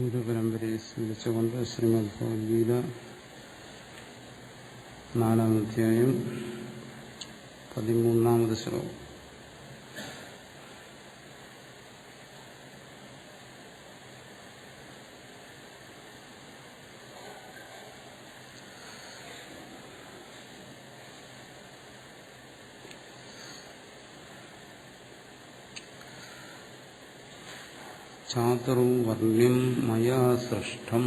ഗുരുപരമ്പരയെ സ്മരിച്ചുകൊണ്ട് ശ്രീമദ് ഭഗവത്ഗീത 4-ാം അധ്യായം 13-ാമത് ശ്ലോകം. ചാതുർവർണ്ണ്യം മയാ സൃഷ്ടം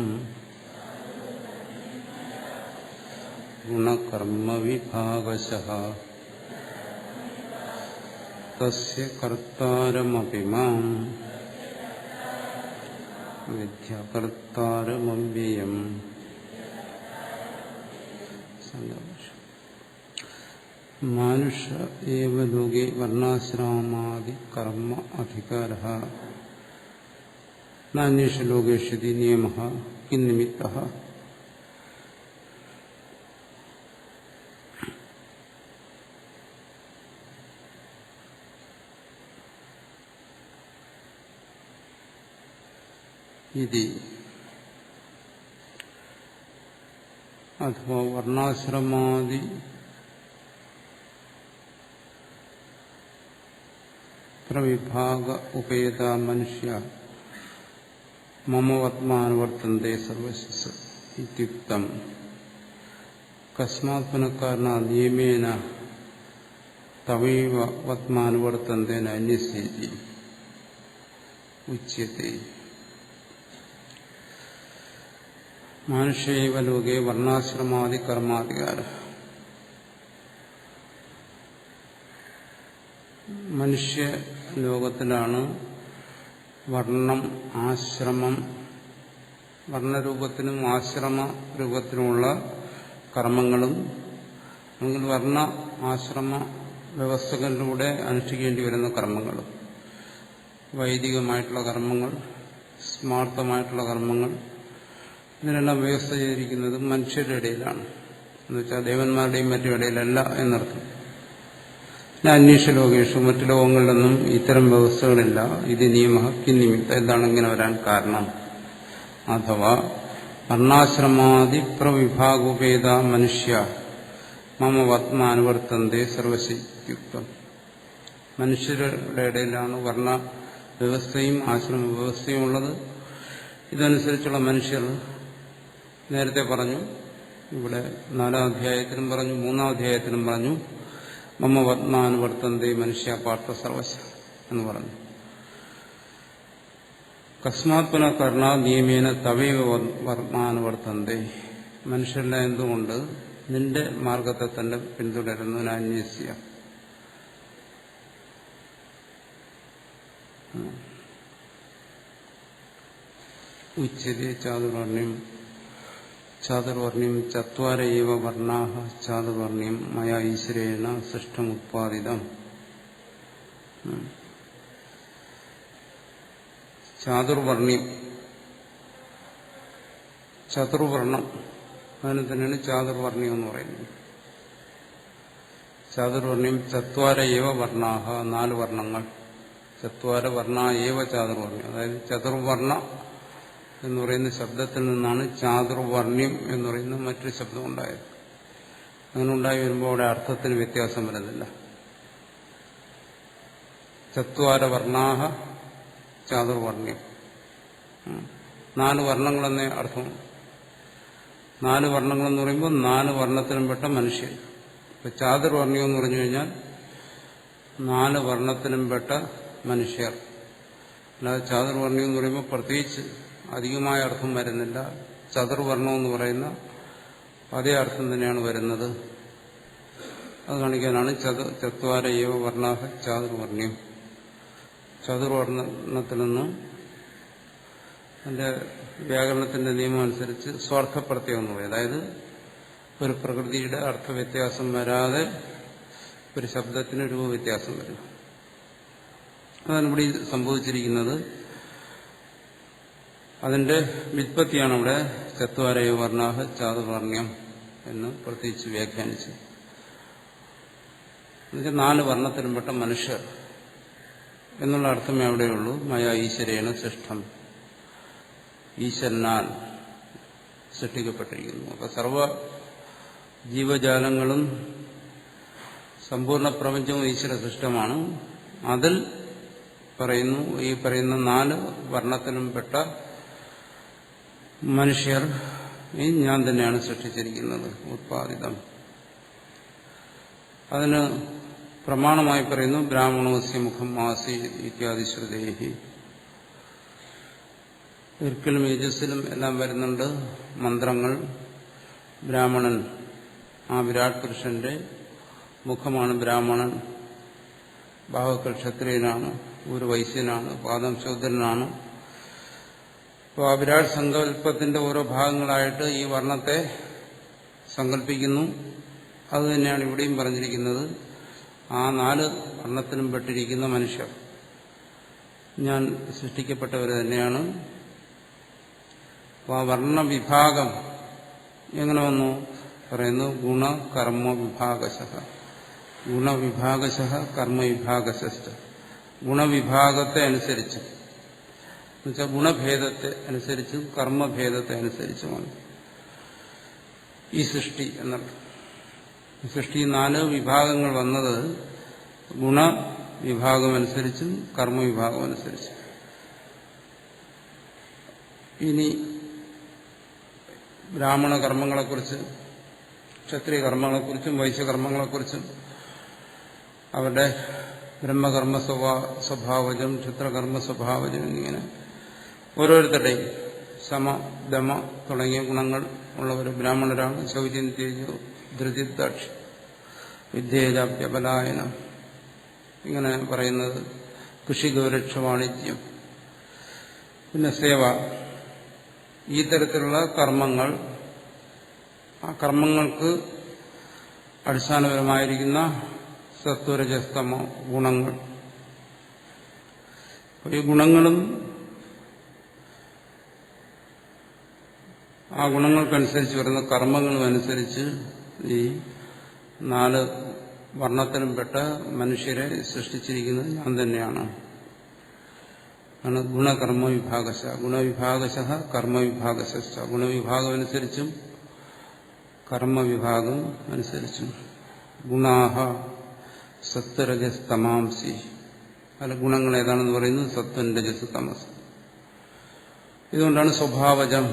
ഗുണകർമ്മവിഭാഗശഃ തസ്യ കർത്താരമപി മാം വിദ്യാകർത്താരമവ്യയം. മാനുഷ ഏവ ലോകേ വർണ്ണാശ്രമാദി കർമ്മ അധികാരഃ നാന്യേഷു ലോകേഷു ഇതി നിയമഃ കിന്നിമിത്തഃ. ഇതി അഥവാ വർണ്ണാശ്രമാദി പ്രവിഭാഗ ഉപേത മനുഷ്യ മമവത്മാനുവർത്തന്തേ സർവശിസ് ഇത്യുക്തം. കസ്മാത് പുനഃകാരണ നിയമേന തവൈവ വത്മാനുവർത്തന്തേന അന്യസ്യേതി ഉച്യത്തെ. മനുഷ്യേവ ലോകേ വർണ്ണാശ്രമാദി കർമാധികാരഃ. മനുഷ്യ ലോകത്തിലാണ് വർണ്ണം, ആശ്രമം, വർണ്ണരൂപത്തിനും ആശ്രമ രൂപത്തിനുമുള്ള കർമ്മങ്ങളും അല്ലെങ്കിൽ വർണ്ണ ആശ്രമ വ്യവസ്ഥകളിലൂടെ അനുഷ്ഠിക്കേണ്ടി വരുന്ന കർമ്മങ്ങളും, വൈദികമായിട്ടുള്ള കർമ്മങ്ങൾ, സ്മാർത്ഥമായിട്ടുള്ള കർമ്മങ്ങൾ, ഇതിനെല്ലാം വ്യവസ്ഥ ചെയ്തിരിക്കുന്നത് മനുഷ്യരുടെ ഇടയിലാണ്. എന്നുവെച്ചാൽ ദേവന്മാരുടെയും മറ്റും ഇടയിലല്ല എന്നർത്ഥം. അന്വേഷ ലോകേഷു മറ്റു ലോകങ്ങളിലൊന്നും ഇത്തരം വ്യവസ്ഥകളില്ല. ഇത് നിയമഃ കിന്നിമിത്ത. എന്താണ് ഇങ്ങനെ വരാൻ കാരണം? അഥവാ വർണ്ണാശ്രമാദി പ്രവിഭാഗോപേത മനുഷ്യ മമ വത്മാനുവർത്തന്തേ സർവശക്തിയുക്തം. മനുഷ്യരുടെ ഇടയിലാണ് വർണ്ണ വ്യവസ്ഥയും ആശ്രമ വ്യവസ്ഥയും ഉള്ളത്. ഇതനുസരിച്ചുള്ള മനുഷ്യർ നേരത്തെ പറഞ്ഞു, ഇവിടെ 4-ാം അധ്യായത്തിലും പറഞ്ഞു, 3-ാം അധ്യായത്തിലും പറഞ്ഞു, മമ വത്മാനുവർത്തന്തേ മനുഷ്യ പാർത്ഥ സർവശ എന്ന് പറഞ്ഞു. കസ്മാത് പുനഃകർണ നിയമേന തവൈവ വത്മാനുവർത്തന്തേ. മനുഷ്യരെല്ലാം എന്തുകൊണ്ട് നിന്റെ മാർഗത്തെ തന്നെ പിന്തുടരുന്നതിന് അന്വേഷിച്ച. ഉച്ചതി ചാതുർവർണ്ണ്യം ചാതുർവർണ്ണ്യം ചത്വാര ഏവ വർണ്ണാഃ ചാതുർവർണ്ണ്യം മയാ ഈശ്വരേണ സൃഷ്ടമുത്പാദിതം. ചാതുർവർണ്ണ്യം, ചതുർവർണ്ണം, അതിന് തന്നെയാണ് ചാതുർവർണ്ണ്യം എന്ന് പറയുന്നത്. ചാതുർവർണ്ണ്യം ചത്വാര ഏവ വർണ്ണാഃ, 4 വർണ്ണങ്ങൾ. ചത്വാര വർണ്ണ ഏവ ചാതുർവർണ്ണ്യം. അതായത് ചതുർവർണ്ണ എന്ന് പറയുന്ന ശബ്ദത്തിൽ നിന്നാണ് ചാതുർവർണ്ണ്യം എന്ന് പറയുന്ന മറ്റൊരു ശബ്ദം ഉണ്ടായത്. അങ്ങനെ ഉണ്ടായി വരുമ്പോൾ അവിടെ അർത്ഥത്തിന് വ്യത്യാസം വരുന്നില്ല. ചത്വാര വർണ്ണാഹ ചാതുർവർണ്ണ്യം. 4 വർണ്ണങ്ങളെന്നേ അർത്ഥം. 4 വർണ്ണങ്ങളെന്ന് പറയുമ്പോൾ 4 വർണ്ണത്തിലും പെട്ട മനുഷ്യൻ. ഇപ്പൊ ചാതുർവർണ്ണ്യം എന്ന് പറഞ്ഞു കഴിഞ്ഞാൽ 4 വർണ്ണത്തിലും പെട്ട മനുഷ്യർ. അല്ലാതെ ചാതുർവർണ്ണ്യം എന്ന് പറയുമ്പോൾ പ്രത്യേകിച്ച് അധികമായ അർത്ഥം വരുന്നില്ല. ചതുർവർണ്ണം എന്ന് പറയുന്ന അതേ അർത്ഥം തന്നെയാണ് വരുന്നത്. അത് കാണിക്കാനാണ് ചത്വാര ഏവ വർണ്ണാഹ ചാതുർവർണ്ണ്യം. ചതുർവർണ്ണത്തിൽ നിന്ന് അതിന്റെ വ്യാകരണത്തിന്റെ നിയമം അനുസരിച്ച് സ്വാർത്ഥപ്രത്യയം എന്ന് പറയും. അതായത് ഒരു പ്രകൃതിയുടെ അർത്ഥവ്യത്യാസം വരാതെ ഒരു ശബ്ദത്തിന് രൂപവ്യത്യാസം വരും. അതാണ് ഇവിടെ സംഭവിച്ചിരിക്കുന്നത്. അതിന്റെ വ്യുത്പത്തിയാണ് ഇവിടെ ചത്വാരയോ വർണ്ണാഹ ചാതുർവർണ്ണ്യം എന്ന് പ്രത്യേകിച്ച് വ്യാഖ്യാനിച്ചു. എന്നുവെച്ചാൽ 4 വർണ്ണത്തിലും പെട്ട മനുഷ്യർ എന്നുള്ള അർത്ഥമേ അവിടെയുള്ളൂ. മയ ഈശ്വരേണ സൃഷ്ടം, ഈശ്വരനാൽ സൃഷ്ടിക്കപ്പെട്ടിരിക്കുന്നു. അപ്പൊ സർവ ജീവജാലങ്ങളും സമ്പൂർണ്ണ പ്രപഞ്ചവും ഈശ്വര സൃഷ്ടമാണ്. അതിൽ പറയുന്നു ഈ പറയുന്ന 4 വർണ്ണത്തിലും പെട്ട മനുഷ്യർ ഞാൻ തന്നെയാണ് സൃഷ്ടിച്ചിരിക്കുന്നത്. ഉത്പാദിതം. അതിന് പ്രമാണമായി പറയുന്നു ബ്രാഹ്മണോസ്യ മുഖം ആസി ഇത്യാദി ശ്രുതേഹി. ഒരിക്കലും യജസ്സിലും എല്ലാം വരുന്നുണ്ട് മന്ത്രങ്ങൾ. ബ്രാഹ്മണൻ, ആ വിരാട് പുരുഷന്റെ മുഖമാണ് ബ്രാഹ്മണൻ. ബാഹുക്കൾ ക്ഷത്രിയനാണ്, ഒരു വൈശ്യനാണ്, പാദം ശൂദ്രനാണ്. അപ്പോൾ ആ വിരാട് സങ്കല്പത്തിന്റെ ഓരോ ഭാഗങ്ങളായിട്ട് ഈ വർണ്ണത്തെ സങ്കല്പിക്കുന്നു. അതുതന്നെയാണ് ഇവിടെയും പറഞ്ഞിരിക്കുന്നത്. ആ 4 വർണ്ണത്തിലും പെട്ടിരിക്കുന്ന മനുഷ്യർ ഞാൻ സൃഷ്ടിക്കപ്പെട്ടവർ തന്നെയാണ്. അപ്പോൾ ആ വർണ്ണവിഭാഗം എങ്ങനെ വന്നു പറയുന്നു? ഗുണകർമ്മ വിഭാഗശഃ. ഗുണവിഭാഗശഃ കർമ്മവിഭാഗശഃ. ഗുണവിഭാഗത്തെ അനുസരിച്ച് എന്നുവെച്ചാൽ ഗുണഭേദത്തെ അനുസരിച്ചും കർമ്മഭേദത്തെ അനുസരിച്ചുമാണ് ഈ സൃഷ്ടി എന്നർത്ഥം. സൃഷ്ടി 4 വിഭാഗങ്ങൾ വന്നത് ഗുണവിഭാഗമനുസരിച്ചും കർമ്മവിഭാഗമനുസരിച്ചും. ഇനി ബ്രാഹ്മണ കർമ്മങ്ങളെക്കുറിച്ച്, ക്ഷത്രിയ കർമ്മങ്ങളെക്കുറിച്ചും വൈശ്യകർമ്മങ്ങളെക്കുറിച്ചും അവരുടെ ബ്രഹ്മകർമ്മ സ്വഭാവജം, ക്ഷത്രകർമ്മ സ്വഭാവജം, എന്നിങ്ങനെ ഓരോരുത്തരുടെയും സമ ദമ തുടങ്ങിയ ഗുണങ്ങൾ ഉള്ളവർ ബ്രാഹ്മണരാണ്. ശൗചം തേജോ ധൃതിദാക്ഷി വിദ്യേജാപ്യപലായനം ഇങ്ങനെ പറയുന്നത്. കൃഷി ഗൗരക്ഷ വാണിജ്യം, പിന്നെ സേവ, ഈ തരത്തിലുള്ള കർമ്മങ്ങൾ. ആ കർമ്മങ്ങൾക്ക് അടിസ്ഥാനപരമായിരിക്കുന്ന സത്വരജസ്തമ ഗുണങ്ങൾ. ഈ ഗുണങ്ങളും ആ ഗുണങ്ങൾക്കനുസരിച്ച് വരുന്ന കർമ്മങ്ങളും അനുസരിച്ച് ഈ 4 വർണ്ണത്തിലും പെട്ട മനുഷ്യരെ സൃഷ്ടിച്ചിരിക്കുന്നത് ഞാൻ തന്നെയാണ്. ആണ് ഗുണകർമ്മ വിഭാഗശ. ഗുണവിഭാഗശ കർമ്മവിഭാഗശ. ഗുണവിഭാഗം അനുസരിച്ചും കർമ്മവിഭാഗം അനുസരിച്ചും. ഗുണാഹ സത്വരജസ്തമാംസി. അല്ല, ഗുണങ്ങൾ ഏതാണെന്ന് പറയുന്നത് സത്വൻ രജസ് തമസ്. ഇതുകൊണ്ടാണ് സ്വഭാവജം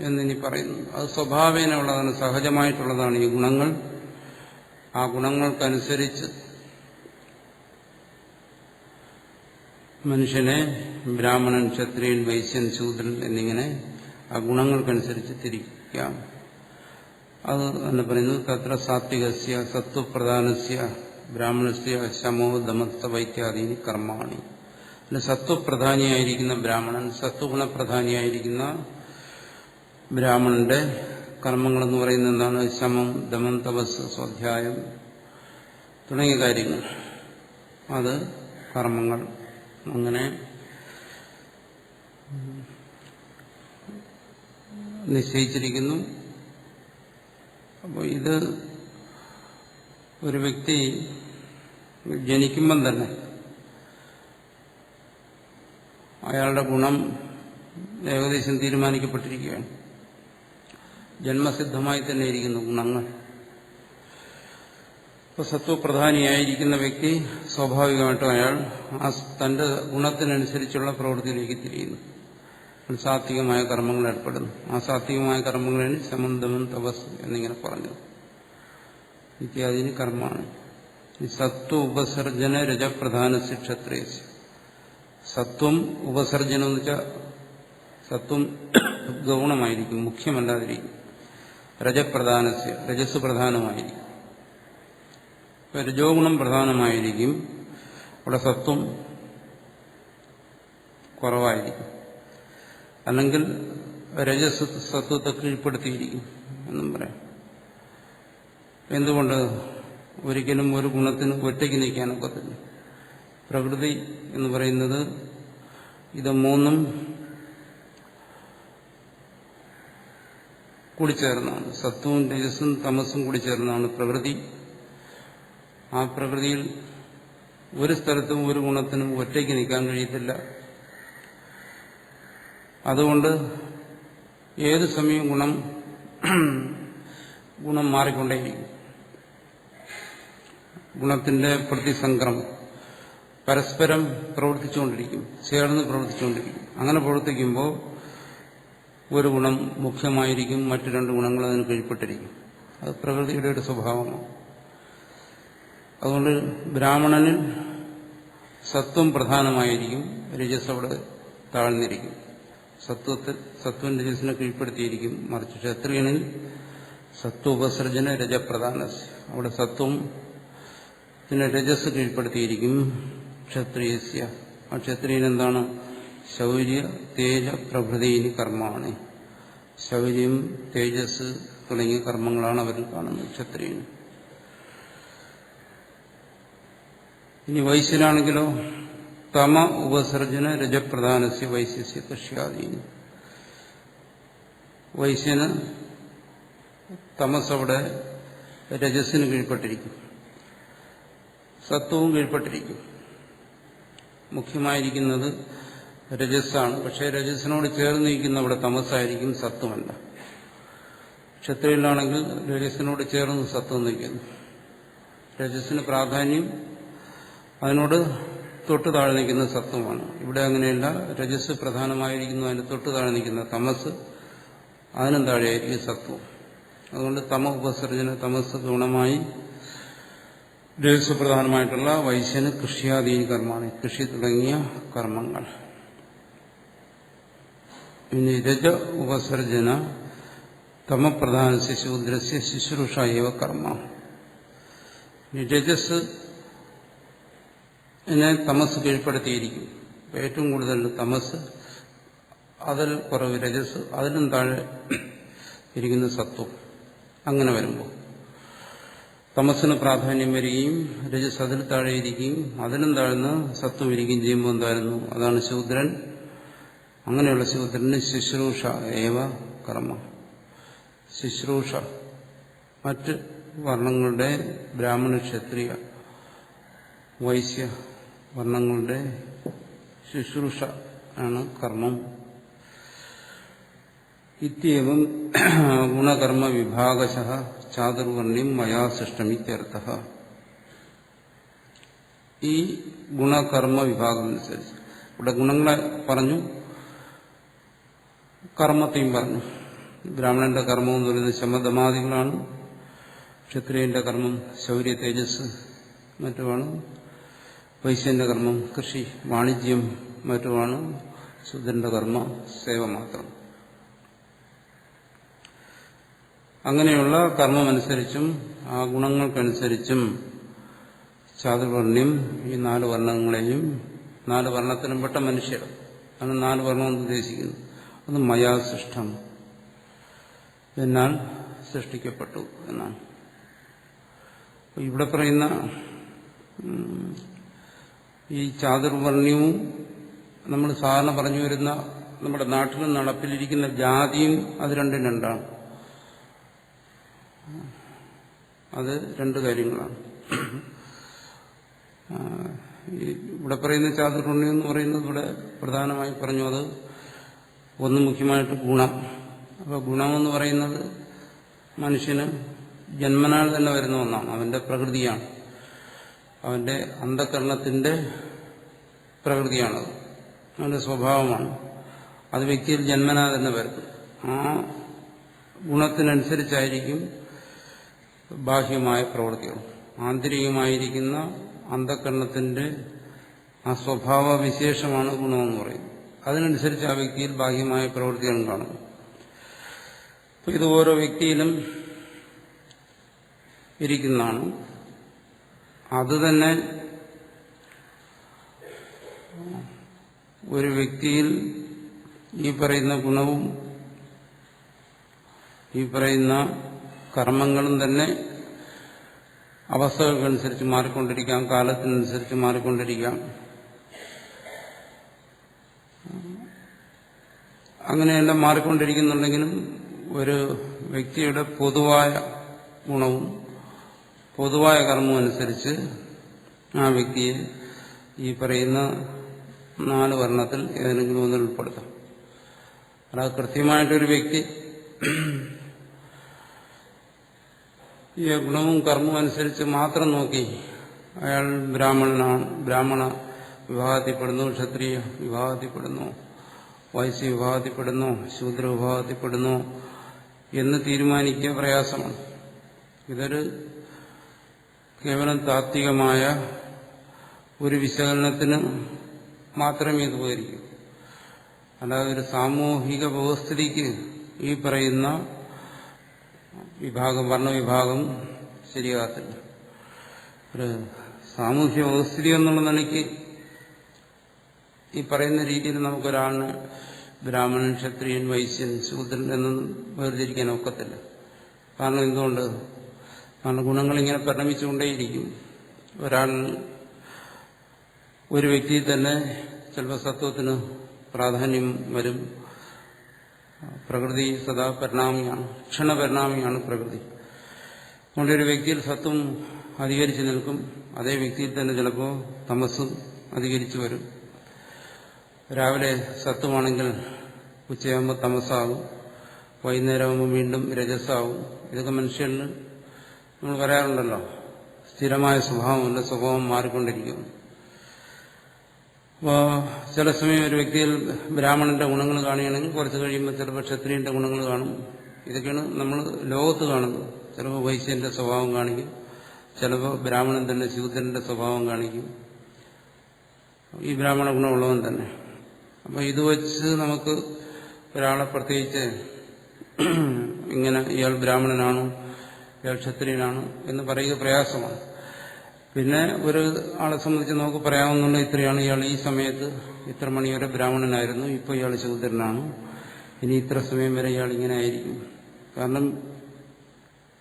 എന്നിനി പറയുന്നത്. അത് സ്വഭാവേന ഉള്ളതാണ്, സഹജമായിട്ടുള്ളതാണ് ഈ ഗുണങ്ങൾ. ആ ഗുണങ്ങൾക്കനുസരിച്ച് മനുഷ്യനെ ബ്രാഹ്മണൻ, ക്ഷത്രിയൻ, വൈശ്യൻ, ശൂദ്രൻ എന്നിങ്ങനെ ആ ഗുണങ്ങൾക്കനുസരിച്ച് തിരിക്കാം. അത് തന്നെ പറയുന്നു. തത്ര സാത്വികസ്യ സത്വപ്രധാനസ്യ ബ്രാഹ്മണസ്യ ശമോ ദമസ്ത വൈത്യാദീനി കർമാണി. പിന്നെ സത്വപ്രധാനിയായിരിക്കുന്ന ബ്രാഹ്മണൻ, സത്വഗുണപ്രധാനിയായിരിക്കുന്ന ബ്രാഹ്മണന്റെ കർമ്മങ്ങളെന്ന് പറയുന്നത് എന്താണ്? ശമം, ദമം, തപസ്, സ്വാധ്യായം തുടങ്ങിയ കാര്യങ്ങൾ. അത് കർമ്മങ്ങൾ. അങ്ങനെ നിശ്ചയിച്ചിരിക്കുന്നു. അപ്പോൾ ഇത് ഒരു വ്യക്തി ജനിക്കുമ്പം തന്നെ അയാളുടെ ഗുണം ഏകദേശം തീരുമാനിക്കപ്പെട്ടിരിക്കുകയാണ്. ജന്മസിദ്ധമായി തന്നെ ഇരിക്കുന്നു ഗുണങ്ങൾ. ഇപ്പോൾ സത്വപ്രധാനിയായിരിക്കുന്ന വ്യക്തി സ്വാഭാവികമായിട്ടും അയാൾ തന്റെ ഗുണത്തിനനുസരിച്ചുള്ള പ്രവൃത്തിയിലേക്ക് തിരിയുന്നു. സാത്വികമായ കർമ്മങ്ങൾ ഏർപ്പെടുന്നു. ആ സാത്വികമായ കർമ്മങ്ങളാണ് ശമം ദമം തപസ് എന്നിങ്ങനെ പറഞ്ഞു. ഇത്യാദിന് കർമ്മമാണ്. ഈ സത്വ ഉപസർജന രജപ്രധാന ക്ഷത്രിയ. സത്വം ഉപസർജനം എന്ന് വെച്ചാൽ സത്വം ഗൗണമായിരിക്കും, മുഖ്യമല്ലാതിരിക്കും. രജപ്രധാനസ്യ രജസ് പ്രധാനമായിരിക്കും. രജോ ഗുണം പ്രധാനമായിരിക്കും. അവിടെ സത്വം കുറവായിരിക്കും. അല്ലെങ്കിൽ രജസ് സത്വത്തെ കീഴ്പ്പെടുത്തിയിരിക്കും എന്നും പറയാം. എന്തുകൊണ്ട്? ഒരിക്കലും ഒരു ഗുണത്തിന് ഒറ്റയ്ക്ക് നിൽക്കാനൊക്കത്തില്ല. പ്രകൃതി എന്ന് പറയുന്നത് ഇത് മൂന്നും കൂടിച്ചേർന്നാണ്. സത്വവും രജസും തമസും കൂടിച്ചേർന്നാണ് പ്രകൃതി. ആ പ്രകൃതിയിൽ ഒരു സ്ഥലത്തും ഒരു ഗുണത്തിനും ഒറ്റയ്ക്ക് നിൽക്കാൻ കഴിയത്തില്ല. അതുകൊണ്ട് ഏത് സമയവും ഗുണം മാറിക്കൊണ്ടേയിരിക്കും. ഗുണത്തിന്റെ പ്രതിസംക്രമം പരസ്പരം പ്രവർത്തിച്ചുകൊണ്ടിരിക്കും, ചേർന്ന് പ്രവർത്തിച്ചുകൊണ്ടിരിക്കും. അങ്ങനെ പ്രവർത്തിക്കുമ്പോൾ ഒരു ഗുണം മുഖ്യമായിരിക്കും, മറ്റു രണ്ട് ഗുണങ്ങൾ അതിന് കീഴ്പ്പെട്ടിരിക്കും. അത് പ്രകൃതിയുടെ ഒരു സ്വഭാവമാണ്. അതുകൊണ്ട് ബ്രാഹ്മണനിൽ സത്വം പ്രധാനമായിരിക്കും, രജസ് അവിടെ താഴ്ന്നിരിക്കും. സത്വം രജസിനെ കീഴ്പ്പെടുത്തിയിരിക്കും. മറിച്ച് ക്ഷത്രിയനിൽ സത്വോപസർജന രജപ്രധാന, അവിടെ സത്വം പിന്നെ രജസ് കീഴ്പ്പെടുത്തിയിരിക്കും. ക്ഷത്രിയസ്യ ആ ക്ഷത്രിയൻ എന്താണ്? ശൗര്യ തേജ പ്രഭൃതിയിന് കർമ്മമാണ്. ശൗര്യം തേജസ് തുടങ്ങിയ കർമ്മങ്ങളാണ് അവരിൽ കാണുന്നത് ക്ഷത്രിയന്. ഇനി വൈശ്യനാണെങ്കിലോ തമ ഉപസർജന രജപ്രധാനസ്യ വൈശ്യസ്യ കഷ്യാദീനി. വൈശ്യന് തമസ് അവിടെ രജസ്സിന് കീഴ്പ്പെട്ടിരിക്കും, സത്വവും കീഴ്പ്പെട്ടിരിക്കും. മുഖ്യമായിരിക്കുന്നത് രജസ്സാണ്. പക്ഷേ രജസ്സിനോട് ചേർന്ന് നിൽക്കുന്ന അവിടെ തമസ്സായിരിക്കും, സത്വമല്ല. ക്ഷത്രിയനാണെങ്കിൽ രജസ്സിനോട് ചേർന്ന് സത്വം നിൽക്കുന്നു. രജസ്സിന് പ്രാധാന്യം അതിനോട് തൊട്ട് താഴെ നിൽക്കുന്ന സത്വമാണ്. ഇവിടെ അങ്ങനെയല്ല. രജസ് പ്രധാനമായിരിക്കുന്നു, അതിന് തൊട്ട് താഴെ നിൽക്കുന്ന തമസ്, അതിനും താഴെയായിരിക്കും സത്വം. അതുകൊണ്ട് തമ ഉപസർജന തമസ് ഗുണമായി രജസ് പ്രധാനമായിട്ടുള്ള വൈശ്യന് കൃഷ്യാദീന കർമ്മമാണ്, കൃഷി തുടങ്ങിയ കർമ്മങ്ങൾ. ഇനി രജ ഉപസർജന തമപ്രധാന ശൂദ്രസ്യ ശുശ്രൂഷ ഏവ കർമ്മ. രജസ് തമസ് കീഴ്പ്പെടുത്തിയിരിക്കും. ഏറ്റവും കൂടുതൽ തമസ്, അതിൽ കുറവ് രജസ്, അതിലും താഴെ ഇരിക്കുന്ന സത്വം. അങ്ങനെ വരുമ്പോൾ തമസ്സിന് പ്രാധാന്യം വരികയും രജസ് അതിൽ താഴെ ഇരിക്കുകയും അതിലും താഴ്ന്ന് സത്വം ഇരിക്കുകയും ചെയ്യുമ്പോൾ എന്തായിരുന്നു? അതാണ് ശൂദ്രൻ. അങ്ങനെയുള്ള ശൂദ്രന് ശുശ്രൂഷ ഏവ കർമ്മ. ശുശ്രൂഷ മറ്റ് വർണ്ണങ്ങളുടെ ബ്രാഹ്മണ ക്ഷത്രിയ വൈശ്യ വർണ്ണങ്ങളുടെ ശുശ്രൂഷ ആണ് കർമ്മം. ഇത്യവും ഗുണകർമ്മ വിഭാഗശഃ ചാതുർവർണ്ണ്യം മയാ സൃഷ്ടമിത്യർത്ഥഃ. ഈ ഗുണകർമ്മ വിഭാഗം അനുസരിച്ച് ഇവിടെ ഗുണങ്ങളെ പറഞ്ഞു, കർമ്മത്തെയും പറഞ്ഞു. ബ്രാഹ്മണന്റെ കർമ്മം എന്ന് പറയുന്നത് ശമദമാദികളാണ്. ക്ഷത്രിയന്റെ കർമ്മം ശൗര്യ തേജസ് മറ്റുമാണ്. വൈശ്യന്റെ കർമ്മം കൃഷി വാണിജ്യം മറ്റുമാണ്. ശൂദ്രന്റെ കർമ്മ സേവ മാത്രം. അങ്ങനെയുള്ള കർമ്മമനുസരിച്ചും ആ ഗുണങ്ങൾക്കനുസരിച്ചും ചാതുർവർണ്ണ്യം ഈ 4 വർണ്ണങ്ങളെയും 4 വർണ്ണത്തിലും പെട്ട മനുഷ്യർ, ആണ് 4 വർണ്ണമെന്ന് ഉദ്ദേശിക്കുന്നു. അത് മയാ സൃഷ്ടം, എന്നാൽ സൃഷ്ടിക്കപ്പെട്ടു എന്നാണ്. ഇവിടെ പറയുന്ന ഈ ചാതുർവർണ്ണ്യവും നമ്മൾ സാധാരണ പറഞ്ഞു വരുന്ന നമ്മുടെ നാട്ടിലും നടപ്പിലിരിക്കുന്ന ജാതിയും അത് രണ്ടും രണ്ടാണ്. അത് 2 കാര്യങ്ങളാണ്. ഇവിടെ പറയുന്ന ചാതുർവർണ്ണ്യം എന്ന് പറയുന്നത് ഇവിടെ പ്രധാനമായി പറഞ്ഞു, അത് ഒന്ന് മുഖ്യമായിട്ട് ഗുണം. അപ്പോൾ ഗുണമെന്ന് പറയുന്നത് മനുഷ്യന് ജന്മനാൽ തന്നെ വരുന്ന ഒന്നാണ്. അവന്റെ പ്രകൃതിയാണ്, അവന്റെ അന്ധകരണത്തിന്റെ പ്രകൃതിയാണത്, അവന്റെ സ്വഭാവമാണ്. അത് വ്യക്തിയിൽ ജന്മനാ തന്നെ വരുന്നു. ആ ഗുണത്തിനനുസരിച്ചായിരിക്കും ബാഹ്യമായ പ്രവൃത്തികൾ. ആന്തരികമായിരിക്കുന്ന അന്ധകരണത്തിന്റെ ആ സ്വഭാവ വിശേഷമാണ് ഗുണമെന്ന് പറയുന്നത്. അതിനനുസരിച്ച് ആ വ്യക്തിയിൽ ബാഹ്യമായ പ്രവൃത്തികളും കാണുന്നു. ഇത് ഓരോ വ്യക്തിയിലും ഇരിക്കുന്നതാണ്. അത് തന്നെ ഒരു വ്യക്തിയിൽ ഈ പറയുന്ന ഗുണവും ഈ പറയുന്ന കർമ്മങ്ങളും തന്നെ അവസ്ഥകൾക്കനുസരിച്ച് മാറിക്കൊണ്ടിരിക്കാം, കാലത്തിനനുസരിച്ച് മാറിക്കൊണ്ടിരിക്കാം. അങ്ങനെയെല്ലാം മാറിക്കൊണ്ടിരിക്കുന്നുണ്ടെങ്കിലും ഒരു വ്യക്തിയുടെ പൊതുവായ ഗുണവും പൊതുവായ കർമ്മവും അനുസരിച്ച് ആ വ്യക്തിയെ ഈ പറയുന്ന 4 വർണ്ണത്തിൽ ഏതെങ്കിലും ഒന്നിൽ ഉൾപ്പെടുത്താം. അല്ലാതെ കൃത്യമായിട്ടൊരു വ്യക്തി ഈ ഗുണവും കർമ്മവും അനുസരിച്ച് മാത്രം നോക്കി അയാൾ ബ്രാഹ്മണനാണ്, ബ്രാഹ്മണ വിഭാഗത്തിൽപ്പെടുന്നു, ക്ഷത്രിയ വിഭാഗത്തിൽപ്പെടുന്നു, വൈശ്യ വിഭാഗത്തിൽപ്പെടുന്നു, ശൂദ്ര വിഭാഗത്തിൽപ്പെടുന്നു എന്ന് തീരുമാനിക്കുക പ്രയാസമാണ്. ഇതൊരു കേവലം താത്വികമായ ഒരു വിശകലനത്തിന് മാത്രമേ ഇത് ഉപകരിക്കൂ. അല്ലാതെ ഒരു സാമൂഹിക വ്യവസ്ഥിതിക്ക് ഈ പറയുന്ന വിഭാഗം, വർണ്ണവിഭാഗം ശരിയാകത്തില്ല. ഒരു സാമൂഹ്യ വ്യവസ്ഥിതി എന്നുള്ള നിലയ്ക്ക് ഈ പറയുന്ന രീതിയിൽ നമുക്കൊരാളിന് ബ്രാഹ്മണൻ, ക്ഷത്രിയൻ, വൈശ്യൻ, ശൂദ്രൻ എന്നൊന്നും വേർതിരിക്കാൻ ഒക്കത്തില്ല. കാരണം എന്തുകൊണ്ട്? കാരണം ഗുണങ്ങളിങ്ങനെ പരിണമിച്ചുകൊണ്ടേയിരിക്കും. ഒരാളിന് ഒരു വ്യക്തിയിൽ തന്നെ ചിലപ്പോൾ സത്വത്തിന് പ്രാധാന്യം വരും. പ്രകൃതി സദാ പരിണാമിയാണ്, ക്ഷണപരിണാമിയാണ് പ്രകൃതി. അതുകൊണ്ട് ഒരു വ്യക്തിയിൽ സത്വം അധികരിച്ചു നിൽക്കും, അതേ വ്യക്തിയിൽ തന്നെ ചിലപ്പോൾ തമസ്സും അധികരിച്ചു വരും. രാവിലെ സത്വമാണെങ്കിൽ ഉച്ചയാകുമ്പോൾ തമസ്സാകും, വൈകുന്നേരമാകുമ്പോൾ വീണ്ടും രജസ്സാകും. ഇതൊക്കെ മനുഷ്യന് നമ്മൾ പറയാറുണ്ടല്ലോ, സ്ഥിരമായ സ്വഭാവമല്ല, സ്വഭാവം മാറിക്കൊണ്ടിരിക്കും. അപ്പോൾ ചില സമയം ഒരു വ്യക്തിയിൽ ബ്രാഹ്മണന്റെ ഗുണങ്ങൾ കാണുകയാണെങ്കിൽ കുറച്ച് കഴിയുമ്പോൾ ചിലപ്പോൾ ക്ഷത്രിയന്റെ ഗുണങ്ങൾ കാണും. ഇതൊക്കെയാണ് നമ്മൾ ലോകത്ത് കാണുന്നത്. ചിലപ്പോൾ വൈശ്യന്റെ സ്വഭാവം കാണിക്കും, ചിലപ്പോൾ ബ്രാഹ്മണൻ തന്നെ ശൂദ്രന്റെ സ്വഭാവം കാണിക്കും, ഈ ബ്രാഹ്മണ ഗുണമുള്ളവൻ തന്നെ. അപ്പോൾ ഇത് വച്ച് നമുക്ക് ഒരാളെ പ്രത്യേകിച്ച് ഇങ്ങനെ ഇയാൾ ബ്രാഹ്മണനാണോ ഇയാൾ ക്ഷത്രിയനാണ് എന്ന് പറയുക പ്രയാസമാണ്. പിന്നെ ഒരു ആളെ സംബന്ധിച്ച് നമുക്ക് പറയാവുന്ന ഇത്രയാണ്, ഇയാൾ ഈ സമയത്ത് ഇത്ര മണി വരെ ബ്രാഹ്മണനായിരുന്നു, ഇപ്പോൾ ഇയാൾ ശൂദ്രനാണ്, ഇനി ഇത്ര സമയം വരെ ഇയാൾ ഇങ്ങനെ ആയിരിക്കും. കാരണം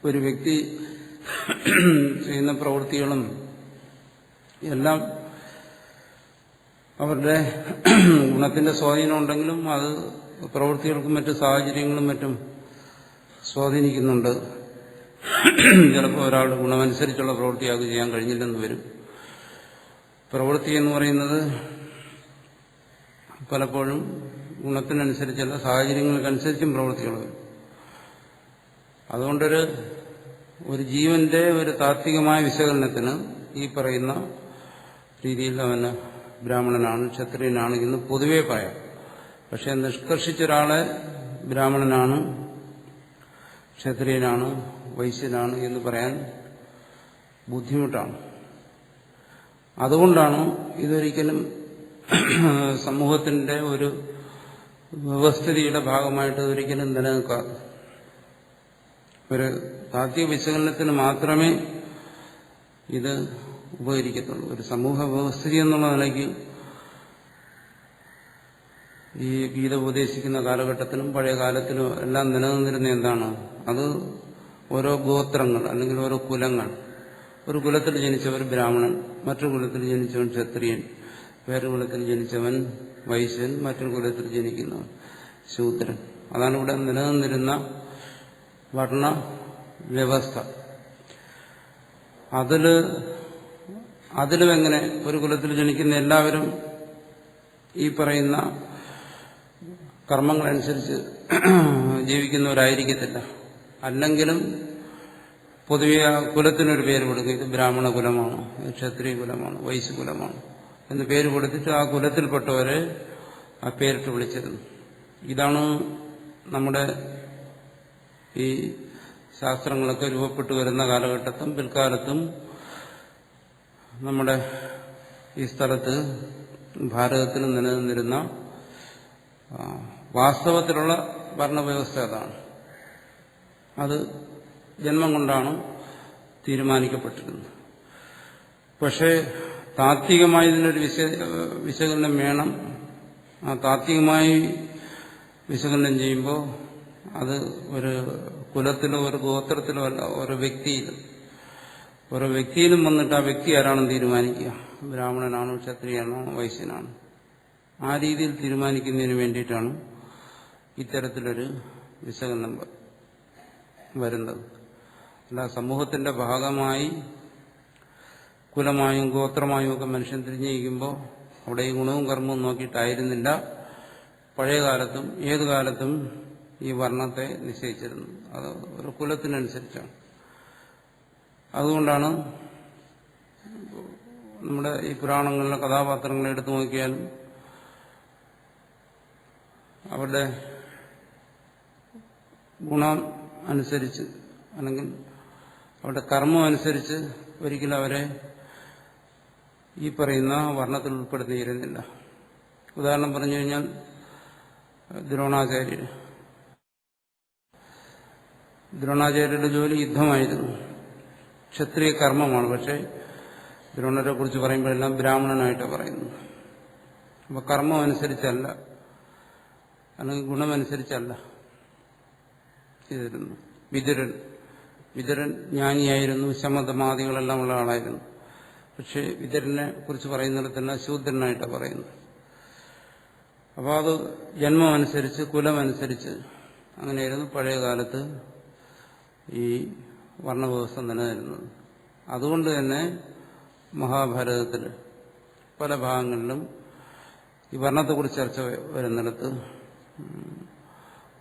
ഒരു വ്യക്തി ചെയ്യുന്ന പ്രവൃത്തികളും എല്ലാം അവരുടെ ഗുണത്തിന്റെ സ്വാധീനം ഉണ്ടെങ്കിലും അത് പ്രവൃത്തികൾക്കും മറ്റു സാഹചര്യങ്ങളും മറ്റും സ്വാധീനിക്കുന്നുണ്ട്. ചിലപ്പോൾ ഒരാളുടെ ഗുണമനുസരിച്ചുള്ള പ്രവൃത്തി അത് ചെയ്യാൻ കഴിഞ്ഞില്ലെന്ന് വരും. പ്രവൃത്തി എന്ന് പറയുന്നത് പലപ്പോഴും ഗുണത്തിനനുസരിച്ചല്ല, സാഹചര്യങ്ങൾക്കനുസരിച്ചും പ്രവൃത്തികൾ വരും. അതുകൊണ്ടൊരു ജീവന്റെ ഒരു താത്വികമായ വിശകലനത്തിന് ഈ പറയുന്ന രീതിയിൽ അവന് ബ്രാഹ്മണനാണ്, ക്ഷത്രിയനാണ് എന്ന് പൊതുവേ പറയാം. പക്ഷെ നിഷ്കർഷിച്ചൊരാളെ ബ്രാഹ്മണനാണ്, ക്ഷത്രിയനാണ്, വൈശ്യനാണ് എന്ന് പറയാൻ ബുദ്ധിമുട്ടാണ്. അതുകൊണ്ടാണ് ഇതൊരിക്കലും സമൂഹത്തിന്റെ ഒരു വ്യവസ്ഥിതിയുടെ ഭാഗമായിട്ട് ഒരിക്കലും നിലനിൽക്കാതെ. ഒരു താത്വിക വിശകലനത്തിന് മാത്രമേ ഇത് ഉപകരിക്കത്തുള്ളൂ. ഒരു സമൂഹ വ്യവസ്ഥിതി എന്നുള്ള നിലയ്ക്ക് ഈ ഗീത ഉപദേശിക്കുന്ന കാലഘട്ടത്തിലും പഴയ കാലത്തിലും എല്ലാം നിലനിന്നിരുന്ന എന്താണ്? അത് ഓരോ ഗോത്രങ്ങൾ അല്ലെങ്കിൽ ഓരോ കുലങ്ങൾ. ഒരു കുലത്തിൽ ജനിച്ചവൻ ബ്രാഹ്മണൻ, മറ്റൊരു കുലത്തിൽ ജനിച്ചവൻ ക്ഷത്രിയൻ, വേറൊരു കുലത്തിൽ ജനിച്ചവൻ വൈശ്യൻ, മറ്റൊരു കുലത്തിൽ ജനിക്കുന്നവൻ ശൂദ്രൻ. അതാണ് ഇവിടെ നിലനിന്നിരുന്ന വർണ്ണ വ്യവസ്ഥ. അതിലും എങ്ങനെ ഒരു കുലത്തിൽ ജനിക്കുന്ന എല്ലാവരും ഈ പറയുന്ന കർമ്മങ്ങളനുസരിച്ച് ജീവിക്കുന്നവരായിരിക്കത്തില്ല. അല്ലെങ്കിലും പൊതുവെ ആ കുലത്തിനൊരു പേര് കൊടുക്കുക. ഇത് ബ്രാഹ്മണ കുലമാണ്, ഇത് ക്ഷത്രിയ കുലമാണ്, വൈശ്യ കുലമാണ് എന്ന് പേര് കൊടുത്തിട്ട് ആ കുലത്തിൽപ്പെട്ടവരെ ആ പേരിട്ട് വിളിച്ചിരുന്നു. ഇതാണ് നമ്മുടെ ഈ ശാസ്ത്രങ്ങളൊക്കെ രൂപപ്പെട്ടു വരുന്ന കാലഘട്ടത്തും പിൽക്കാലത്തും നമ്മുടെ ഈ സ്ഥലത്ത് ഭാരതത്തിൽ നിലനിന്നിരുന്ന വാസ്തവത്തിലുള്ള ഭരണവ്യവസ്ഥ അതാണ്. അത് ജന്മം കൊണ്ടാണ് തീരുമാനിക്കപ്പെട്ടിരുന്നത്. പക്ഷേ താത്വികമായി ഇതിനൊരു വിശകലനം വേണം. ആ താത്വികമായി വിശകലനം ചെയ്യുമ്പോൾ അത് ഒരു കുലത്തിലോ ഒരു ഗോത്രത്തിലോ അല്ല, ഓരോ വ്യക്തിയിലും വന്നിട്ട് ആ വ്യക്തി ആരാണെന്ന് തീരുമാനിക്കുക. ബ്രാഹ്മണനാണോ, ക്ഷത്രിയനാണോ, വൈശ്യനാണോ, ആ രീതിയിൽ തീരുമാനിക്കുന്നതിന് വേണ്ടിയിട്ടാണ് ഇത്തരത്തിലൊരു വിശകലനം വരുന്നത്. അല്ല സമൂഹത്തിന്റെ ഭാഗമായി കുലമായും ഗോത്രമായും ഒക്കെ മനുഷ്യൻ തിരിഞ്ഞിരിക്കുമ്പോൾ അവിടെ ഈ ഗുണവും കർമ്മവും നോക്കിയിട്ടായിരുന്നില്ല പഴയ കാലത്തും ഏതു കാലത്തും ഈ വർണ്ണത്തെ നിശ്ചയിച്ചിരുന്നത്. അത് ഒരു കുലത്തിനനുസരിച്ചാണ്. അതുകൊണ്ടാണ് നമ്മുടെ ഈ പുരാണങ്ങളിലെ കഥാപാത്രങ്ങളെ എടുത്തു നോക്കിയാലും അവരുടെ ഗുണം അനുസരിച്ച് അല്ലെങ്കിൽ അവരുടെ കർമ്മം അനുസരിച്ച് ഒരിക്കലും അവരെ ഈ പറയുന്ന വർണ്ണത്തിൽ ഉൾപ്പെടുത്തിയിരുന്നില്ല. ഉദാഹരണം പറഞ്ഞു കഴിഞ്ഞാൽ ദ്രോണാചാര്യരുടെ ജോലി യുദ്ധമായിരുന്നു, ക്ഷത്രിയ കർമ്മമാണ്. പക്ഷേ ദ്രോണരെ കുറിച്ച് പറയുമ്പോഴെല്ലാം ബ്രാഹ്മണനായിട്ടാണ് പറയുന്നത്. അപ്പോൾ കർമ്മം അനുസരിച്ചല്ല, അല്ലെങ്കിൽ ഗുണമനുസരിച്ചല്ല ചെയ്തിരുന്നു. വിതുരൻ ജ്ഞാനിയായിരുന്നു, ശമതമാദികളെല്ലാം ഉള്ള ആളായിരുന്നു. പക്ഷെ വിതുരനെ കുറിച്ച് പറയുന്നിടത്തെല്ലാം ശൂദ്രനായിട്ടാണ് പറയുന്നത്. അപ്പോൾ അത് ജന്മമനുസരിച്ച് കുലമനുസരിച്ച് അങ്ങനെയായിരുന്നു പഴയ കാലത്ത് ഈ വർണ്ണവ്യവസ്ഥ നിലനിരുന്നത്. അതുകൊണ്ട് തന്നെ മഹാഭാരതത്തിൽ പല ഭാഗങ്ങളിലും ഈ വർണ്ണത്തെക്കുറിച്ച് ചർച്ച വരുന്നിടത്ത്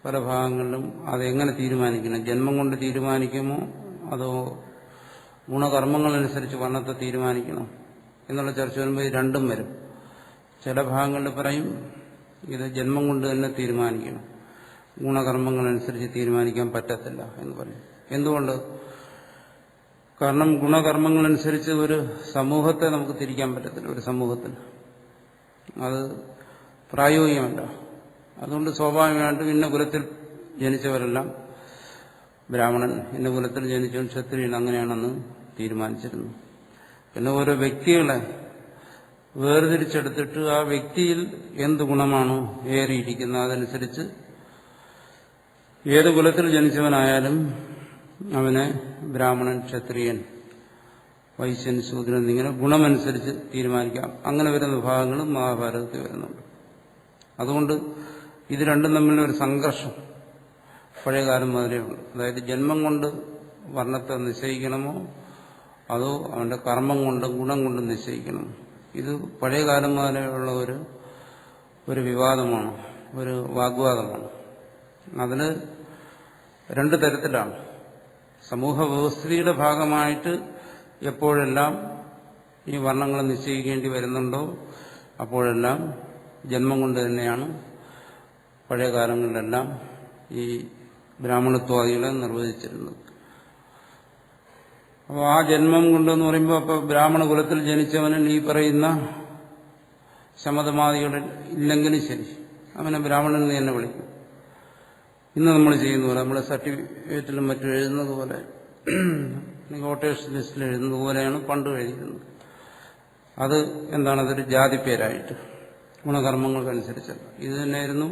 പല ഭാഗങ്ങളിലും അതെങ്ങനെ തീരുമാനിക്കണം, ജന്മം കൊണ്ട് തീരുമാനിക്കുമോ അതോ ഗുണകർമ്മങ്ങളനുസരിച്ച് വർണ്ണത്തെ തീരുമാനിക്കണം എന്നുള്ള ചർച്ച വരുമ്പോൾ ഇത് രണ്ടും വരും. ചില ഭാഗങ്ങളിൽ പറയും ഇത് ജന്മം കൊണ്ട് തന്നെ തീരുമാനിക്കണം, ഗുണകർമ്മങ്ങളനുസരിച്ച് തീരുമാനിക്കാൻ പറ്റത്തില്ല എന്ന് പറയും. എന്തുകൊണ്ട്? കാരണം ഗുണകർമ്മങ്ങളനുസരിച്ച് ഒരു സമൂഹത്തെ നമുക്ക് തിരിക്കാൻ പറ്റത്തില്ല. ഒരു സമൂഹത്തിൽ അത് പ്രായോഗികമല്ല. അതുകൊണ്ട് സ്വാഭാവികമായിട്ടും ഇന്ന കുലത്തിൽ ജനിച്ചവരെല്ലാം ബ്രാഹ്മണൻ, ഇന്ന കുലത്തിൽ ജനിച്ചവൻ ക്ഷത്രിയൻ, അങ്ങനെയാണെന്ന് തീരുമാനിച്ചിരുന്നു. പിന്നെ ഓരോ വ്യക്തികളെ വേർതിരിച്ചെടുത്തിട്ട് ആ വ്യക്തിയിൽ എന്ത് ഗുണമാണോ ഏറിയിരിക്കുന്നത് അതനുസരിച്ച് ഏത് കുലത്തിൽ ജനിച്ചവനായാലും അവനെ ബ്രാഹ്മണൻ, ക്ഷത്രിയൻ, വൈശ്യൻ, ശൂദ്രൻ എന്നിങ്ങനെ ഗുണമനുസരിച്ച് തീരുമാനിക്കാം. അങ്ങനെ വരുന്ന വിഭാഗങ്ങളും മഹാഭാരതത്തിൽ വരുന്നുണ്ട്. അതുകൊണ്ട് ഇത് രണ്ടും തമ്മിലൊരു സംഘർഷം പഴയകാലം മുതലേ ഉണ്ട്. അതായത് ജന്മം കൊണ്ട് വർണ്ണത്തെ നിശ്ചയിക്കണമോ അതോ അവന്റെ കർമ്മം കൊണ്ടും ഗുണം കൊണ്ടും നിശ്ചയിക്കണമോ? ഇത് പഴയകാലം മുതലേ ഉള്ള ഒരു വിവാദമാണ്, ഒരു വാഗ്വാദമാണ്. അതിൽ രണ്ട് തരത്തിലാണ്. സമൂഹ വ്യവസ്ഥയുടെ ഭാഗമായിട്ട് എപ്പോഴെല്ലാം ഈ വർണ്ണങ്ങൾ നിശ്ചയിക്കേണ്ടി വരുന്നുണ്ടോ അപ്പോഴെല്ലാം ജന്മം കൊണ്ട് തന്നെയാണ് പഴയ കാലങ്ങളിലെല്ലാം ഈ ബ്രാഹ്മണത്വാദികളെ നിർവചിച്ചിരുന്നത്. അപ്പോൾ ആ ജന്മം കൊണ്ടെന്ന് പറയുമ്പോൾ അപ്പോൾ ബ്രാഹ്മണ കുലത്തിൽ ജനിച്ചവനിൽ ഈ പറയുന്ന ശമതമാദികൾ ഇല്ലെങ്കിലും ശരി അവനെ ബ്രാഹ്മണൻ എന്ന് തന്നെ വിളിക്കും. ഇന്ന് നമ്മൾ ചെയ്യുന്ന പോലെ, നമ്മുടെ സർട്ടിഫിക്കറ്റിലും മറ്റും എഴുതുന്നത് പോലെ, വോട്ടേഴ്സ് ലിസ്റ്റിൽ എഴുതുന്നത് പോലെയാണ് പണ്ട് എഴുതിയിരുന്നത്. അത് എന്താണ്? അതൊരു ജാതിപ്പേരായിട്ട് ഗുണകർമ്മങ്ങൾക്കനുസരിച്ചല്ല. ഇത് തന്നെയായിരുന്നു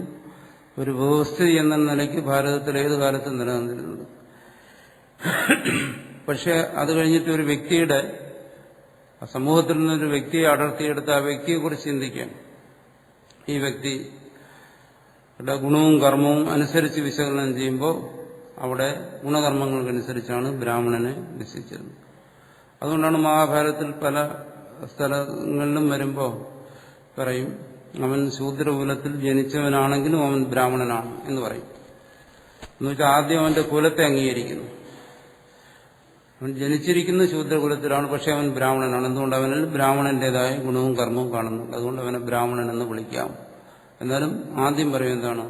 ഒരു വ്യവസ്ഥിതി എന്ന നിലയ്ക്ക് ഭാരതത്തിൽ ഏത് കാലത്തും നിലനിന്നിരുന്നത്. പക്ഷെ അത് കഴിഞ്ഞിട്ട് ഒരു വ്യക്തിയുടെ സമൂഹത്തിൽ നിന്നൊരു വ്യക്തിയെ അടർത്തിയെടുത്ത് ആ വ്യക്തിയെക്കുറിച്ച് ചിന്തിക്കാൻ, ഈ വ്യക്തിയുടെ ഗുണവും കർമ്മവും അനുസരിച്ച് വിശകലനം ചെയ്യുമ്പോൾ അവിടെ ഗുണകർമ്മങ്ങൾക്കനുസരിച്ചാണ് ബ്രാഹ്മണനെ നിശ്ചയിച്ചിരുന്നത്. അതുകൊണ്ടാണ് മഹാഭാരതത്തിൽ പല സ്ഥലങ്ങളിലും വരുമ്പോൾ പറയും അവൻ ശൂദ്രകുലത്തിൽ ജനിച്ചവനാണെങ്കിലും അവൻ ബ്രാഹ്മണനാണ് എന്ന് പറയും. എന്നുവെച്ചാൽ ആദ്യം അവന്റെ കുലത്തെ അംഗീകരിക്കുന്നു. അവൻ ജനിച്ചിരിക്കുന്ന ശൂദ്രകുലത്തിലാണ്, പക്ഷെ അവൻ ബ്രാഹ്മണനാണ്. എന്തുകൊണ്ട്? അവനിൽ ബ്രാഹ്മണന്റേതായ ഗുണവും കർമ്മവും കാണുന്നുണ്ട്. അതുകൊണ്ട് അവനെ ബ്രാഹ്മണൻ എന്ന് വിളിക്കാം. എന്നാലും ആദ്യം പറയും എന്താണ്,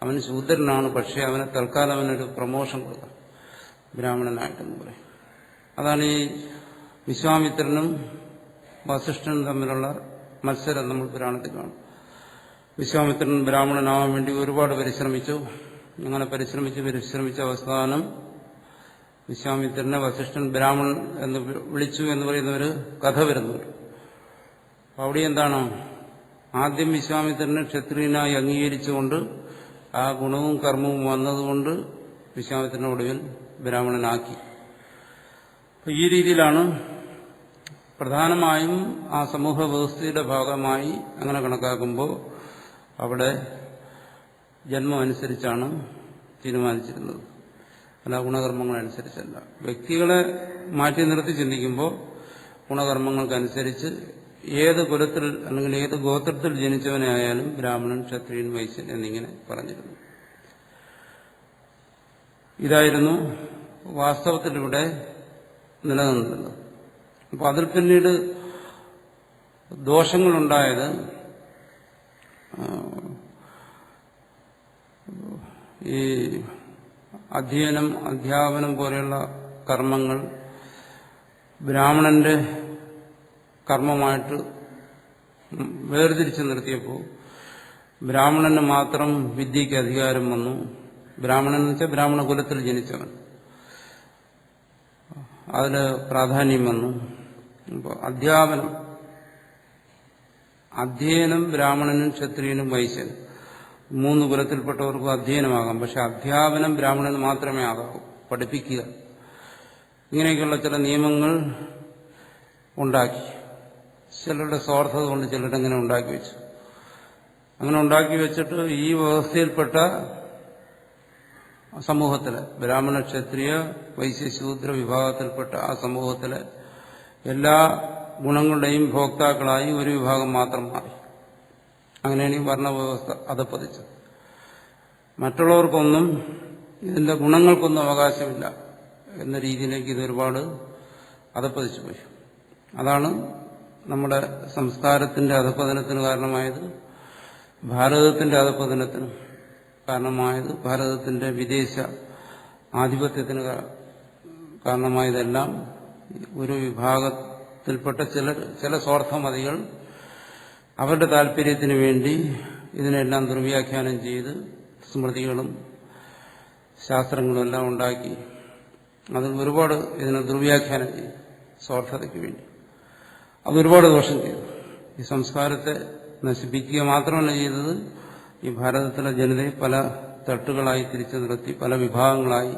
അവൻ ശൂദ്രനാണ്, പക്ഷെ അവനെ തൽക്കാലം അവനൊരു പ്രമോഷൻ കൊടുക്കാം, ബ്രാഹ്മണനായിട്ടെന്ന് പറയും. അതാണ് ഈ വിശ്വാമിത്രനും വസിഷ്ഠനും തമ്മിലുള്ള മത്സരം നമ്മൾ പുരാണത്തിൽ കാണും. വിശ്വാമിത്രൻ ബ്രാഹ്മണനാവാൻ വേണ്ടി ഒരുപാട് പരിശ്രമിച്ചു. അങ്ങനെ പരിശ്രമിച്ച അവസാനം വിശ്വാമിത്രനെ വസിഷ്ഠൻ ബ്രാഹ്മണൻ എന്ന് വിളിച്ചു എന്ന് പറയുന്ന ഒരു കഥ വരുന്നുണ്ട്. അവിടെ എന്താണ്, ആദ്യം വിശ്വാമിത്രനെ ക്ഷത്രിയനായി അംഗീകരിച്ചുകൊണ്ട് ആ ഗുണവും കർമ്മവും വന്നതുകൊണ്ട് വിശ്വാമിത്രനെ ഒടുവിൽ ബ്രാഹ്മണനാക്കി. ഈ രീതിയിലാണ് പ്രധാനമായും ആ സമൂഹ വ്യവസ്ഥയുടെ ഭാഗമായി അങ്ങനെ കണക്കാക്കുമ്പോൾ അവിടെ ജന്മം അനുസരിച്ചാണ് തീരുമാനിച്ചിരുന്നത്, അല്ല ഗുണകർമ്മങ്ങളനുസരിച്ചല്ല. വ്യക്തികളെ മാറ്റി നിർത്തി ചിന്തിക്കുമ്പോൾ ഗുണകർമ്മങ്ങൾക്കനുസരിച്ച് ഏത് കുലത്തിൽ അല്ലെങ്കിൽ ഏത് ഗോത്രത്തിൽ ജനിച്ചവനെ ആയാലും ബ്രാഹ്മണൻ, ക്ഷത്രിയൻ, വൈശ്യൻ എന്നിങ്ങനെ പറഞ്ഞിരുന്നു. ഇതായിരുന്നു വാസ്തവത്തിലിവിടെ നിലനിന്നിരുന്നത്. അപ്പോൾ അതിൽ പിന്നീട് ദോഷങ്ങളുണ്ടായത് ഈ അധ്യാപനം പോലെയുള്ള കർമ്മങ്ങൾ ബ്രാഹ്മണന്റെ കർമ്മമായിട്ട് വേർതിരിച്ചു നിർത്തിയപ്പോൾ ബ്രാഹ്മണന് മാത്രം വിദ്യയ്ക്ക് അധികാരം വന്നു. ബ്രാഹ്മണൻ എന്ന് വെച്ചാൽ ബ്രാഹ്മണ കുലത്തിൽ ജനിച്ചവൻ, അതിന് പ്രാധാന്യം വന്നു. അപ്പോൾ അധ്യയനം ബ്രാഹ്മണനും ക്ഷത്രിയനും വൈശ്യനും 3 കുലത്തിൽപ്പെട്ടവർക്കും അധ്യയനമാകാം. പക്ഷെ അധ്യാപനം ബ്രാഹ്മണന് മാത്രമേ ആകാവൂ, പഠിപ്പിക്കുക. ഇങ്ങനെയൊക്കെയുള്ള ചില നിയമങ്ങൾ ഉണ്ടാക്കി. ചിലരുടെ സ്വാർത്ഥത കൊണ്ട് ചിലരങ്ങനെ ഉണ്ടാക്കി വെച്ചു. അങ്ങനെ ഉണ്ടാക്കി വെച്ചിട്ട് ഈ വ്യവസ്ഥയിൽപ്പെട്ട സമൂഹത്തിലെ ബ്രാഹ്മണ, ക്ഷത്രിയ, വൈശ്യശൂദ്ര വിഭാഗത്തിൽപ്പെട്ട ആ സമൂഹത്തിലെ എല്ലാ ഗുണങ്ങളുടെയും ഭോക്താക്കളായി ഒരു വിഭാഗം മാത്രം മാറി. അങ്ങനെയാണ് ഈ വർണ്ണവ്യവസ്ഥ അധപ്പതിച്ചത്. മറ്റുള്ളവർക്കൊന്നും ഇതിന്റെ ഗുണങ്ങൾക്കൊന്നും അവകാശമില്ല എന്ന രീതിയിലേക്ക് ഇതൊരുപാട് അധപ്പതിച്ചു പോയി. അതാണ് നമ്മുടെ സംസ്കാരത്തിന്റെ അധപ്പതനത്തിന് കാരണമായത്, ഭാരതത്തിന്റെ അധപ്പതനത്തിന് കാരണമായത്, ഭാരതത്തിന്റെ വിദേശ ആധിപത്യത്തിന് കാരണമായതെല്ലാം ഒരു വിഭാഗത്തിൽപ്പെട്ട ചില സ്വാർത്ഥമതികൾ അവരുടെ താല്പര്യത്തിന് വേണ്ടി ഇതിനെല്ലാം ദുർവ്യാഖ്യാനം ചെയ്ത് സ്മൃതികളും ശാസ്ത്രങ്ങളും എല്ലാം ഉണ്ടാക്കി അതിൽ ഒരുപാട് ഇതിനെ ദുർവ്യാഖ്യാനം ചെയ്തു സ്വാർത്ഥതയ്ക്ക് വേണ്ടി. അതൊരുപാട് ദോഷം ചെയ്തു. ഈ സംസ്കാരത്തെ നശിപ്പിക്കുക മാത്രമല്ല ചെയ്തത്, ഈ ഭാരതത്തിലെ ജനതയെ പല തട്ടുകളായി തിരിച്ചു നിർത്തി പല വിഭാഗങ്ങളായി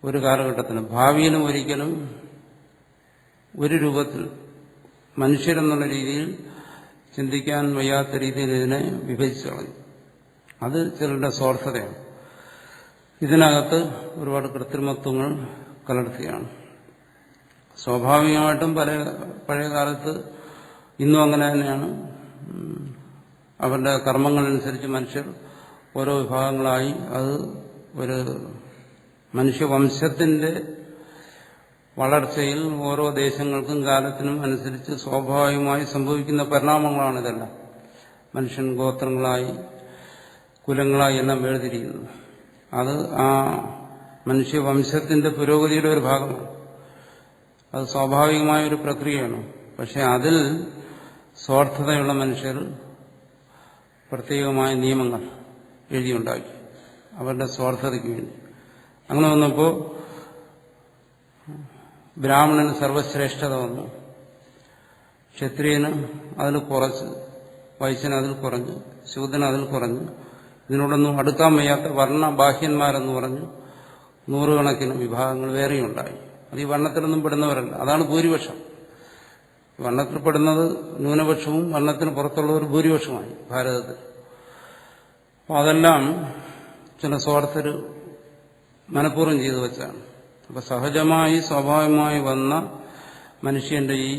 ഒരു കാലഘട്ടത്തിന് ഭാവിയിലും ഒരിക്കലും ഒരു രൂപത്തിൽ മനുഷ്യരെന്നുള്ള രീതിയിൽ ചിന്തിക്കാൻ വയ്യാത്ത രീതിയിൽ ഇതിനെ വിഭജിച്ചു കളഞ്ഞു. അത് ചിലരുടെ സ്വാർത്ഥതയാണ്. ഇതിനകത്ത് ഒരുപാട് കൃത്രിമത്വങ്ങൾ കലർത്തിയാണ്. സ്വാഭാവികമായിട്ടും പഴയ കാലത്ത് ഇന്നും അങ്ങനെ തന്നെയാണ്. അവരുടെ കർമ്മങ്ങളനുസരിച്ച് മനുഷ്യർ ഓരോ വിഭാഗങ്ങളായി, അത് ഒരു മനുഷ്യവംശത്തിന്റെ വളർച്ചയിൽ ഓരോ ദേശങ്ങൾക്കും കാലത്തിനും അനുസരിച്ച് സ്വാഭാവികമായി സംഭവിക്കുന്ന പരിണാമങ്ങളാണ് ഇതെല്ലാം. മനുഷ്യൻ ഗോത്രങ്ങളായി, കുലങ്ങളായി എല്ലാം വേർതിരിക്കുന്നത്. അത് ആ മനുഷ്യവംശത്തിന്റെ പുരോഗതിയുടെ ഒരു ഭാഗമാണ്. അത് സ്വാഭാവികമായ ഒരു പ്രക്രിയയാണ്. പക്ഷെ അതിൽ സ്വാർത്ഥതയുള്ള മനുഷ്യർ പ്രത്യേകമായ നിയമങ്ങൾ എഴുതിയുണ്ടാക്കി അവരുടെ സ്വാർത്ഥതയ്ക്ക് വേണ്ടി. അങ്ങനെ വന്നപ്പോൾ ബ്രാഹ്മണന് സർവശ്രേഷ്ഠത വന്നു, ക്ഷത്രിയന് അതിൽ കുറച്ച്, വൈശ്യന് അതിൽ കുറഞ്ഞു, ശൂദ്രന് അതിൽ കുറഞ്ഞു. ഇതിനോടൊന്നും അടുക്കാൻ വയ്യാത്ത വർണ്ണബാഹ്യന്മാരെന്ന് പറഞ്ഞു നൂറുകണക്കിന് വിഭാഗങ്ങൾ വേറെയുണ്ടായി. അത് ഈ വർണ്ണത്തിലൊന്നും പെടുന്നവരല്ല. അതാണ് ഭൂരിപക്ഷം. വർണ്ണത്തിൽപ്പെടുന്നത് ന്യൂനപക്ഷവും വർണ്ണത്തിന് പുറത്തുള്ളവർ ഭൂരിപക്ഷമായി ഭാരതത്തിൽ. അപ്പോൾ അതെല്ലാം ചില സ്വാർത്ഥർ മനഃപൂർവ്വം ചെയ്തു വെച്ചാണ്. അപ്പോൾ സഹജമായി സ്വാഭാവികമായി വന്ന മനുഷ്യന്റെ ഈ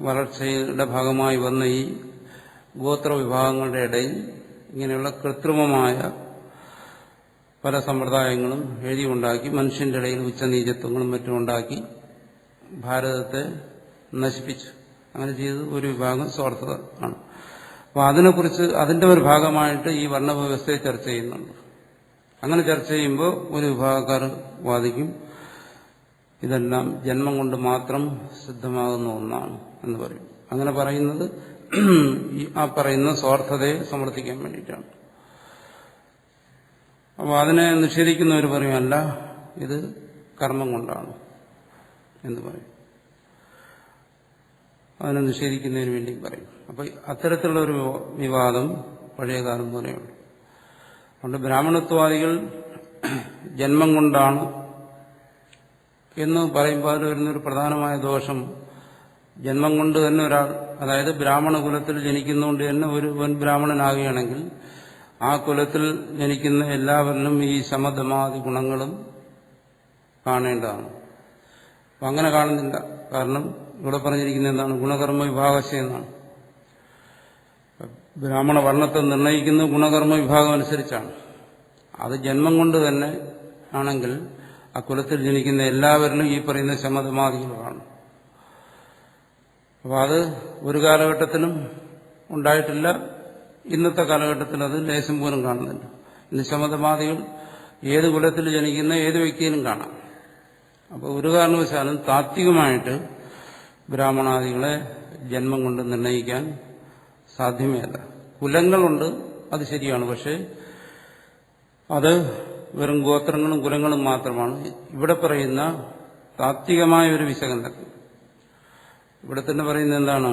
വളർച്ചയുടെ ഭാഗമായി വന്ന ഈ ഗോത്ര വിഭാഗങ്ങളുടെ ഇടയിൽ ഇങ്ങനെയുള്ള കൃത്രിമമായ പല സമ്പ്രദായങ്ങളും എഴുതിയുണ്ടാക്കി മനുഷ്യന്റെ ഇടയിൽ ഉച്ചനീചത്വങ്ങളും മറ്റും ഉണ്ടാക്കി ഭാരതത്തെ നശിപ്പിച്ചു. അങ്ങനെ ചെയ്തത് ഒരു വിഭാഗം സ്വാർത്ഥത ആണ്. അപ്പോൾ അതിനെക്കുറിച്ച് അതിന്റെ ഒരു ഭാഗമായിട്ട് ഈ വർണ്ണവ്യവസ്ഥയെ ചർച്ച ചെയ്യുന്നുണ്ട്. അങ്ങനെ ചർച്ച ചെയ്യുമ്പോൾ ഒരു വിഭാഗക്കാർ വാദിക്കും ഇതെല്ലാം ജന്മം കൊണ്ട് മാത്രം സിദ്ധമാകുന്ന ഒന്നാണ് എന്ന് പറയും. അങ്ങനെ പറയുന്നത് ആ പറയുന്ന സ്വാർത്ഥതയെ സമർത്ഥിക്കാൻ വേണ്ടിയിട്ടാണ്. അപ്പോൾ അതിനെ നിഷേധിക്കുന്നവർ പറയും അല്ല, ഇത് കർമ്മം കൊണ്ടാണ് എന്ന് പറയും. അതിനെ നിഷേധിക്കുന്നതിന് വേണ്ടി പറയും. അപ്പോൾ അത്തരത്തിലുള്ള ഒരു വിവാദം പഴയകാലം പോലെയുണ്ട്. അതുകൊണ്ട് ബ്രാഹ്മണത്വാദികൾ ജന്മം കൊണ്ടാണ് എന്ന് പറയുമ്പോൾ അതിൽ വരുന്നൊരു പ്രധാനമായ ദോഷം, ജന്മം കൊണ്ട് തന്നെ ഒരാൾ, അതായത് ബ്രാഹ്മണ കുലത്തിൽ ജനിക്കുന്നതുകൊണ്ട് തന്നെ ഒരു ബ്രാഹ്മണനാകുകയാണെങ്കിൽ ആ കുലത്തിൽ ജനിക്കുന്ന എല്ലാവരിലും ഈ ശമധമാദി ഗുണങ്ങളും കാണേണ്ടതാണ്. അപ്പം അങ്ങനെ കാണുന്നില്ല. കാരണം ഇവിടെ പറഞ്ഞിരിക്കുന്നത് എന്താണ്? ഗുണകർമ്മ വിഭാഗശ എന്നാണ്. ബ്രാഹ്മണ വർണ്ണത്തെ നിർണ്ണയിക്കുന്നത് ഗുണകർമ്മ വിഭാഗം അനുസരിച്ചാണ്. അത് ജന്മം കൊണ്ട് തന്നെ ആണെങ്കിൽ ആ കുലത്തിൽ ജനിക്കുന്ന എല്ലാവരിലും ഈ പറയുന്ന ശമധമാദികളാണ്. അപ്പോൾ അത് ഒരു കാലഘട്ടത്തിലും ഉണ്ടായിട്ടില്ല. ഇന്നത്തെ കാലഘട്ടത്തിൽ അത് ലേശം പോലും കാണുന്നില്ല. ഇന്ന് ശമധമാദികൾ ഏത് കുലത്തിൽ ജനിക്കുന്ന ഏത് വ്യക്തിയിലും കാണാം. അപ്പോൾ ഒരു കാരണവശാലും താത്വികമായിട്ട് ബ്രാഹ്മണാദികളെ ജന്മം കൊണ്ട് നിർണ്ണയിക്കാൻ സാധ്യമേ അല്ല. കുലങ്ങളുണ്ട്, അത് ശരിയാണ്. പക്ഷേ അത് വെറും ഗോത്രങ്ങളും കുലങ്ങളും മാത്രമാണ്. ഇവിടെ പറയുന്ന താത്വികമായ ഒരു വിശകലനം, ഇവിടെ തന്നെ പറയുന്നത് എന്താണ്?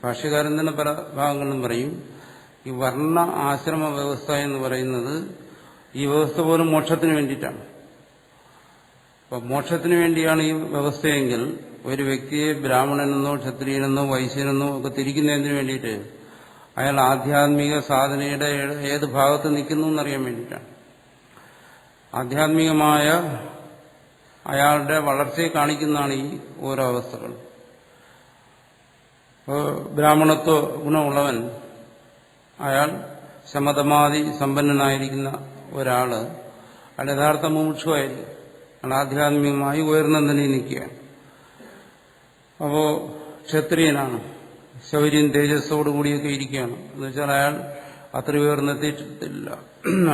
ഭാഷ്യകാരൻ തന്നെ പല ഭാഗങ്ങളിലും പറയും, ഈ വർണ്ണ ആശ്രമ വ്യവസ്ഥ എന്ന് പറയുന്നത് ഈ വ്യവസ്ഥ പോലും മോക്ഷത്തിന് വേണ്ടിയിട്ടാണ്. അപ്പം മോക്ഷത്തിന് വേണ്ടിയാണ് ഈ വ്യവസ്ഥയെങ്കിൽ ഒരു വ്യക്തിയെ ബ്രാഹ്മണനെന്നോ ക്ഷത്രിയനെന്നോ വൈശ്യനെന്നോ ഒക്കെ തിരിക്കുന്നതിന് വേണ്ടിയിട്ട് അയാൾ ആധ്യാത്മിക സാധനയുടെ ഏത് ഭാഗത്ത് നിൽക്കുന്നു എന്നറിയാൻ വേണ്ടിയിട്ടാണ്. ആധ്യാത്മികമായ അയാളുടെ വളർച്ചയെ കാണിക്കുന്നതാണ് ഈ ഓരോ അവസ്ഥകൾ. ബ്രാഹ്മണത്വ ഗുണമുള്ളവൻ, അയാൾ ശമധമാദി സമ്പന്നനായിരിക്കുന്ന ഒരാള് അയാൾ യഥാർത്ഥ മുമുക്ഷുവായിരിക്കും. അയാൾ ആധ്യാത്മികമായി ഉയർന്ന നിലയിൽ നിൽക്കുകയാണ്. അപ്പോൾ ക്ഷത്രിയനാണ്, ശൗര്യം തേജസ്സോടുകൂടിയൊക്കെ ഇരിക്കുകയാണ്. എന്ന് വെച്ചാൽ അയാൾ അത്ര ഉയർന്നെത്തിയിട്ടില്ല.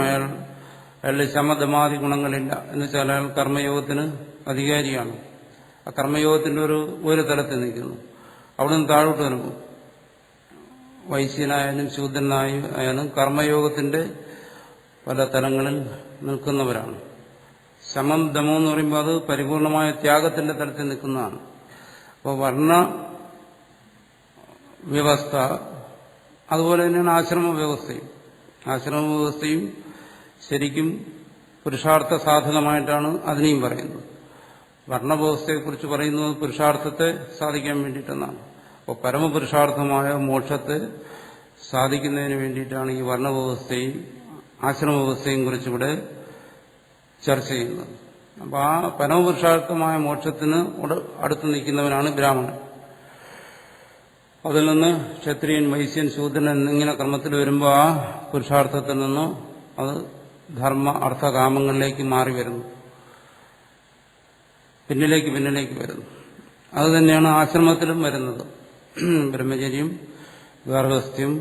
അയാളുടെ ശമധമാദി ഗുണങ്ങളില്ല. എന്ന് വെച്ചാൽ അയാൾ കർമ്മയോഗത്തിന് അധികാരിയാണ്. ആ കർമ്മയോഗത്തിന്റെ ഒരു തലത്തിൽ നിൽക്കുന്നു. അവിടെ നിന്ന് താഴോട്ട് വരുമ്പോൾ വൈശ്യനായാലും ശൂദ്രനായാലും കർമ്മയോഗത്തിന്റെ പല തലങ്ങളിൽ നിൽക്കുന്നവരാണ്. ശമം ദമം എന്ന് പറയുമ്പോൾ അത് പരിപൂർണമായ ത്യാഗത്തിന്റെ തലത്തിൽ നിൽക്കുന്നതാണ്. അപ്പോൾ വർണ്ണ വ്യവസ്ഥ അതുപോലെ തന്നെയാണ് ആശ്രമ വ്യവസ്ഥയും. ആശ്രമ വ്യവസ്ഥയും ശരിക്കും പുരുഷാർത്ഥ സാധകമായിട്ടാണ് അതിനെയും പറയുന്നത്. വർണ്ണവ്യവസ്ഥയെക്കുറിച്ച് പറയുന്നത് പുരുഷാർത്ഥത്തെ സാധിക്കാൻ വേണ്ടിയിട്ടെന്നാണ്. അപ്പോൾ പരമപുരുഷാർത്ഥമായ മോക്ഷത്തെ സാധിക്കുന്നതിന് വേണ്ടിയിട്ടാണ് ഈ വർണ്ണവ്യവസ്ഥയും ആശ്രമവ്യവസ്ഥയും കുറിച്ചിവിടെ ചർച്ച ചെയ്യുന്നത്. അപ്പോൾ ആ പരമപുരുഷാർത്ഥമായ മോക്ഷത്തിന് അടുത്ത് നിൽക്കുന്നവനാണ് ബ്രാഹ്മണൻ. അതിൽ നിന്ന് ക്ഷത്രിയൻ, വൈശ്യൻ, ശൂദ്രൻ എന്നിങ്ങനെ ക്രമത്തിൽ വരുമ്പോൾ ആ പുരുഷാർത്ഥത്തിൽ നിന്ന് അത് ധർമ്മ അർത്ഥകാമങ്ങളിലേക്ക് മാറി വരുന്നു, പിന്നിലേക്ക് വരുന്നു. അതുതന്നെയാണ് ആശ്രമത്തിലും വരുന്നത്. ബ്രഹ്മചര്യം, ഗാർഹസ്ഥ്യം,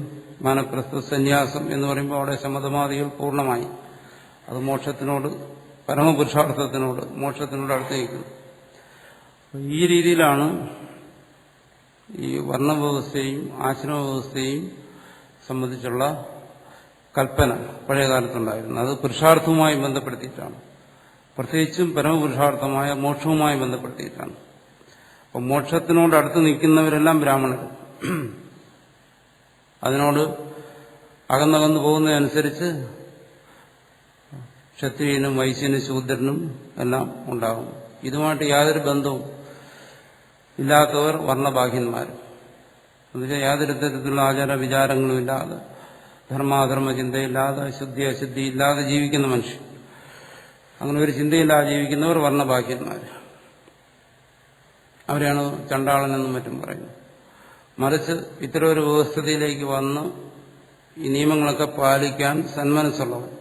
വാനപ്രസ്ഥ, സന്യാസം എന്ന് പറയുമ്പോൾ അവിടെ ശമധമാദികൾ പൂർണ്ണമായി അത് മോക്ഷത്തിനോട്, പരമപുരുഷാർത്ഥത്തിനോട്, മോക്ഷത്തിനോട് അടുത്ത് നിൽക്കുന്നു. ഈ രീതിയിലാണ് ഈ വർണ്ണവ്യവസ്ഥയും ആശ്രമവ്യവസ്ഥയും സംബന്ധിച്ചുള്ള കൽപ്പന പഴയകാലത്തുണ്ടായിരുന്നു. അത് പുരുഷാർത്ഥവുമായി ബന്ധപ്പെടുത്തിയിട്ടാണ്, പ്രത്യേകിച്ചും പരമപുരുഷാർത്ഥമായ മോക്ഷവുമായി ബന്ധപ്പെടുത്തിയിട്ടാണ്. അപ്പം മോക്ഷത്തിനോട് അടുത്ത് നിൽക്കുന്നവരെല്ലാം ബ്രാഹ്മണർ. അതിനോട് അകന്നകന്നു പോകുന്നതനുസരിച്ച് ക്ഷത്രിയനും വൈശ്യനും ശൂദ്രനും എല്ലാം ഉണ്ടാകും. ഇതുമായിട്ട് യാതൊരു ബന്ധവും ഇല്ലാത്തവർ വർണ്ണബാഹ്യന്മാർ. എന്നുവെച്ചാൽ യാതൊരു തരത്തിലുള്ള ആചാര വിചാരങ്ങളും ഇല്ലാതെ, ധർമാധർമ്മ ചിന്തയില്ലാതെ, ശുദ്ധി അശുദ്ധി ഇല്ലാതെ ജീവിക്കുന്ന മനുഷ്യൻ. അങ്ങനെ ഒരു ചിന്തയില്ലാതെ ജീവിക്കുന്നവർ വർണ്ണബാഹ്യന്മാർ. അവരെയാണ് ചണ്ടാളനെന്നും മറ്റും പറയുന്നത്. മറിച്ച് ഇത്തരം ഒരു വ്യവസ്ഥയിലേക്ക് വന്ന് ഈ നിയമങ്ങളൊക്കെ പാലിക്കാൻ സന്മനസ്സുള്ളവൻ,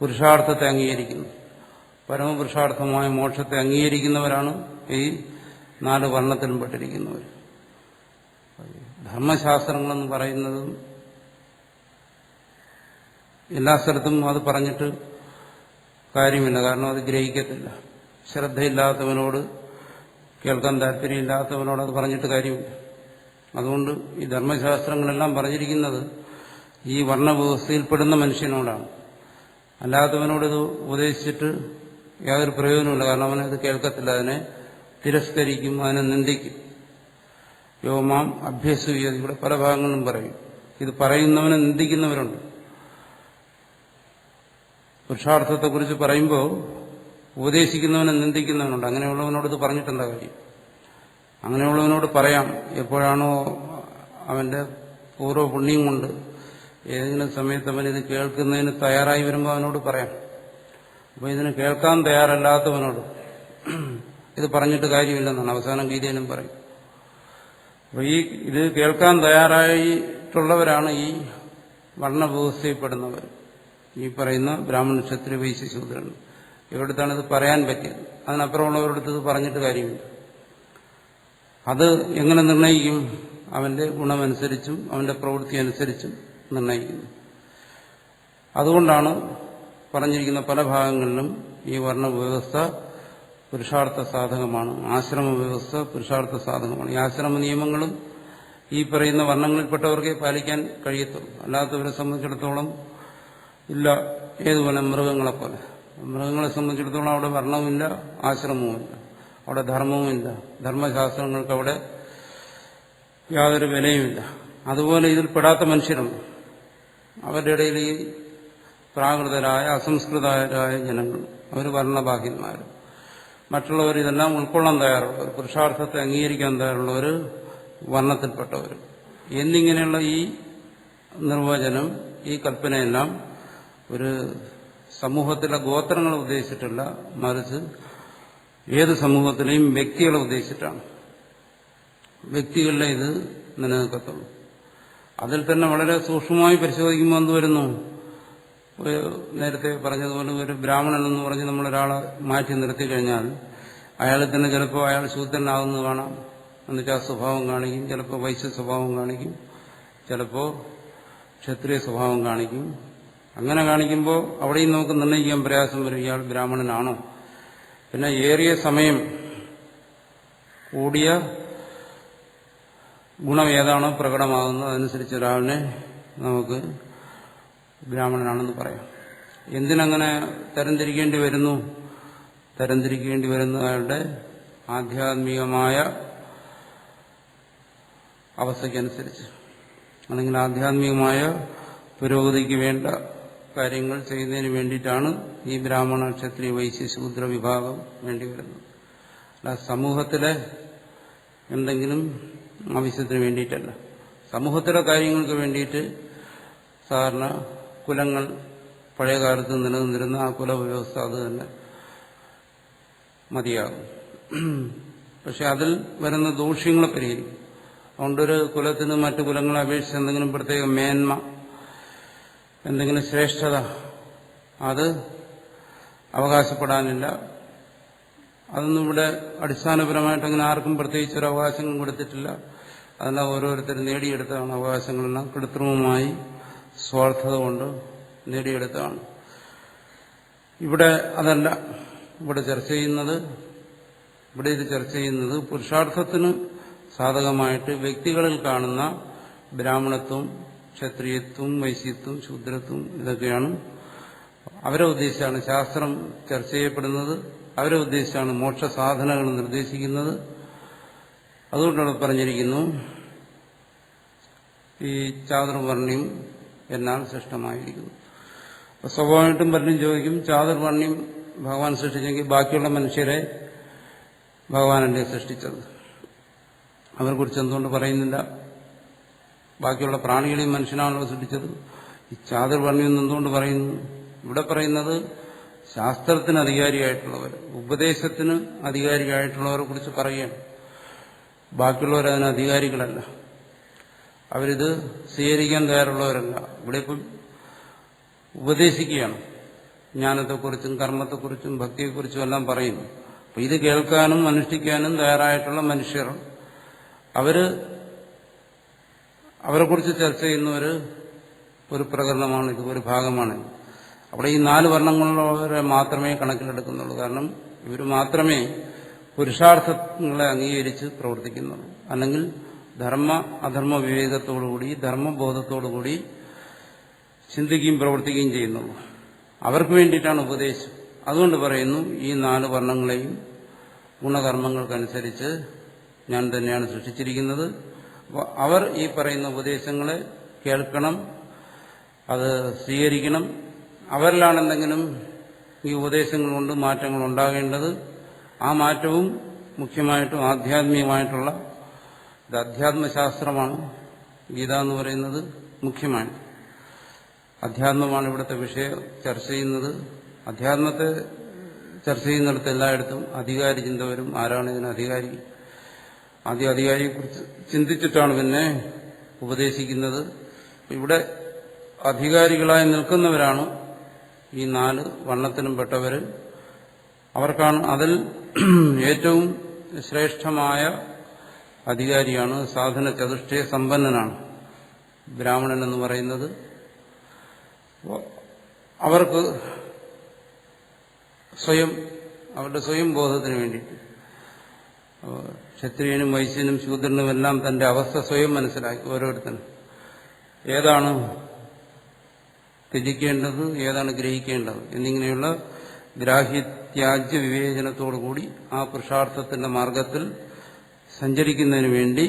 പുരുഷാർത്ഥത്തെ അംഗീകരിക്കുന്നു. പരമപുരുഷാർത്ഥമായ മോക്ഷത്തെ അംഗീകരിക്കുന്നവരാണ് ഈ 4 വർണ്ണത്തിലും പെട്ടിരിക്കുന്നവർ. ധർമ്മശാസ്ത്രങ്ങളെന്ന് പറയുന്നതും എല്ലാ സ്ഥലത്തും അത് പറഞ്ഞിട്ട് കാര്യമില്ല. കാരണം അത് ഗ്രഹിക്കത്തില്ല. ശ്രദ്ധയില്ലാത്തവനോട്, കേൾക്കാൻ താല്പര്യമില്ലാത്തവനോട് അത് പറഞ്ഞിട്ട് കാര്യമില്ല. അതുകൊണ്ട് ഈ ധർമ്മശാസ്ത്രങ്ങളെല്ലാം പറഞ്ഞിരിക്കുന്നത് ഈ വർണ്ണവ്യവസ്ഥയിൽപ്പെടുന്ന മനുഷ്യനോടാണ്. അല്ലാത്തവനോടിത് ഉപദേശിച്ചിട്ട് യാതൊരു പ്രയോജനമില്ല. കാരണം അവനത് കേൾക്കത്തില്ല. അതിനെ തിരസ്കരിക്കും, അതിനെ നിന്ദിക്കും. യോമാം അഭ്യസൂയ, ഇവിടെ പല ഭാഗങ്ങളും പറയും. ഇത് പറയുന്നവനെ നിന്ദിക്കുന്നവരുണ്ട്. പുരുഷാർത്ഥത്തെക്കുറിച്ച് പറയുമ്പോൾ ഉപദേശിക്കുന്നവനെ നിന്ദിക്കുന്നവനുണ്ട്. അങ്ങനെയുള്ളവനോട് ഇത് പറഞ്ഞിട്ടെന്താ കാര്യം? അങ്ങനെയുള്ളവനോട് പറയാം. എപ്പോഴാണോ അവന്റെ പൂർവ്വപുണ്യം കൊണ്ട് ഏതെങ്കിലും സമയത്ത് അവൻ ഇത് കേൾക്കുന്നതിന് തയ്യാറായി വരുമ്പോൾ അവനോട് പറയാം. അപ്പോൾ ഇതിന് കേൾക്കാൻ തയ്യാറല്ലാത്തവനോട് ഇത് പറഞ്ഞിട്ട് കാര്യമില്ലെന്നാണ് അവസാനം ഗീതയിലും പറയും. അപ്പോൾ ഇത് കേൾക്കാൻ തയ്യാറായിട്ടുള്ളവരാണ് ഈ വർണ്ണവ്യവസ്ഥയിൽപ്പെടുന്നവർ, ഈ പറയുന്ന ബ്രാഹ്മണ, ക്ഷത്രിയ, വൈശ്യ, ശൂദ്രൻ. ഇവരുടെത്താണ് ഇത് പറയാൻ പറ്റിയത്. അതിനപ്പുറമുള്ളവരുടെ ഇത് പറഞ്ഞിട്ട് കാര്യമില്ല. അത് എങ്ങനെ നിർണ്ണയിക്കും? അവന്റെ ഗുണമനുസരിച്ചും അവന്റെ പ്രവൃത്തി അനുസരിച്ചും നിർണ്ണയിക്കുന്നു. അതുകൊണ്ടാണ് പറഞ്ഞിരിക്കുന്ന പല ഭാഗങ്ങളിലും ഈ വർണ്ണവ്യവസ്ഥ പുരുഷാർത്ഥ സാധകമാണ്. ആശ്രമ വ്യവസ്ഥ പുരുഷാർത്ഥ സാധകമാണ്. ഈ ആശ്രമ നിയമങ്ങളും ഈ പറയുന്ന വർണ്ണങ്ങളിൽപ്പെട്ടവർക്കേ പാലിക്കാൻ കഴിയത്തുള്ളൂ. അല്ലാത്തവരെ സംബന്ധിച്ചിടത്തോളം ഇല്ല. ഏതുപോലെ മൃഗങ്ങളെപ്പോലെ. മൃഗങ്ങളെ സംബന്ധിച്ചിടത്തോളം അവിടെ വർണ്ണവുമില്ല, ആശ്രമവുമില്ല, അവിടെ ധർമ്മവുമില്ല, ധർമ്മശാസ്ത്രങ്ങൾക്ക് അവിടെ യാതൊരു വിലയുമില്ല. അതുപോലെ ഇതിൽ പെടാത്ത മനുഷ്യരുണ്ട്. അവരുടെ ഇടയിൽ ഈ പ്രാകൃതരായ, അസംസ്കൃതരായ ജനങ്ങൾ, അവർ വർണ്ണബാഹ്യന്മാർ. മറ്റുള്ളവർ ഇതെല്ലാം ഉൾക്കൊള്ളാൻ തയ്യാറുള്ളവർ, പുരുഷാർത്ഥത്തെ അംഗീകരിക്കാൻ തയ്യാറുള്ളവർ, വർണ്ണത്തിൽപ്പെട്ടവർ എന്നിങ്ങനെയുള്ള ഈ നിർവചനം, ഈ കൽപ്പനയെല്ലാം ഒരു സമൂഹത്തിലെ ഗോത്രങ്ങളെ ഉദ്ദേശിച്ചിട്ടല്ല, മറിച്ച് ഏത് സമൂഹത്തിലെയും വ്യക്തികളെ ഉദ്ദേശിച്ചിട്ടാണ്. വ്യക്തികളിലെ ഇത് നിലനിൽക്കത്തുള്ളൂ. അതിൽ തന്നെ വളരെ സൂക്ഷ്മമായി പരിശോധിക്കുമ്പോൾ എന്ത് വരുന്നു? നേരത്തെ പറഞ്ഞതുപോലെ ഒരു ബ്രാഹ്മണൻ എന്ന് പറഞ്ഞ് നമ്മളൊരാളെ മാറ്റി നിർത്തി കഴിഞ്ഞാൽ അയാളിൽ തന്നെ ചിലപ്പോൾ അയാൾ ശൂദ്രനാകുന്നത് കാണാം. എന്നുവെച്ചാൽ സ്വഭാവം കാണിക്കും. ചിലപ്പോൾ വൈശ്യ സ്വഭാവം കാണിക്കും, ചിലപ്പോൾ ക്ഷത്രിയ സ്വഭാവം കാണിക്കും. അങ്ങനെ കാണിക്കുമ്പോൾ അവിടെയും നമുക്ക് നിർണ്ണയിക്കാൻ പ്രയാസം വരും, ഇയാൾ ബ്രാഹ്മണനാണോ. പിന്നെ ഏറിയ സമയം കൂടിയ ഗുണം ഏതാണോ പ്രകടമാകുന്നത് അതനുസരിച്ച് ഒരാളിനെ നമുക്ക് ബ്രാഹ്മണനാണെന്ന് പറയാം. എന്തിനങ്ങനെ തരംതിരിക്കേണ്ടി വരുന്നു? തരംതിരിക്കേണ്ടി വരുന്ന അയാളുടെ ആധ്യാത്മികമായ അവസ്ഥയ്ക്കനുസരിച്ച്, അല്ലെങ്കിൽ ആധ്യാത്മികമായ പുരോഗതിക്ക് വേണ്ട കാര്യങ്ങൾ ചെയ്യുന്നതിന് വേണ്ടിയിട്ടാണ് ഈ ബ്രാഹ്മണ, ക്ഷത്രിയ, വൈശ്യ, ശൂദ്ര വിഭാഗം വേണ്ടി വരുന്നത്. അല്ല സമൂഹത്തിലെ എന്തെങ്കിലും ആവശ്യത്തിന് വേണ്ടിയിട്ടല്ല. സമൂഹത്തിലെ കാര്യങ്ങൾക്ക് വേണ്ടിയിട്ട് സാധാരണ കുലങ്ങൾ പഴയകാലത്ത് നിലനിന്നിരുന്ന ആ കുലവ്യവസ്ഥ അത് തന്നെ മതിയാകും. പക്ഷെ അതിൽ വരുന്ന ദോഷ്യങ്ങളെ പരിഹരിക്കും. അതുകൊണ്ടൊരു കുലത്തിന് മറ്റു കുലങ്ങളെ അപേക്ഷിച്ച് എന്തെങ്കിലും പ്രത്യേക മേന്മ, എന്തെങ്കിലും ശ്രേഷ്ഠത അത് അവകാശപ്പെടാനില്ല. അതൊന്നും ഇവിടെ അടിസ്ഥാനപരമായിട്ട് അങ്ങനെ ആർക്കും പ്രത്യേകിച്ച് ഒരു അവകാശങ്ങളും കൊടുത്തിട്ടില്ല. അതെല്ലാം ഓരോരുത്തരും നേടിയെടുത്തതാണ്. അവകാശങ്ങളെല്ലാം കൃത്രിമമായി സ്വാർത്ഥത കൊണ്ട് നേടിയെടുത്തതാണ്. ഇവിടെ അതല്ല. ഇവിടെ ഇത് ചർച്ച ചെയ്യുന്നത് പുരുഷാർത്ഥത്തിന് സാധകമായിട്ട് വ്യക്തികളിൽ കാണുന്ന ബ്രാഹ്മണത്വം, ക്ഷത്രിയത്വം, വൈശ്യത്വം, ശൂദ്രത്വം, ഇതൊക്കെയാണ്. അവരെ ഉദ്ദേശിച്ചാണ് ശാസ്ത്രം ചർച്ച ചെയ്യപ്പെടുന്നത്. അവരെ ഉദ്ദേശിച്ചാണ് മോക്ഷസാധനകൾ നിർദ്ദേശിക്കുന്നത്. അതുകൊണ്ടാണ് പറഞ്ഞിരിക്കുന്നു ഈ ചാതുർവർണ്ണ്യം എന്നാൽ സൃഷ്ടമായിരിക്കുന്നു. സ്വാഭാവികമായിട്ടും പലരും ചോദിക്കും, ചാതുർവർണ്ണ്യം ഭഗവാൻ സൃഷ്ടിച്ചെങ്കിൽ ബാക്കിയുള്ള മനുഷ്യരെ ഭഗവാനല്ലേ സൃഷ്ടിച്ചത്? അവരെക്കുറിച്ച് എന്തുകൊണ്ട് പറയുന്നില്ല? ബാക്കിയുള്ള പ്രാണികളെയും മനുഷ്യനാണല്ലോ സൃഷ്ടിച്ചത്. ഈ ചാതുർവർണ്ണ്യം എന്തുകൊണ്ട് പറയുന്നു? ഇവിടെ പറയുന്നത് ശാസ്ത്രത്തിന് അധികാരിയായിട്ടുള്ളവർ, ഉപദേശത്തിന് അധികാരിയായിട്ടുള്ളവരെ കുറിച്ച് പറയുകയാണ്. ബാക്കിയുള്ളവർ അതിന് അധികാരികളല്ല, അവരിത് സ്വീകരിക്കാൻ തയ്യാറുള്ളവരല്ല. ഇവിടെ ഇപ്പം ഉപദേശിക്കുകയാണ്. ജ്ഞാനത്തെക്കുറിച്ചും കർമ്മത്തെക്കുറിച്ചും ഭക്തിയെക്കുറിച്ചും എല്ലാം പറയുന്നു. അപ്പോൾ ഇത് കേൾക്കാനും അനുഷ്ഠിക്കാനും തയ്യാറായിട്ടുള്ള മനുഷ്യർ അവരെക്കുറിച്ച് ചർച്ച ചെയ്യുന്ന ഒരു പ്രകരണമാണിത്, ഒരു ഭാഗമാണിത്. അവിടെ ഈ 4 വർണ്ണങ്ങളുള്ളവരെ മാത്രമേ കണക്കിലെടുക്കുന്നുള്ളൂ. കാരണം ഇവർ മാത്രമേ പുരുഷാർത്ഥങ്ങളെ അംഗീകരിച്ച് പ്രവർത്തിക്കുന്നുള്ളൂ. അല്ലെങ്കിൽ ധർമ്മ അധർമ്മ വിവേകത്തോടുകൂടി ധർമ്മബോധത്തോടുകൂടി ചിന്തിക്കുകയും പ്രവർത്തിക്കുകയും ചെയ്യുന്നുള്ളൂ. അവർക്ക് വേണ്ടിയിട്ടാണ് ഉപദേശം. അതുകൊണ്ട് പറയുന്നു, ഈ 4 വർണ്ണങ്ങളെയും ഗുണകർമ്മങ്ങൾക്കനുസരിച്ച് ഞാൻ തന്നെയാണ് സൃഷ്ടിച്ചിരിക്കുന്നത്. അപ്പോൾ അവർ ഈ പറയുന്ന ഉപദേശങ്ങളെ കേൾക്കണം, അത് സ്വീകരിക്കണം. അവരിലാണ് എന്തെങ്കിലും ഈ ഉപദേശങ്ങൾ കൊണ്ട് മാറ്റങ്ങൾ ഉണ്ടാകേണ്ടത്. ആ മാറ്റവും മുഖ്യമായിട്ടും ആധ്യാത്മികമായിട്ടുള്ള ഇത് അധ്യാത്മശാസ്ത്രമാണ്. ഗീത എന്ന് പറയുന്നത് മുഖ്യമായിട്ട് അധ്യാത്മമാണ് ഇവിടുത്തെ വിഷയം ചർച്ച ചെയ്യുന്നത്. അധ്യാത്മത്തെ ചർച്ച ചെയ്യുന്നിടത്ത് എല്ലായിടത്തും അധികാരി ചിന്ത വരും. ആരാണ് ഇതിന് അധികാരി? ആദ്യം അധികാരിയെക്കുറിച്ച് ചിന്തിച്ചിട്ടാണ് പിന്നെ ഉപദേശിക്കുന്നത്. ഇവിടെ അധികാരികളായി നിൽക്കുന്നവരാണ് ഈ 4 വർണ്ണത്തിനും പെട്ടവർ. അവർക്കാണ് അതിൽ ഏറ്റവും ശ്രേഷ്ഠമായ അധികാരിയാണ്, സാധന ചതുഷ്ടയ സമ്പന്നനാണ് ബ്രാഹ്മണൻ എന്ന് പറയുന്നത്. അവർക്ക് അവരുടെ സ്വയം ബോധത്തിന് വേണ്ടിയിട്ട് ക്ഷത്രിയനും വൈശ്യനും ശൂദ്രനും എല്ലാം തന്റെ അവസ്ഥ സ്വയം മനസ്സിലാക്കി ഓരോരുത്തരും ഏതാണ് ത്യജിക്കേണ്ടത്, ഏതാണ് ഗ്രഹിക്കേണ്ടത് എന്നിങ്ങനെയുള്ള ഗ്രാഹ്യത്യാജ്യ വിവേചനത്തോടുകൂടി ആ പുരുഷാർത്ഥത്തിന്റെ മാർഗത്തിൽ സഞ്ചരിക്കുന്നതിന് വേണ്ടി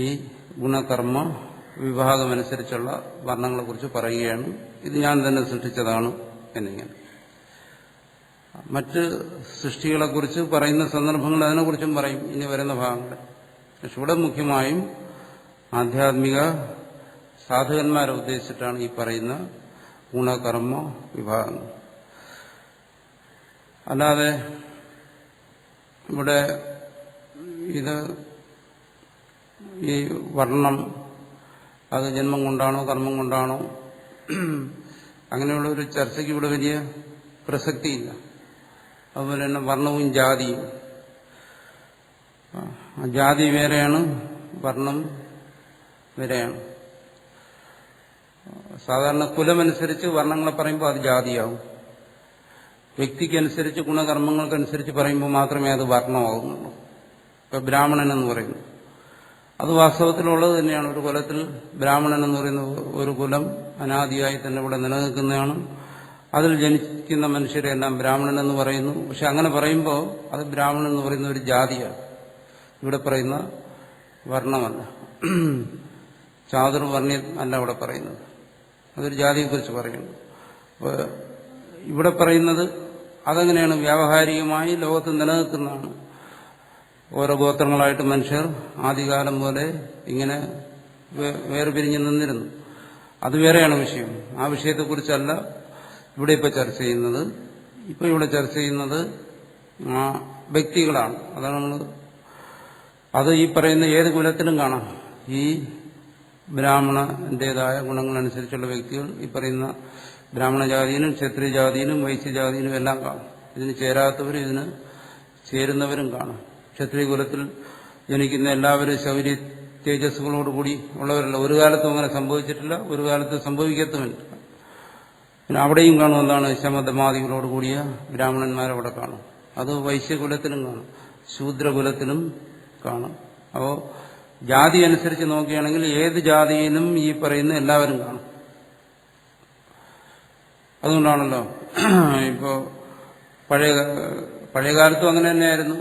ഈ ഗുണകർമ്മ വിഭാഗമനുസരിച്ചുള്ള വർണ്ണങ്ങളെക്കുറിച്ച് പറയുകയാണ്. ഇത് ഞാൻ തന്നെ സൃഷ്ടിച്ചതാണ് എന്നിങ്ങനെ. മറ്റ് സൃഷ്ടികളെക്കുറിച്ച് പറയുന്ന സന്ദർഭങ്ങൾ അതിനെക്കുറിച്ചും പറയും ഇനി വരുന്ന ഭാഗങ്ങൾ. പക്ഷെ ഇവിടെ മുഖ്യമായും ആധ്യാത്മിക സാധകന്മാരെ ഉദ്ദേശിച്ചിട്ടാണ് ഈ പറയുന്ന ഗുണകർമ്മ വിഭാഗങ്ങൾ. അല്ലാതെ ഇവിടെ ഈ വർണ്ണം അത് ജന്മം കൊണ്ടാണോ കർമ്മം കൊണ്ടാണോ അങ്ങനെയുള്ള ഒരു ചർച്ചയ്ക്ക് ഇവിടെ വലിയ പ്രസക്തിയില്ല. അതുപോലെ തന്നെ വർണ്ണവും ജാതിയും, ജാതി വേറെയാണ്, വർണ്ണം വേറെയാണ്. സാധാരണ കുലമനുസരിച്ച് വർണ്ണങ്ങളെ പറയുമ്പോൾ അത് ജാതിയാവും. വ്യക്തിക്കനുസരിച്ച് ഗുണകർമ്മങ്ങൾക്കനുസരിച്ച് പറയുമ്പോൾ മാത്രമേ അത് വർണ്ണമാകുന്നുള്ളൂ. ഇപ്പം ബ്രാഹ്മണൻ എന്ന് പറയുന്നു, അത് വാസ്തവത്തിലുള്ളത് തന്നെയാണ്. ഒരു കുലത്തിൽ ബ്രാഹ്മണൻ എന്ന് പറയുന്ന ഒരു കുലം അനാദിയായി തന്നെ ഇവിടെ നിലനിൽക്കുന്നതാണ്. അതിൽ ജനിക്കുന്ന മനുഷ്യരെല്ലാം ബ്രാഹ്മണൻ എന്ന് പറയുന്നു. പക്ഷെ അങ്ങനെ പറയുമ്പോൾ അത് ബ്രാഹ്മണൻ എന്ന് പറയുന്ന ഒരു ജാതിയാണ്. ഇവിടെ പറയുന്ന വർണ്ണമല്ല, ചാതുർവർണ്ണ്യം അല്ല ഇവിടെ പറയുന്നത്. അതൊരു ജാതിയെക്കുറിച്ച് പറയുന്നു. അപ്പോൾ ഇവിടെ പറയുന്നത് അതെങ്ങനെയാണ് വ്യാവഹാരികമായി ലോകത്ത് നിലനിൽക്കുന്നതാണ്. ഓരോ ഗോത്രങ്ങളായിട്ട് മനുഷ്യർ ആദ്യകാലം പോലെ ഇങ്ങനെ വേർപിരിഞ്ഞ് നിന്നിരുന്നു. അത് വേറെയാണ് വിഷയം. ആ വിഷയത്തെക്കുറിച്ചല്ല ഇവിടെ ഇപ്പോൾ ചർച്ച ചെയ്യുന്നത്. ഇപ്പോൾ ഇവിടെ ചർച്ച ചെയ്യുന്നത് ആ വ്യക്തികളാണ്. അതാണ് അത് ഈ പറയുന്ന ഏത് കുലത്തിലും കാണാം. ഈ ബ്രാഹ്മണന്റേതായ ഗുണങ്ങളനുസരിച്ചുള്ള വ്യക്തികൾ ഈ പറയുന്ന ബ്രാഹ്മണജാതിയിലും ക്ഷത്രിയജാതിയിലും വൈശ്യജാതിയിലും എല്ലാം കാണും. ഇതിന് ചേരാത്തവരും ഇതിന് ചേരുന്നവരും കാണും. ക്ഷത്രിയ കുലത്തിൽ ജനിക്കുന്ന എല്ലാവരും ശൗര്യ തേജസ്സുകളോടുകൂടി ഉള്ളവരല്ല. ഒരു കാലത്തും അങ്ങനെ സംഭവിച്ചിട്ടില്ല, ഒരു കാലത്ത് സംഭവിക്കത്തുമില്ല. പിന്നെ അവിടെയും കാണും എന്താണ് ശമദമാദികളോടുകൂടിയ ബ്രാഹ്മണന്മാരവിടെ കാണും. അത് വൈശ്യകുലത്തിലും കാണും, ശൂദ്രകുലത്തിലും കാണും. അപ്പോൾ ജാതി അനുസരിച്ച് നോക്കുകയാണെങ്കിൽ ഏത് ജാതിയിലും ഈ പറയുന്ന എല്ലാവരും കാണും. അതുകൊണ്ടാണല്ലോ ഇപ്പോൾ പഴയകാലത്തും അങ്ങനെ തന്നെയായിരുന്നു.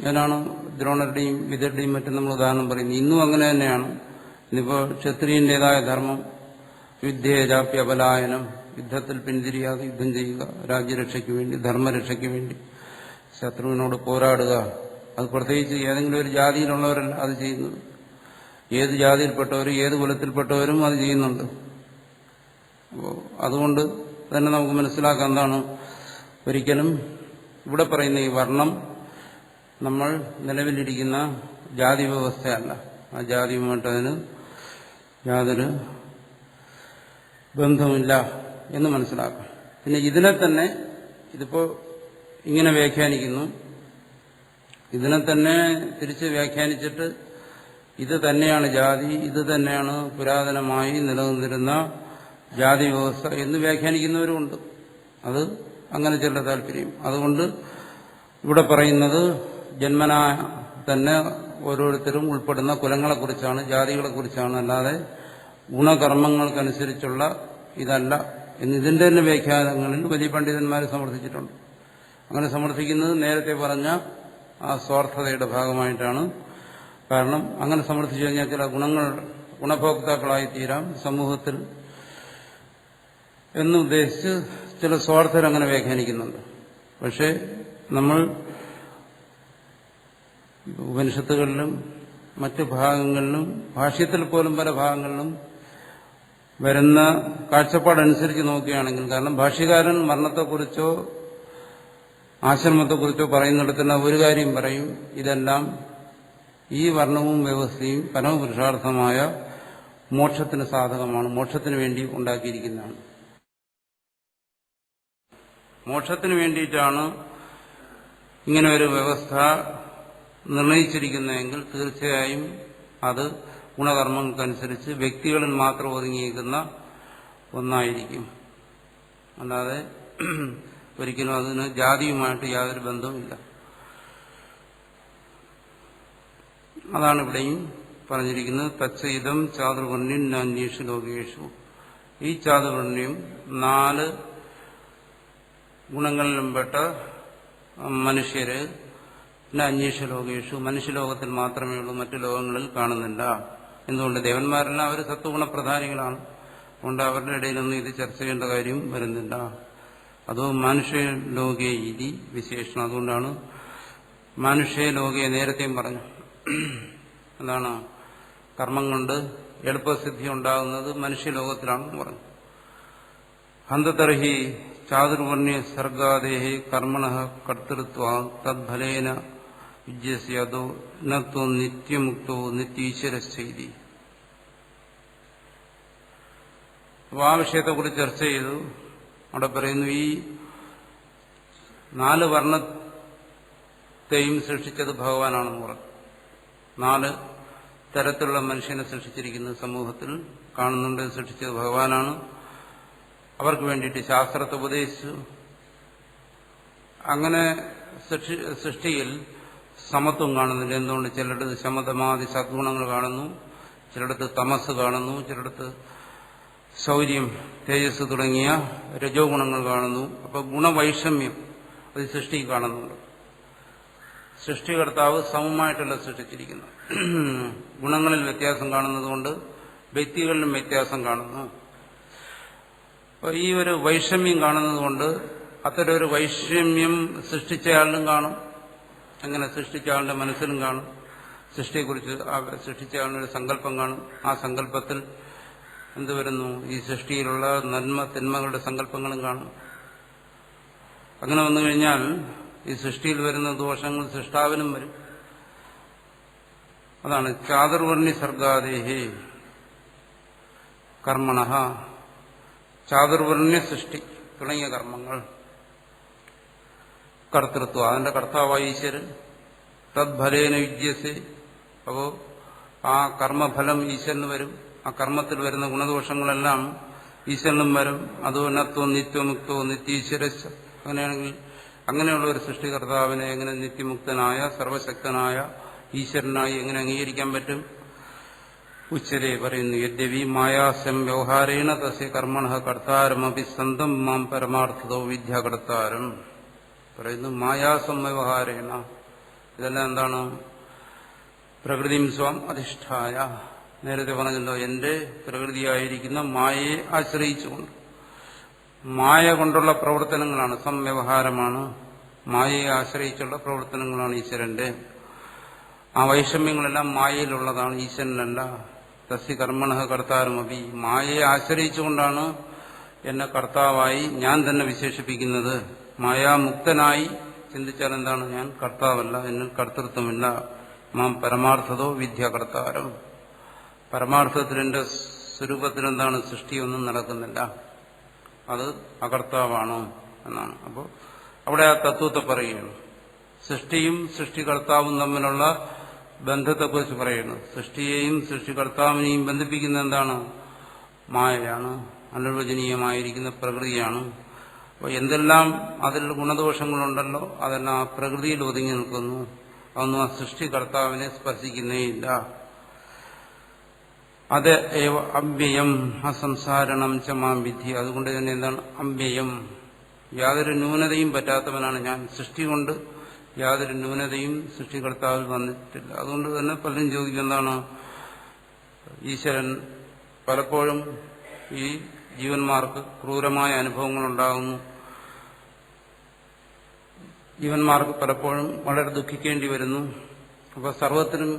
അതിനാണ് ദ്രോണരുടെയും വിദരുടെയും മറ്റും നമ്മൾ ഉദാഹരണം പറയുന്നത്. ഇന്നും അങ്ങനെ തന്നെയാണ്. ഇന്നിപ്പോൾ ക്ഷത്രിയന്റേതായ ധർമ്മം യുദ്ധേജാപ്യ അപലായനം, യുദ്ധത്തിൽ പിന്തിരിയാതെ യുദ്ധം ചെയ്യുക, രാജ്യരക്ഷയ്ക്ക് വേണ്ടി ധർമ്മരക്ഷയ്ക്ക് വേണ്ടി ശത്രുവിനോട് പോരാടുക. അത് പ്രത്യേകിച്ച് ഏതെങ്കിലും ഒരു ജാതിയിലുള്ളവരല്ല അത് ചെയ്യുന്നത്. ഏത് ജാതിയിൽപ്പെട്ടവരും ഏത് കുലത്തിൽപ്പെട്ടവരും അത് ചെയ്യുന്നുണ്ട്. അപ്പോൾ അതുകൊണ്ട് തന്നെ നമുക്ക് മനസ്സിലാക്കാം എന്താണ് ഒരിക്കലും ഇവിടെ പറയുന്ന ഈ വർണ്ണം നമ്മൾ നിലവിലിരിക്കുന്ന ജാതി വ്യവസ്ഥയല്ല. ആ ജാതിയുമായിട്ട് അതിന് യാതൊരു ബന്ധമില്ല എന്ന് മനസ്സിലാക്കാം. പിന്നെ ഇതിനെ തന്നെ ഇതിപ്പോ ഇങ്ങനെ വ്യാഖ്യാനിക്കുന്നു, ഇതിനെ തന്നെ തിരിച്ച് വ്യാഖ്യാനിച്ചിട്ട് ഇത് തന്നെയാണ് ജാതി, ഇത് തന്നെയാണ് പുരാതനമായി നിലനിന്നിരുന്ന ജാതി വ്യവസ്ഥ എന്ന് വ്യാഖ്യാനിക്കുന്നവരുമുണ്ട്. അത് അങ്ങനെ ചില താല്പര്യം. അതുകൊണ്ട് ഇവിടെ പറയുന്നത് ജന്മനാ തന്നെ ഓരോരുത്തരും ഉൾപ്പെടുന്ന കുലങ്ങളെക്കുറിച്ചാണ്, ജാതികളെക്കുറിച്ചാണ്, അല്ലാതെ ഗുണകർമ്മങ്ങൾക്കനുസരിച്ചുള്ള ഇതല്ല എന്നിതിന്റെ തന്നെ വ്യാഖ്യാനങ്ങളിൽ വലിയ പണ്ഡിതന്മാർ സമർത്ഥിച്ചിട്ടുണ്ട്. അങ്ങനെ സമർത്ഥിക്കുന്നത് നേരത്തെ പറഞ്ഞ ആ സ്വാർത്ഥതയുടെ ഭാഗമായിട്ടാണ്. കാരണം അങ്ങനെ സമർത്ഥിച്ചു കഴിഞ്ഞാൽ ചില ഗുണഭോക്താക്കളായി തീരാം സമൂഹത്തിൽ എന്നുദ്ദേശിച്ച് ചില സ്വാർത്ഥർ അങ്ങനെ വ്യാഖ്യാനിക്കുന്നുണ്ട്. പക്ഷേ നമ്മൾ ഉപനിഷത്തുകളിലും മറ്റു ഭാഗങ്ങളിലും ഭാഷ്യത്തിൽ പോലും പല ഭാഗങ്ങളിലും വരുന്ന കാഴ്ചപ്പാടനുസരിച്ച് നോക്കുകയാണെങ്കിൽ, കാരണം ഭാഷ്യകാരൻ മരണത്തെക്കുറിച്ചോ ആശ്രമത്തെക്കുറിച്ചോ പറയുന്നിടത്തുള്ള ഒരു കാര്യം പറയും, ഇതെല്ലാം ഈ വർണ്ണവും വ്യവസ്ഥയും പരമപുരുഷാർത്ഥമായ മോക്ഷത്തിന് സാധകമാണ്, മോക്ഷത്തിന് വേണ്ടി ഉണ്ടാക്കിയിരിക്കുന്നതാണ്. മോക്ഷത്തിന് വേണ്ടിയിട്ടാണ് ഇങ്ങനെ ഒരു വ്യവസ്ഥ നിർണയിച്ചിരിക്കുന്നതെങ്കിൽ തീർച്ചയായും അത് ഗുണകർമ്മങ്ങൾക്കനുസരിച്ച് വ്യക്തികളിൽ മാത്രം ഒതുങ്ങിയിരിക്കുന്ന ഒന്നായിരിക്കും. അല്ലാതെ ഒരിക്കലും അതിന് ജാതിയുമായിട്ട് യാതൊരു ബന്ധവുമില്ല. അതാണ് ഇവിടെയും പറഞ്ഞിരിക്കുന്നത്. തച്ചയിതം ചാതുർവർണ്ണ്യം നാന്യേഷു ലോകേഷു. ഈ ചാതുർവർണ്ണ്യം 4 ഗുണങ്ങളിലും പെട്ട മനുഷ്യര് അന്വേഷ ലോകേഷു മനുഷ്യലോകത്തിൽ മാത്രമേ ഉള്ളൂ, മറ്റു ലോകങ്ങളിൽ കാണുന്നില്ല. എന്തുകൊണ്ട്? ദേവന്മാരെല്ലാം അവർ സത്വഗുണപ്രധാനികളാണ്. അതുകൊണ്ട് അവരുടെ ഇടയിലൊന്നും ഇത് ചർച്ച ചെയ്യേണ്ട കാര്യം വരുന്നില്ല. അതോ മനുഷ്യ ലോകേ ഇതി വിശേഷണം. അതുകൊണ്ടാണ് മനുഷ്യ ലോകയെ നേരത്തെയും പറഞ്ഞു. എന്താണ്? കർമ്മം കൊണ്ട് എളുപ്പസിദ്ധി ഉണ്ടാകുന്നത് മനുഷ്യലോകത്തിലാണെന്ന് പറഞ്ഞു. ഹന്തതർഹി ചാതുർവർണ്ണ്യ സർഗാദേഹി കർമ്മണഃ കർത്തൃത്വാ തദ്ഫലേന യുജ്യസ്യതോ നത്വ നിത്യമുക്തോ നിത്യീശ്വരശ്ചൈതി. അപ്പോൾ ആ വിഷയത്തെക്കുറിച്ച് ചർച്ച ചെയ്തു. അവിടെ പറയുന്നു, ഈ 4 വർണ്ണത്തെയും സൃഷ്ടിച്ചത് ഭഗവാനാണെന്ന് പറഞ്ഞു. 4 തരത്തിലുള്ള മനുഷ്യനെ സൃഷ്ടിച്ചിരിക്കുന്നത് സമൂഹത്തിൽ കാണുന്നുണ്ട്. സൃഷ്ടിച്ചത് ഭഗവാനാണ്. അവർക്ക് വേണ്ടിയിട്ട് ശാസ്ത്രത്തെ ഉപദേശിച്ചു. അങ്ങനെ സൃഷ്ടിയിൽ സമത്വം കാണുന്നില്ല. എന്തുകൊണ്ട്? ചിലയിടത്ത് ശമതമാതി സദ്ഗുണങ്ങൾ കാണുന്നു, ചിലയിടത്ത് തമസ് കാണുന്നു, ചിലയിടത്ത് ശൗര്യം തേജസ് തുടങ്ങിയ രജോ ഗുണങ്ങൾ കാണുന്നു. അപ്പോൾ ഗുണവൈഷമ്യം അത് സൃഷ്ടി കാണുന്നുണ്ട്. സൃഷ്ടികർത്താവ് സമമായിട്ടല്ല സൃഷ്ടിച്ചിരിക്കുന്നത്. ഗുണങ്ങളിൽ വ്യത്യാസം കാണുന്നതുകൊണ്ട് വ്യക്തികളിലും വ്യത്യാസം കാണുന്നു. അപ്പോൾ ഈ ഒരു വൈഷമ്യം കാണുന്നതുകൊണ്ട് അത്തരം ഒരു വൈഷമ്യം സൃഷ്ടിച്ചയാളിലും കാണും. അങ്ങനെ സൃഷ്ടിച്ചയാളുടെ മനസ്സിലും കാണും. സൃഷ്ടിയെക്കുറിച്ച് സൃഷ്ടിച്ചയാളിനൊരു സങ്കല്പം കാണും. ആ സങ്കല്പത്തിൽ എന്ത് വരുന്നു? ഈ സൃഷ്ടിയിലുള്ള നന്മ തിന്മകളുടെ സങ്കല്പങ്ങളും കാണും. അങ്ങനെ വന്നു കഴിഞ്ഞാൽ ഈ സൃഷ്ടിയിൽ വരുന്ന ദോഷങ്ങൾ സൃഷ്ടാവിനും വരും. അതാണ് ചാതുർവർണ്ണി സർഗാദേഹി കർമ്മണഃ. ചാതുർവർണ്ണ്യ സൃഷ്ടി തുടങ്ങിയ കർമ്മങ്ങൾ, കർത്തൃത്വം, അതിന്റെ കർത്താവായ ഈശ്വരൻ, തദ്ഫലേന യുജ്യസേ. അപ്പോൾ ആ കർമ്മഫലം ഈശ്വരന് വരും. ആ കർമ്മത്തിൽ വരുന്ന ഗുണദോഷങ്ങളെല്ലാം ഈശ്വരനും വരും. അതോ നത്വം നിത്യമുക്തോ നിത്യീശ്വര. അങ്ങനെയാണെങ്കിൽ അങ്ങനെയുള്ള ഒരു സൃഷ്ടികർത്താവിനെ എങ്ങനെ നിത്യമുക്തനായ സർവശക്തനായ ഈശ്വരനായി എങ്ങനെ അംഗീകരിക്കാൻ പറ്റും? ഉച്ചരെ പറയുന്നു, യദ്യവി മായാസ്യം വ്യവഹാരേണ തസ്യ കർമ്മണഃ കർത്താരമപി സന്തം മാം പരമാർത്ഥതോ വിദ്യാകർത്താരം. പറയുന്നു മായാസം വ്യവഹാരേണ. ഇതെല്ലാം എന്താണ്? പ്രകൃതിം സ്വം അധിഷ്ഠായ. നേരത്തെ പറഞ്ഞല്ലോ, എന്റെ പ്രകൃതിയായിരിക്കുന്ന മായയെ ആശ്രയിച്ചുകൊണ്ട്. മായ കൊണ്ടുള്ള പ്രവർത്തനങ്ങളാണ്, സംവ്യവഹാരമാണ്. മായയെ ആശ്രയിച്ചുള്ള പ്രവർത്തനങ്ങളാണ് ഈശ്വരന്റെ. ആ വൈഷമ്യങ്ങളെല്ലാം മായയിലുള്ളതാണ്, ഈശ്വരനല്ല. തസ്യ കർമ്മണഃ കർത്താരമപി. മായയെ ആശ്രയിച്ചുകൊണ്ടാണ് എന്നെ കർത്താവായി ഞാൻ തന്നെ വിശേഷിപ്പിക്കുന്നത്. മായാമുക്തനായി ചിന്തിച്ചാൽ എന്താണ്? ഞാൻ കർത്താവല്ല, എന്നിൽ കർത്തൃത്വമില്ല. മാം പരമാർത്ഥതോ വിദ്യാകർത്താരം. പരമാർത്ഥത്തിൽ എന്റെ സ്വരൂപത്തിലെന്താണ്? സൃഷ്ടിയൊന്നും നടക്കുന്നില്ല. അത് അകർത്താവാണോ എന്നാണ്. അപ്പോൾ അവിടെ ആ തത്വത്തെ പറയുകയാണ്. സൃഷ്ടിയും സൃഷ്ടികർത്താവും തമ്മിലുള്ള ബന്ധത്തെക്കുറിച്ച് പറയുന്നു. സൃഷ്ടിയെയും സൃഷ്ടികർത്താവിനെയും ബന്ധിപ്പിക്കുന്ന എന്താണ്? മായയാണ്, അനിർവചനീയമായിരിക്കുന്ന പ്രകൃതിയാണ്. അപ്പോൾ എന്തെല്ലാം അതിൽ ഗുണദോഷങ്ങളുണ്ടല്ലോ അതെല്ലാം ആ പ്രകൃതിയിൽ ഒതുങ്ങി നിൽക്കുന്നു. അതൊന്നും ആ സൃഷ്ടികർത്താവിനെ സ്പർശിക്കുന്നേയില്ല. അത് ഏവ അവ്യയം അസംസാരണം ച മാം വിധി. അതുകൊണ്ട് തന്നെ എന്താണ് അവ്യയം? യാതൊരു ന്യൂനതയും പറ്റാത്തവനാണ് ഞാൻ. സൃഷ്ടി കൊണ്ട് യാതൊരു ന്യൂനതയും സൃഷ്ടികർത്താവിൽ വന്നിട്ടില്ല. അതുകൊണ്ട് തന്നെ പലരും ചോദിക്കും, എന്താണ് ഈശ്വരൻ പലപ്പോഴും ഈ ജീവന്മാർക്ക് ക്രൂരമായ അനുഭവങ്ങളുണ്ടാകുന്നു, ജീവന്മാർക്ക് പലപ്പോഴും വളരെ ദുഃഖിക്കേണ്ടി വരുന്നു. അപ്പോൾ സർവത്തിനും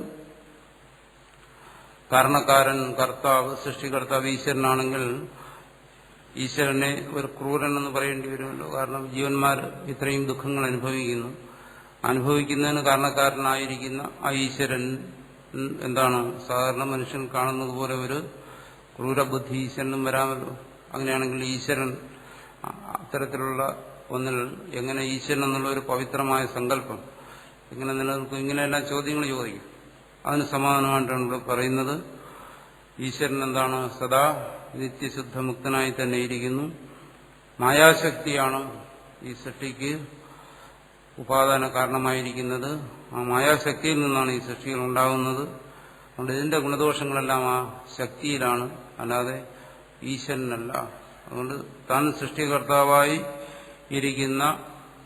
കാരണക്കാരൻ, കർത്താവ്, സൃഷ്ടികർത്താവ് ഈശ്വരനാണെങ്കിൽ ഈശ്വരനെ ഒരു ക്രൂരൻ എന്ന് പറയേണ്ടി വരുമല്ലോ. കാരണം ജീവന്മാർ ഇത്രയും ദുഃഖങ്ങൾ അനുഭവിക്കുന്നതിന് കാരണക്കാരനായിരിക്കുന്ന ആ ഈശ്വരൻ എന്താണ്? സാധാരണ മനുഷ്യൻ കാണുന്നത് പോലെ ഒരു ക്രൂരബുദ്ധി ഈശ്വരനും വരാമല്ലോ. അങ്ങനെയാണെങ്കിൽ ഈശ്വരൻ അത്തരത്തിലുള്ള ഒന്നിൽ എങ്ങനെ ഈശ്വരൻ എന്നുള്ള ഒരു പവിത്രമായ സങ്കല്പം എങ്ങനെ നിലനിൽക്കും? ഇങ്ങനെയെല്ലാം ചോദ്യങ്ങൾ ചോദിക്കും. അതിന് സമാധാനമായിട്ടാണ് ഇവിടെ പറയുന്നത്. ഈശ്വരൻ എന്താണ്? സദാ നിത്യശുദ്ധ മുക്തനായി തന്നെ ഇരിക്കുന്നു. മായാശക്തിയാണ് ഈ സൃഷ്ടിക്ക് ഉപാദാന കാരണമായിരിക്കുന്നത്. ആ മായാശക്തിയിൽ നിന്നാണ് ഈ സൃഷ്ടികൾ ഉണ്ടാകുന്നത്. അതുകൊണ്ട് ഇതിന്റെ ഗുണദോഷങ്ങളെല്ലാം ആ ശക്തിയിലാണ്, അല്ലാതെ ഈശ്വരനല്ല. അതുകൊണ്ട് താൻ സൃഷ്ടികർത്താവായി ഇരിക്കുന്ന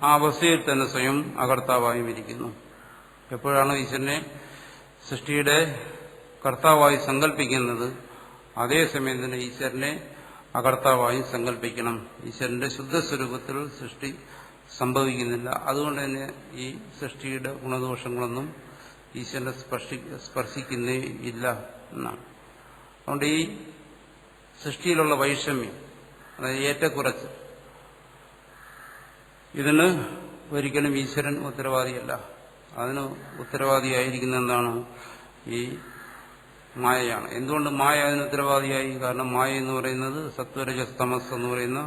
ആ അവസ്ഥയിൽ തന്നെ സ്വയം അകർത്താവായും ഇരിക്കുന്നു. എപ്പോഴാണ് ഈശ്വരനെ സൃഷ്ടിയുടെ കർത്താവായി സങ്കല്പിക്കുന്നത്, അതേസമയം തന്നെ ഈശ്വരനെ അകർത്താവായും സങ്കല്പിക്കണം. ഈശ്വരന്റെ ശുദ്ധസ്വരൂപത്തിൽ സൃഷ്ടി സംഭവിക്കുന്നില്ല. അതുകൊണ്ട് തന്നെ ഈ സൃഷ്ടിയുടെ ഗുണദോഷങ്ങളൊന്നും ഈശ്വരനെ സ്പർശിക്കുന്നേ ഇല്ല എന്നാണ്. അതുകൊണ്ട് ഈ സൃഷ്ടിയിലുള്ള വൈഷമ്യം, അതായത് ഏറ്റക്കുറച്ച്, ഇതിന് ഒരിക്കലും ഈശ്വരൻ ഉത്തരവാദിയല്ല. അതിന് ഉത്തരവാദിയായിരിക്കുന്ന എന്താണ്? ഈ മായയാണ്. എന്തുകൊണ്ട് മായ അതിന് ഉത്തരവാദിയായി? കാരണം മായ എന്ന് പറയുന്നത് സത്വരജസ്തമസ് എന്ന് പറയുന്ന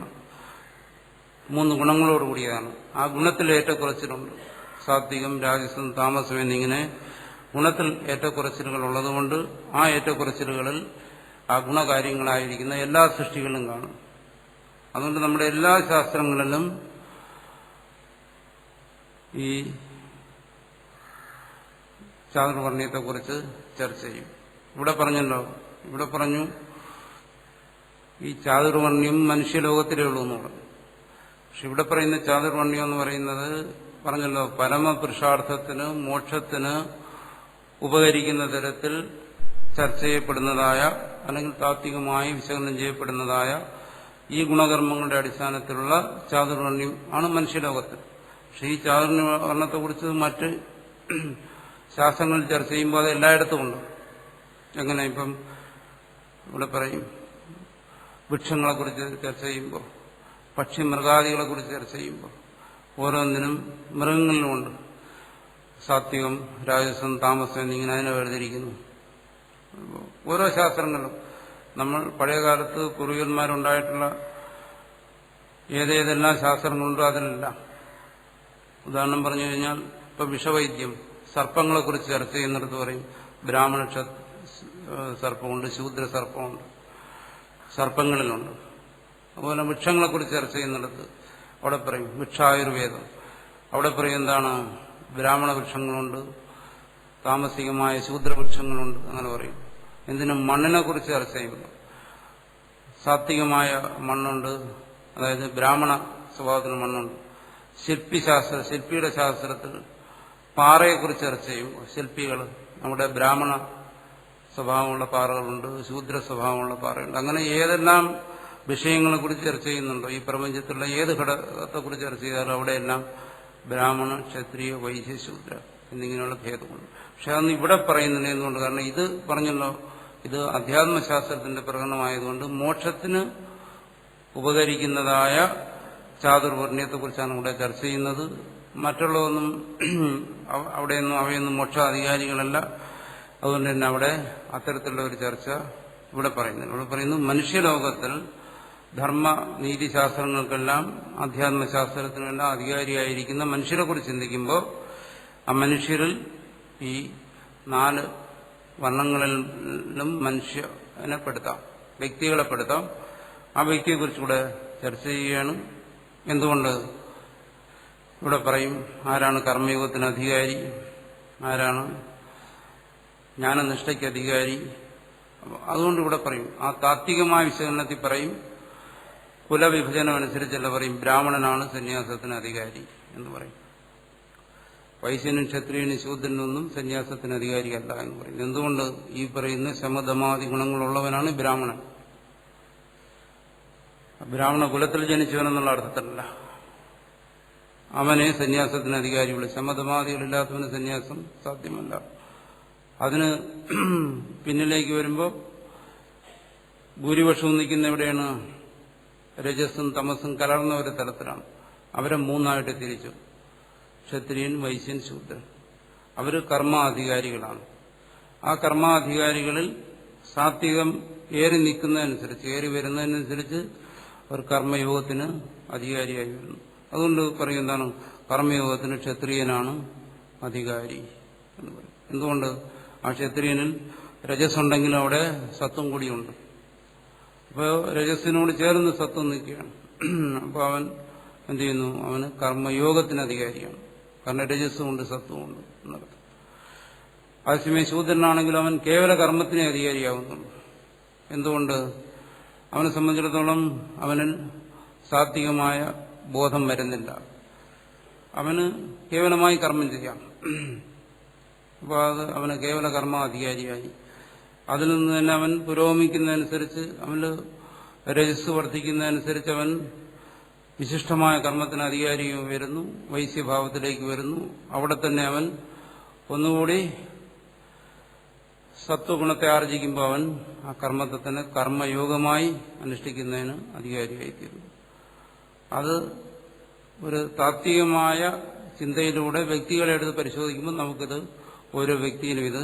3 ഗുണങ്ങളോടുകൂടിയതാണ്. ആ ഗുണത്തിൽ ഏറ്റക്കുറച്ചിലുണ്ട്. സാത്വികം, രാജസം, താമസം എന്നിങ്ങനെ ഗുണത്തിൽ ഏറ്റക്കുറച്ചിലുകൾ ഉള്ളതുകൊണ്ട് ആ ഏറ്റക്കുറച്ചിലുകളിൽ ആ ഗുണകാര്യങ്ങളായിരിക്കുന്ന എല്ലാ സൃഷ്ടികളും കാണും. അതുകൊണ്ട് നമ്മുടെ എല്ലാ ശാസ്ത്രങ്ങളിലും ഈ ചാതുർവർണ്ണയത്തെക്കുറിച്ച് ചർച്ച ചെയ്യും. ഇവിടെ പറഞ്ഞു ഈ ചാതുർവർണ്ണ്യം മനുഷ്യലോകത്തിലേ ഉള്ളൂ എന്ന് പറഞ്ഞു. പക്ഷെ ഇവിടെ പറയുന്ന ചാതുർവർണ്ണ്യം എന്ന് പറയുന്നത് പറഞ്ഞല്ലോ പരമപുരുഷാർത്ഥത്തിന്, മോക്ഷത്തിന് ഉപകരിക്കുന്ന തരത്തിൽ ചർച്ച ചെയ്യപ്പെടുന്നതായ അല്ലെങ്കിൽ താത്വികമായി വിശകലനം ചെയ്യപ്പെടുന്നതായ ഈ ഗുണകർമ്മങ്ങളുടെ അടിസ്ഥാനത്തിലുള്ള ചാതുർവർണ്ണ്യം ആണ് മനുഷ്യലോകത്തിൽ. പക്ഷെ ഈ ചാതുർവർണ്ണത്തെക്കുറിച്ച് മറ്റ് ശാസ്ത്രങ്ങളിൽ ചർച്ച ചെയ്യുമ്പോൾ അത് എല്ലായിടത്തും ഉണ്ട്. എങ്ങനെ? ഇപ്പം ഇവിടെ പറയും വൃക്ഷങ്ങളെക്കുറിച്ച് ചർച്ച ചെയ്യുമ്പോൾ, പക്ഷി മൃഗാദികളെക്കുറിച്ച് ചർച്ച ചെയ്യുമ്പോൾ ഓരോന്നിനും മൃഗങ്ങളിലുമുണ്ട് സാത്വികം, രാജസം, താമസം എന്നിങ്ങനെ അതിനെ വേർതിരിക്കുന്നു. ഓരോ ശാസ്ത്രങ്ങളിലും നമ്മൾ പഴയകാലത്ത് പൂർവികന്മാരുണ്ടായിട്ടുള്ള ഏതേതെല്ലാം ശാസ്ത്രങ്ങളുണ്ടോ അതിലെല്ലാം, ഉദാഹരണം പറഞ്ഞു കഴിഞ്ഞാൽ ഇപ്പം വിഷവൈദ്യം, സർപ്പങ്ങളെക്കുറിച്ച് ചർച്ച ചെയ്യുന്നിടത്ത് പറയും ബ്രാഹ്മണ സർപ്പമുണ്ട്, ശൂദ്ര സർപ്പമുണ്ട്, സർപ്പങ്ങളിലുണ്ട്. അതുപോലെ വൃക്ഷങ്ങളെക്കുറിച്ച് ചർച്ച ചെയ്യുന്നിടത്ത് അവിടെ പറയും വൃക്ഷായുർവേദം. അവിടെ പറയും എന്താണ്? ബ്രാഹ്മണ വൃക്ഷങ്ങളുണ്ട്, താമസികമായ ശൂദ്രവൃക്ഷങ്ങളുണ്ട്, അങ്ങനെ പറയും. എന്തിനും മണ്ണിനെ കുറിച്ച് ചർച്ച ചെയ്യുമ്പോൾ സാത്വികമായ മണ്ണുണ്ട്, അതായത് ബ്രാഹ്മണ സ്വഭാവത്തിന് മണ്ണുണ്ട്. ശില്പിയുടെ ശാസ്ത്രത്തിൽ പാറയെക്കുറിച്ച് ചർച്ച ചെയ്യുമ്പോൾ ശില്പികൾ നമ്മുടെ ബ്രാഹ്മണ സ്വഭാവമുള്ള പാറകളുണ്ട്, ശൂദ്ര സ്വഭാവമുള്ള പാറയുണ്ട്. അങ്ങനെ ഏതെല്ലാം വിഷയങ്ങളെക്കുറിച്ച് ചർച്ച ചെയ്യുന്നുണ്ടോ ഈ പ്രപഞ്ചത്തിലുള്ള ഏത് ഘടകത്തെക്കുറിച്ച് ചർച്ച ചെയ്താലും അവിടെയെല്ലാം ബ്രാഹ്മണ, ക്ഷത്രിയ, വൈശ്യ, ശൂദ്ര എന്നിങ്ങനെയുള്ള ഭേദമുണ്ട്. പക്ഷെ അതൊന്നും ഇവിടെ പറയുന്നില്ല. എന്തുകൊണ്ട്? കാരണം ഇത് പറഞ്ഞല്ലോ, ഇത് അധ്യാത്മശാസ്ത്രത്തിന്റെ പ്രകടനമായതുകൊണ്ട് മോക്ഷത്തിന് ഉപകരിക്കുന്നതായ ചാതുർവർണ്ണ്യത്തെക്കുറിച്ചാണ് ഇവിടെ ചർച്ച ചെയ്യുന്നത്. മറ്റുള്ളതൊന്നും അവയൊന്നും മോക്ഷാധികാരികളല്ല. അതുകൊണ്ട് തന്നെ അവിടെ അത്തരത്തിലുള്ള ഒരു ചർച്ച ഇവിടെ പറയുന്നില്ല. ഇവിടെ പറയുന്നു മനുഷ്യലോകത്തിൽ ധർമ്മ നീതിശാസ്ത്രങ്ങൾക്കെല്ലാം ആധ്യാത്മശാസ്ത്രത്തിനെല്ലാം അധികാരിയായിരിക്കുന്ന മനുഷ്യരെക്കുറിച്ച് ചിന്തിക്കുമ്പോൾ ആ മനുഷ്യരിൽ ഈ 4 വർണ്ണങ്ങളിലും മനുഷ്യനെ പെടുത്താം, വ്യക്തികളെ പെടുത്താം. ആ വ്യക്തിയെക്കുറിച്ചുകൂടെ ചർച്ച ചെയ്യുകയാണ്. എന്തുകൊണ്ട് ഇവിടെ പറയും ആരാണ് കർമ്മയോഗത്തിന് അധികാരി, ആരാണ് ജ്ഞാനനിഷ്ഠയ്ക്ക് അധികാരി. അതുകൊണ്ട് ഇവിടെ പറയും ആ താത്വികമായ വിശകലനത്തിൽ പറയും കുലവിഭജനം അനുസരിച്ചല്ല പറയും ബ്രാഹ്മണനാണ് സന്യാസത്തിന് അധികാരി എന്ന് പറയും. വൈശ്യനും ക്ഷത്രിയനും ശൂദ്രനൊന്നും സന്യാസത്തിന് അധികാരിയല്ല എന്ന് പറയും. എന്തുകൊണ്ട്? ഈ പറയുന്ന ശമധമാദി ഗുണങ്ങളുള്ളവനാണ് ബ്രാഹ്മണൻ. ബ്രാഹ്മണ കുലത്തിൽ ജനിച്ചവനെന്നുള്ള അർത്ഥത്തിലല്ല അവനെ സന്യാസത്തിന് അധികാരിയുള്ളൂ. ശമധമാദികളില്ലാത്തവന് സന്യാസം സാധ്യമല്ല. അതിന് പിന്നിലേക്ക് വരുമ്പോൾ ഭൂരിപക്ഷവും നിൽക്കുന്ന എവിടെയാണ്? രജസ്സും തമസ്സും കലർന്ന ഒരു തലത്തിലാണ്. അവരെ 3ആയിട്ട് തിരിച്ചു: ക്ഷത്രിയൻ, വൈശ്യൻ, ശൂദ്രൻ. അവർ കർമാധികാരികളാണ്. ആ കർമാധികാരികളിൽ സാത്വികം ഏറി നിൽക്കുന്നതനുസരിച്ച്, ഏറി വരുന്നതിനനുസരിച്ച് അവർ കർമ്മയോഗത്തിന് അധികാരിയായി വരുന്നു. അതുകൊണ്ട് പറയും എന്താണ്? കർമ്മയോഗത്തിന് ക്ഷത്രിയനാണ് അധികാരി എന്ന് പറയും. എന്തുകൊണ്ട്? ആ ക്ഷത്രിയനിൽ രജസ്സുണ്ടെങ്കിലും അവിടെ സത്വം കൂടിയുണ്ട്. അപ്പോൾ രജസ്സിനോട് ചേർന്ന് സത്വം നിൽക്കുകയാണ്. അപ്പോൾ അവൻ എന്ത് ചെയ്യുന്നു? അവന് കർമ്മയോഗത്തിന് അധികാരിയാണ്. കാരണം രജസ്സുമുണ്ട് സത്വമുണ്ട് എന്നർത്ഥം. അതേസമയം ശൂദ്രനാണെങ്കിലും അവൻ കേവല കർമ്മത്തിനെ അധികാരിയാവുന്നുള്ളൂ. എന്തുകൊണ്ട്? അവനെ സംബന്ധിച്ചിടത്തോളം അവനിൽ സാത്വികമായ ബോധം വരുന്നില്ല. അവന് കേവലമായി കർമ്മം ചെയ്യാം. അപ്പോൾ അത് അവന് കേവല കർമാധികാരിയായി. അതിൽ നിന്ന് തന്നെ അവൻ പുരോഗമിക്കുന്നതനുസരിച്ച്, അവന് രജസ് വർദ്ധിക്കുന്നതനുസരിച്ച് അവൻ വിശിഷ്ടമായ കർമ്മത്തിന് അധികാരിയും വരുന്നു, വൈശ്യഭാവത്തിലേക്ക് വരുന്നു. അവിടെ തന്നെ അവൻ ഒന്നുകൂടി സത്വഗുണത്തെ ആർജിക്കുമ്പോൾ അവൻ ആ കർമ്മത്തെ തന്നെ കർമ്മയോഗമായി അനുഷ്ഠിക്കുന്നതിന് അധികാരിയായിത്തീരുന്നു. അത് ഒരു താത്വികമായ ചിന്തയിലൂടെ വ്യക്തികളെ എടുത്ത് പരിശോധിക്കുമ്പോൾ നമുക്കിത് ഓരോ വ്യക്തിയിലും ഇത്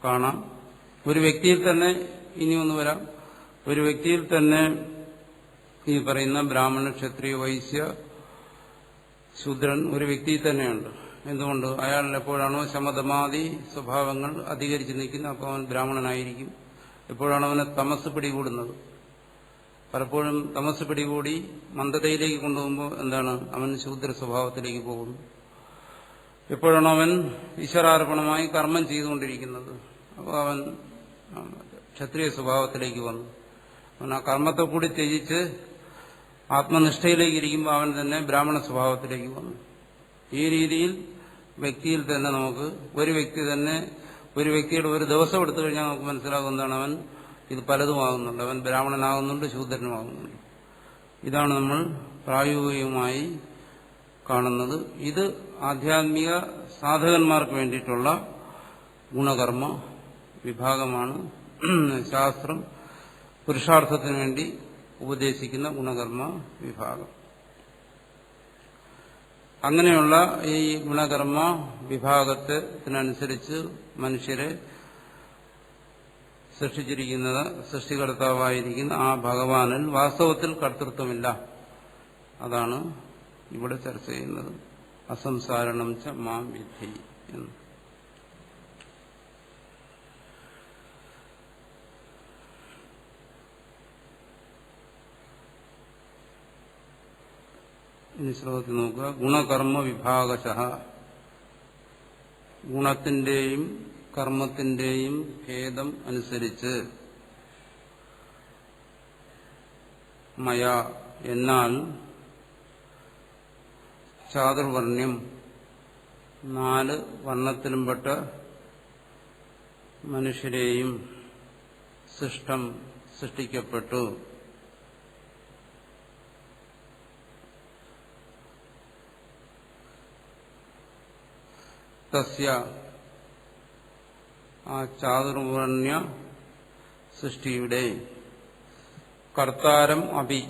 കാണാം. ഒരു വ്യക്തിയിൽ തന്നെ ഇനിയൊന്ന് വരാം. ഒരു വ്യക്തിയിൽ തന്നെ ഈ പറയുന്ന ബ്രാഹ്മണ, ക്ഷത്രിയ, വൈശ്യ, ശൂദ്രൻ ഒരു വ്യക്തിയിൽ തന്നെയുണ്ട്. എന്തുകൊണ്ട്? അയാൾ എപ്പോഴാണോ ശമധമാദി സ്വഭാവങ്ങൾ അധികരിച്ച് നിൽക്കുന്നത് അപ്പോൾ അവൻ ബ്രാഹ്മണനായിരിക്കും. എപ്പോഴാണോ അവനെ തമസ് പിടികൂടുന്നത്, പലപ്പോഴും തമസ് പിടികൂടി മന്ദതയിലേക്ക് കൊണ്ടുപോകുമ്പോൾ എന്താണ്? അവൻ ശൂദ്ര സ്വഭാവത്തിലേക്ക് പോകുന്നു. എപ്പോഴാണോ അവൻ ഈശ്വരാർപ്പണമായി കർമ്മം ചെയ്തുകൊണ്ടിരിക്കുന്നത് അപ്പോൾ അവൻ ക്ഷത്രിയ സ്വഭാവത്തിലേക്ക് വന്നു. അവൻ ആ കർമ്മത്തെ കൂടി ത്യജിച്ച് ആത്മനിഷ്ഠയിലേക്ക് ഇരിക്കുമ്പോൾ അവൻ തന്നെ ബ്രാഹ്മണ സ്വഭാവത്തിലേക്ക് വന്നു. ഈ രീതിയിൽ വ്യക്തിയിൽ തന്നെ നമുക്ക് ഒരു വ്യക്തിയുടെ ഒരു ദിവസം എടുത്തു കഴിഞ്ഞാൽ നമുക്ക് മനസ്സിലാകുന്നതാണ് അവൻ ഇത് പലതുമാകുന്നുണ്ട്. അവൻ ബ്രാഹ്മണനാകുന്നുണ്ട്, ശൂദ്രനുമാകുന്നുണ്ട്. ഇതാണ് നമ്മൾ പ്രായോഗികമായി കാണുന്നത്. ഇത് ആധ്യാത്മിക സാധകന്മാർക്ക് വേണ്ടിയിട്ടുള്ള ഗുണകർമ്മ വിഭാഗമാണ്. ശാസ്ത്രം പുരുഷാർത്ഥത്തിന് വേണ്ടി ഉപദേശിക്കുന്ന ഗുണകർമ്മ വിഭാഗം. അങ്ങനെയുള്ള ഈ ഗുണകർമ്മ വിഭാഗത്തിനനുസരിച്ച് മനുഷ്യരെ സൃഷ്ടിച്ചിരിക്കുന്നത്, സൃഷ്ടികർത്താവായിരിക്കുന്ന ആ ഭഗവാനിൽ വാസ്തവത്തിൽ കർത്തൃത്വമില്ല. അതാണ് ഇവിടെ ചർച്ച ചെയ്യുന്നത്. അസംസാരണം ച മാം വിദ്ധി എന്ന്. ഇനി ശ്ലോകത്തിൽ നോക്കുക. ഗുണകർമ്മ വിഭാഗശഃ, ഗുണത്തിന്റെയും കർമ്മത്തിന്റെയും ഭേദം അനുസരിച്ച് മയ എന്നാൽ ചാതുർവർണ്ണ്യം 4 വർണ്ണത്തിലുംപ്പെട്ട മനുഷ്യരെയും സൃഷ്ടിക്കപ്പെട്ടു. തസ്യ ആ ചാതുർവർണ്ണ്യ സൃഷ്ടിയുടെ കർത്താരം അഭി,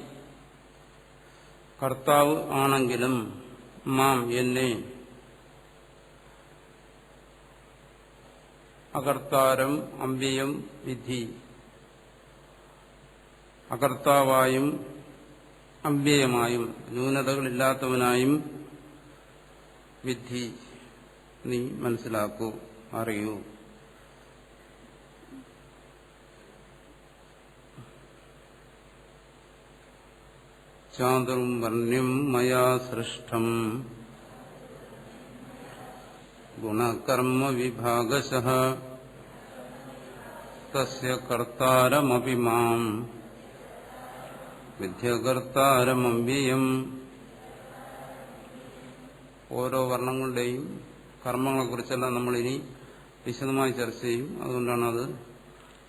കർത്താവ് ആണെങ്കിലും, മാം എന്നെ, അകർത്താരം അമ്പിയം വിധി, അകർത്താവായും അവ്യയമായും ന്യൂനതകളില്ലാത്തവനായും വിദ്ധി നീ മനസ്സിലാക്കൂ, അറിയൂ. ചാതുർവർണ്ണ്യം മയാ സൃഷ്ടം ഗുണകർമ്മ വിഭാഗശഃ തസ്യ കർത്താരമപി മാം വിദ്യകർത്താരമവ്യയം. ഓരോ വർണ്ണങ്ങളുടെയും കർമ്മങ്ങളെക്കുറിച്ചെല്ലാം നമ്മളിനി വിശദമായി ചർച്ച ചെയ്യും. അതുകൊണ്ടാണ് അത്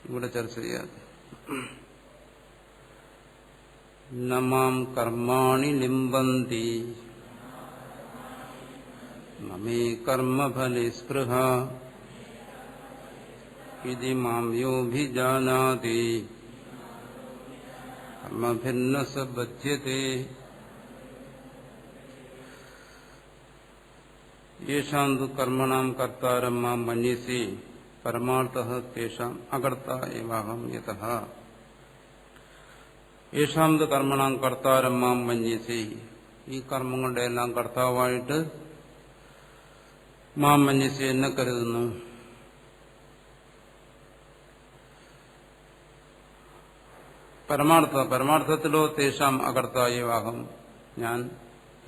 ഇവിടെ ചർച്ച ചെയ്യാത്തത്. നമാം കർമാണി ലിംബന്തി നമേ കർമ്മഫലേ സ്പൃഹ ഇതി മാം യോഭിജാനാതി കർമ്മഭിന്ന സ ബധ്യതേ. യേഷാം തു കർമ്മണാം കർത്താരം മാം മന്യസി പരമാർത്ഥഃ തേഷാം അകർത്താ ഏവാഹം യതഃ. യേഷാം തു കർമ്മണാം കർത്താരം മാം മന്യസി, ഈ കർമ്മങ്ങളുടെ എല്ലാം കർത്താവായിട്ട് മാം മന്യസി എന്നെ കരുതുന്നു. പരമാർത്ഥത്തിലോ തേഷാം അകർത്താ ഏവാഹം, ഞാൻ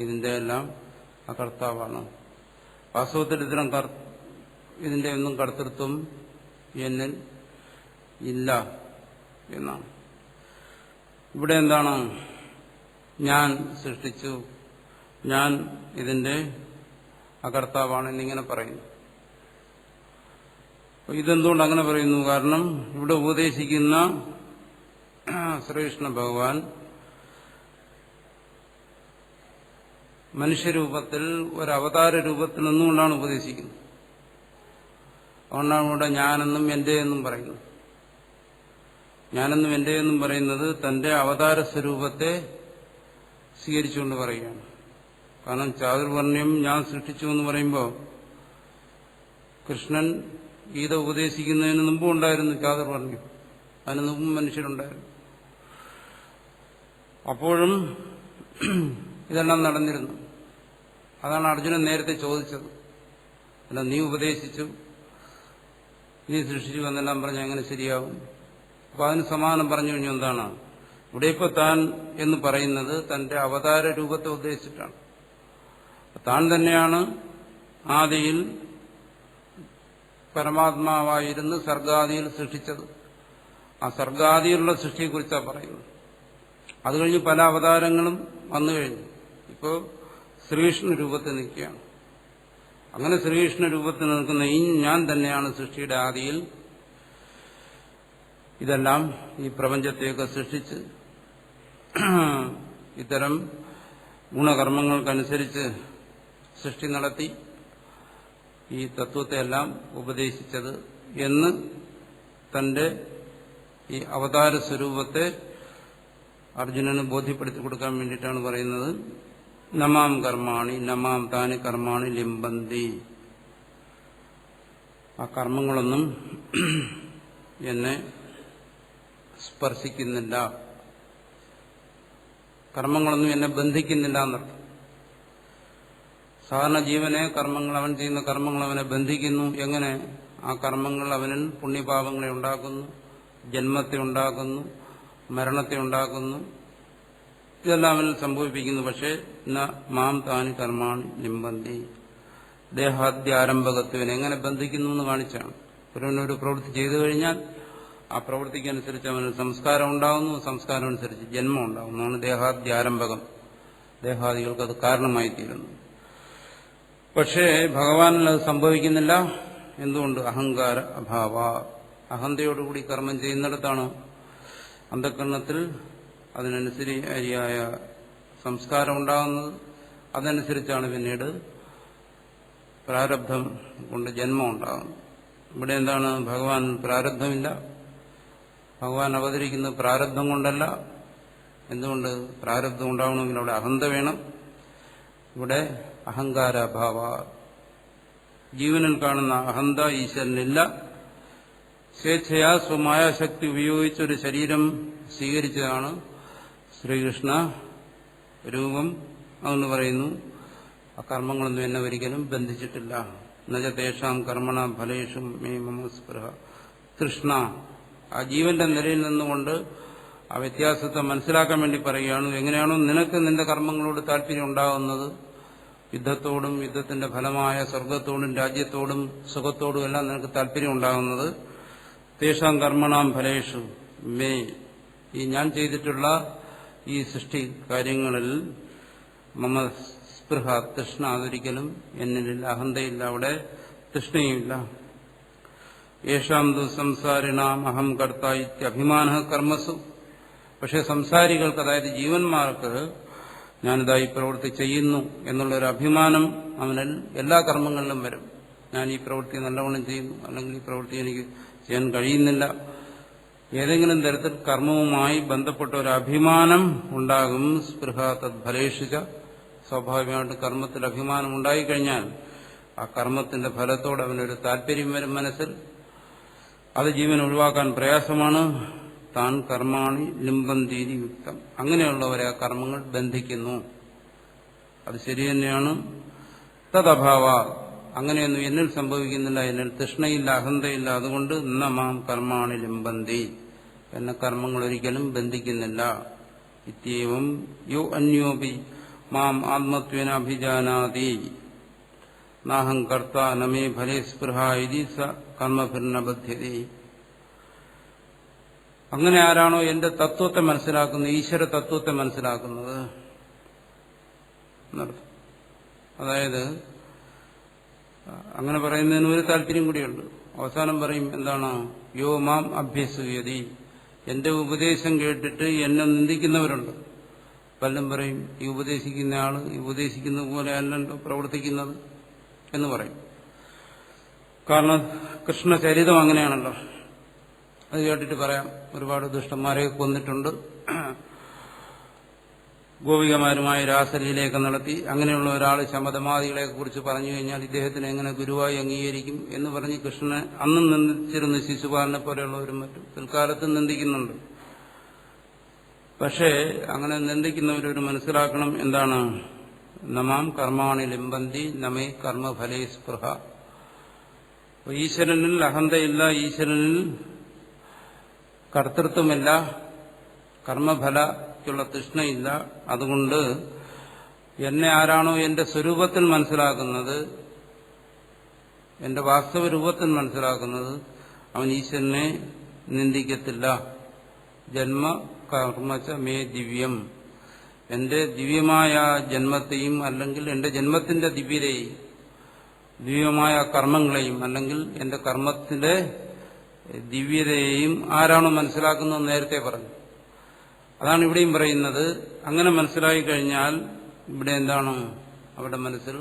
ഇതിന്റെ എല്ലാം അകർത്താവാണ്. വാസ്തവത്തിൽ ഇതിന്റെ ഒന്നും കർത്തൃത്വം എന്നിൽ ഇല്ല എന്നാണ്. ഇവിടെ എന്താണ്? ഞാൻ സൃഷ്ടിച്ചു, ഞാൻ ഇതിന്റെ അകർത്താവാണ് എന്നിങ്ങനെ പറയുന്നു. ഇതെന്തുകൊണ്ട് അങ്ങനെ പറയുന്നു? കാരണം ഇവിടെ ഉപദേശിക്കുന്ന ശ്രീകൃഷ്ണ ഭഗവാൻ മനുഷ്യരൂപത്തിൽ ഒരവതാര രൂപത്തിൽ നിന്നുകൊണ്ടാണ് ഉപദേശിക്കുന്നത്. അതുകൊണ്ടാണ് ഇവിടെ ഞാനെന്നും എന്റെ എന്നും പറയുന്നത്. ഞാനെന്നും എന്റെ എന്നും പറയുന്നത് തന്റെ അവതാര സ്വരൂപത്തെ സ്വീകരിച്ചുകൊണ്ട് പറയുകയാണ്. കാരണം ചാതുർവർണ്ണ്യം ഞാൻ സൃഷ്ടിച്ചു എന്ന് പറയുമ്പോൾ കൃഷ്ണൻ ഗീത ഉപദേശിക്കുന്നതിന് മുമ്പും ഉണ്ടായിരുന്നു ചാതുർവർണ്ണ്യം. അതിന് മുമ്പും മനുഷ്യരുണ്ടായിരുന്നു. അപ്പോഴും ഇതെല്ലാം നടന്നിരുന്നു. അതാണ് അർജുനൻ നേരത്തെ ചോദിച്ചത്. അല്ല, നീ ഉപദേശിച്ചു, നീ സൃഷ്ടിച്ചു എന്നെല്ലാം പറഞ്ഞ എങ്ങനെ ശരിയാവും? അപ്പൊ അതിന് സമാനം പറഞ്ഞു കഴിഞ്ഞു. എന്താണ് ഇവിടെ ഇപ്പൊ താൻ എന്ന് പറയുന്നത്? തന്റെ അവതാര രൂപത്തെ ഉദ്ദേശിച്ചിട്ടാണ്. താൻ തന്നെയാണ് ആദിയിൽ പരമാത്മാവായിരുന്ന് സർഗാദിയിൽ സൃഷ്ടിച്ചത്. ആ സർഗാദിയിലുള്ള സൃഷ്ടിയെക്കുറിച്ചാണ് പറയുന്നത്. അത് കഴിഞ്ഞ് പല അവതാരങ്ങളും വന്നു കഴിഞ്ഞു. ഇപ്പോൾ ശ്രീകൃഷ്ണ രൂപത്തിൽ നിൽക്കുകയാണ്. അങ്ങനെ ശ്രീകൃഷ്ണ രൂപത്തിൽ നിൽക്കുന്ന ഈ ഞാൻ തന്നെയാണ് സൃഷ്ടിയുടെ ആദിയിൽ ഇതെല്ലാം ഈ പ്രപഞ്ചത്തെയൊക്കെ സൃഷ്ടിച്ച് ഇത്തരം ഗുണകർമ്മങ്ങൾക്കനുസരിച്ച് സൃഷ്ടി നടത്തി ഈ തത്വത്തെയെല്ലാം ഉപദേശിച്ചത് എന്ന് തന്റെ ഈ അവതാര സ്വരൂപത്തെ അർജുനന് ബോധ്യപ്പെടുത്തി കൊടുക്കാൻ വേണ്ടിയിട്ടാണ് പറയുന്നത്. നമാം കർമാണി നമാം താനി കർമാണി ലിംബന്തി. ആ കർമ്മങ്ങളൊന്നും എന്നെ സ്പർശിക്കുന്നില്ല, കർമ്മങ്ങളൊന്നും എന്നെ ബന്ധിക്കുന്നില്ല എന്നർത്ഥം. സാധാരണ ജീവനെ കർമ്മങ്ങൾ, അവൻ ചെയ്യുന്ന കർമ്മങ്ങൾ അവനെ ബന്ധിക്കുന്നു. എങ്ങനെ? ആ കർമ്മങ്ങൾ അവനിൽ പുണ്യപാപങ്ങളെ ഉണ്ടാക്കുന്നു, ജന്മത്തെ ഉണ്ടാക്കുന്നു, മരണത്തെ ഉണ്ടാക്കുന്നു, ഇതെല്ലാം അവനിൽ സംഭവിപ്പിക്കുന്നു. പക്ഷേ മാം താനി കർമാണി ലിംബന്തി, ദേഹാദ്യാരംഭകത്വനെ എങ്ങനെ ബന്ധിക്കുന്നു എന്ന് കാണിച്ചാണ്. ഒരുവനൊരു പ്രവൃത്തി ചെയ്തു കഴിഞ്ഞാൽ ആ പ്രവൃത്തിക്കനുസരിച്ച് അവന് സംസ്കാരം ഉണ്ടാകുന്നു, സംസ്കാരം അനുസരിച്ച് ജന്മം ഉണ്ടാകുന്നതാണ് ദേഹാദ്യാരംഭകം. ദേഹാദികൾക്ക് അത് കാരണമായി തീരുന്നു. പക്ഷേ ഭഗവാനിൽ അത് സംഭവിക്കുന്നില്ല. എന്തുകൊണ്ട്? അഹങ്കാര അഭാവ. അഹന്തയോടുകൂടി കർമ്മം ചെയ്യുന്നിടത്താണ് അന്ധകരണത്തിൽ അതിനനുസരിയായ സംസ്കാരം ഉണ്ടാകുന്നത്. അതനുസരിച്ചാണ് പിന്നീട് പ്രാരബ്ധം കൊണ്ട് ജന്മം ഉണ്ടാകുന്നത്. ഇവിടെ എന്താണ്? ഭഗവാൻ പ്രാരബ്ധമില്ല. ഭഗവാൻ അവതരിക്കുന്നത് പ്രാരബ്ധം കൊണ്ടല്ല. എന്തുകൊണ്ട്? പ്രാരബ്ധം ഉണ്ടാവണമെങ്കിൽ അവിടെ അഹന്ത വേണം. ഇവിടെ അഹങ്കാരാഭാവ, ജീവനിൽ കാണുന്ന അഹന്ത ഈശ്വരനില്ല. സ്വേച്ഛയാ സ്വമായാശക്തി ഉപയോഗിച്ചൊരു ശരീരം സ്വീകരിച്ചതാണ് ശ്രീകൃഷ്ണ രൂപം. അതെന്ന് പറയുന്നു ആ കർമ്മങ്ങളൊന്നും എന്നെ ഒരിക്കലും ബന്ധിച്ചിട്ടില്ല. എന്നുവെച്ചാൽ തേഷാം കർമ്മണ ഫലേഷും മേ മമ സ്പൃഹ തൃഷ്ണ. ആ ജീവന്റെ നിലയിൽ നിന്നുകൊണ്ട് ആ വ്യത്യാസത്തെ മനസ്സിലാക്കാൻ വേണ്ടി പറയുകയാണ്. എങ്ങനെയാണോ നിനക്ക് നിന്റെ കർമ്മങ്ങളോട് താല്പര്യം ഉണ്ടാകുന്നത്, യുദ്ധത്തോടും യുദ്ധത്തിന്റെ ഫലമായ സ്വർഗത്തോടും രാജ്യത്തോടും സുഖത്തോടും എല്ലാം നിനക്ക് താല്പര്യം ഉണ്ടാകുന്നത്, തേഷാം കർമ്മണാം ഫലേഷു മേ, ഈ ഞാൻ ചെയ്തിട്ടുള്ള ഈ സൃഷ്ടി കാര്യങ്ങളിൽ മമ സ്പൃഹ തൃഷ്ണ, അതൊരിക്കലും എന്നിലില്ല, അഹന്തയില്ല, അവിടെ തൃഷ്ണയുമില്ല. യേഷാം ദു സംസാരിണാം അഹം കർത്ത ഇത്യഭിമാന കർമ്മസു. പക്ഷെ സംസാരികൾക്ക്, അതായത് ജീവന്മാർക്ക് ഞാനിതായി പ്രവൃത്തി ചെയ്യുന്നു എന്നുള്ളൊരു അഭിമാനം അവനിൽ എല്ലാ കർമ്മങ്ങളിലും വരും. ഞാൻ ഈ പ്രവൃത്തി നല്ലവണ്ണം ചെയ്യുന്നു, അല്ലെങ്കിൽ ഈ പ്രവൃത്തി എനിക്ക് ചെയ്യാൻ കഴിയുന്നില്ല. ഏതെങ്കിലും തരത്തിൽ കർമ്മവുമായി ബന്ധപ്പെട്ട ഒരു അഭിമാനം ഉണ്ടാകും. സ്പൃഹ തദ്ഫലേഷിച്ച, സ്വാഭാവികമായിട്ട് കർമ്മത്തിൽ അഭിമാനം ഉണ്ടായിക്കഴിഞ്ഞാൽ ആ കർമ്മത്തിന്റെ ഫലത്തോട് അവനൊരു താല്പര്യം വരും മനസ്സിൽ. അത് ജീവൻ ഒഴിവാക്കാൻ പ്രയാസമാണ്. താൻ കർമാണി ലിംബന്തീതി യുക്തം. അങ്ങനെയുള്ളവരെ ആ കർമ്മങ്ങൾ ബന്ധിക്കുന്നു. അത് ശരി തന്നെയാണ്. തദഭാവ, അങ്ങനെയൊന്നും എന്നിൽ സംഭവിക്കുന്നില്ല, എന്നിൽ തൃഷ്ണയില്ല, അഹന്തയില്ല. അതുകൊണ്ട് നമാം കർമാണി ലിംബന്തി, എന്നെ കർമ്മങ്ങൾ ഒരിക്കലും ബന്ധിക്കുന്നില്ല. ഇത്യവും യോ അന്യോപി മാം ആത്മത്വേന അഭിജാനാതി നാഹം കർത്ത നമേ ഫലേ സ്പൃഹ ഇതി സ കർമ്മഭിർന ബധ്യതി. അങ്ങനെ ആരാണോ എന്റെ തത്വത്തെ മനസ്സിലാക്കുന്നത്, ഈശ്വര തത്വത്തെ മനസ്സിലാക്കുന്നത് എന്നർത്ഥം. അതായത് അങ്ങനെ പറയുന്നതിന് ഒരു താല്പര്യം കൂടിയുണ്ട്. അവസാനം പറയും എന്താണ്? യോ മാം അഭ്യസൂയതി, എന്റെ ഉപദേശം കേട്ടിട്ട് എന്നെ നിന്ദിക്കുന്നവരുണ്ട്. പലരും പറയും ഈ ഉപദേശിക്കുന്ന ആള് ഈ ഉപദേശിക്കുന്ന പോലെ അല്ലല്ലോ പ്രവർത്തിക്കുന്നത് എന്ന് പറയും. കാരണം കൃഷ്ണചരിതം അങ്ങനെയാണല്ലോ. അത് കേട്ടിട്ട് പറയാം ഒരുപാട് ദുഷ്ടന്മാരെ കൊന്നിട്ടുണ്ട്, ഗോപികമാരുമായി രാസലീലയൊക്കെ നടത്തി. അങ്ങനെയുള്ള ഒരാൾ ശമതമാദികളെ കുറിച്ച് പറഞ്ഞു കഴിഞ്ഞാൽ ഇദ്ദേഹത്തിന് എങ്ങനെ ഗുരുവായി അംഗീകരിക്കും എന്ന് പറഞ്ഞ് കൃഷ്ണനെ അന്നും നിന്ദിച്ചിരുന്നു. ശിശുപാലനെ പോലെയുള്ളവരും മറ്റും പിൽക്കാലത്തും നിന്ദിക്കുന്നുണ്ട്. പക്ഷേ അങ്ങനെ നിന്ദിക്കുന്നവരൊരു മനസ്സിലാക്കണം എന്താണ്? നമാം കർമാണി ലിംബന്തി നമേ കർമ്മഫലേ സ്പൃഹ. ഈശ്വരനിൽ അഹന്തയില്ല, ഈശ്വരനിൽ കർത്തൃത്വമില്ല, കർമ്മഫലക്കുള്ള തൃഷ്ണയില്ല. അതുകൊണ്ട് എന്നെ ആരാണോ എന്റെ സ്വരൂപത്തിൽ മനസ്സിലാക്കുന്നത്, എന്റെ വാസ്തവ രൂപത്തിൽ മനസ്സിലാക്കുന്നത്, അവൻ ഈശ്വരനെ നിന്ദിക്കത്തില്ല. ജന്മ കർമ്മച്ച മേ ദിവ്യം, എന്റെ ദിവ്യമായ ജന്മത്തെയും അല്ലെങ്കിൽ എന്റെ ജന്മത്തിന്റെ ദിവ്യതയെയും ദിവ്യമായ കർമ്മങ്ങളെയും അല്ലെങ്കിൽ എന്റെ കർമ്മത്തിന്റെ ദിവ്യതയെയും ആരാണോ മനസ്സിലാക്കുന്നത് നേരത്തെ പറഞ്ഞു. അതാണ് ഇവിടെയും പറയുന്നത്. അങ്ങനെ മനസ്സിലായി കഴിഞ്ഞാൽ ഇവിടെ എന്താണ്? അവരുടെ മനസ്സിൽ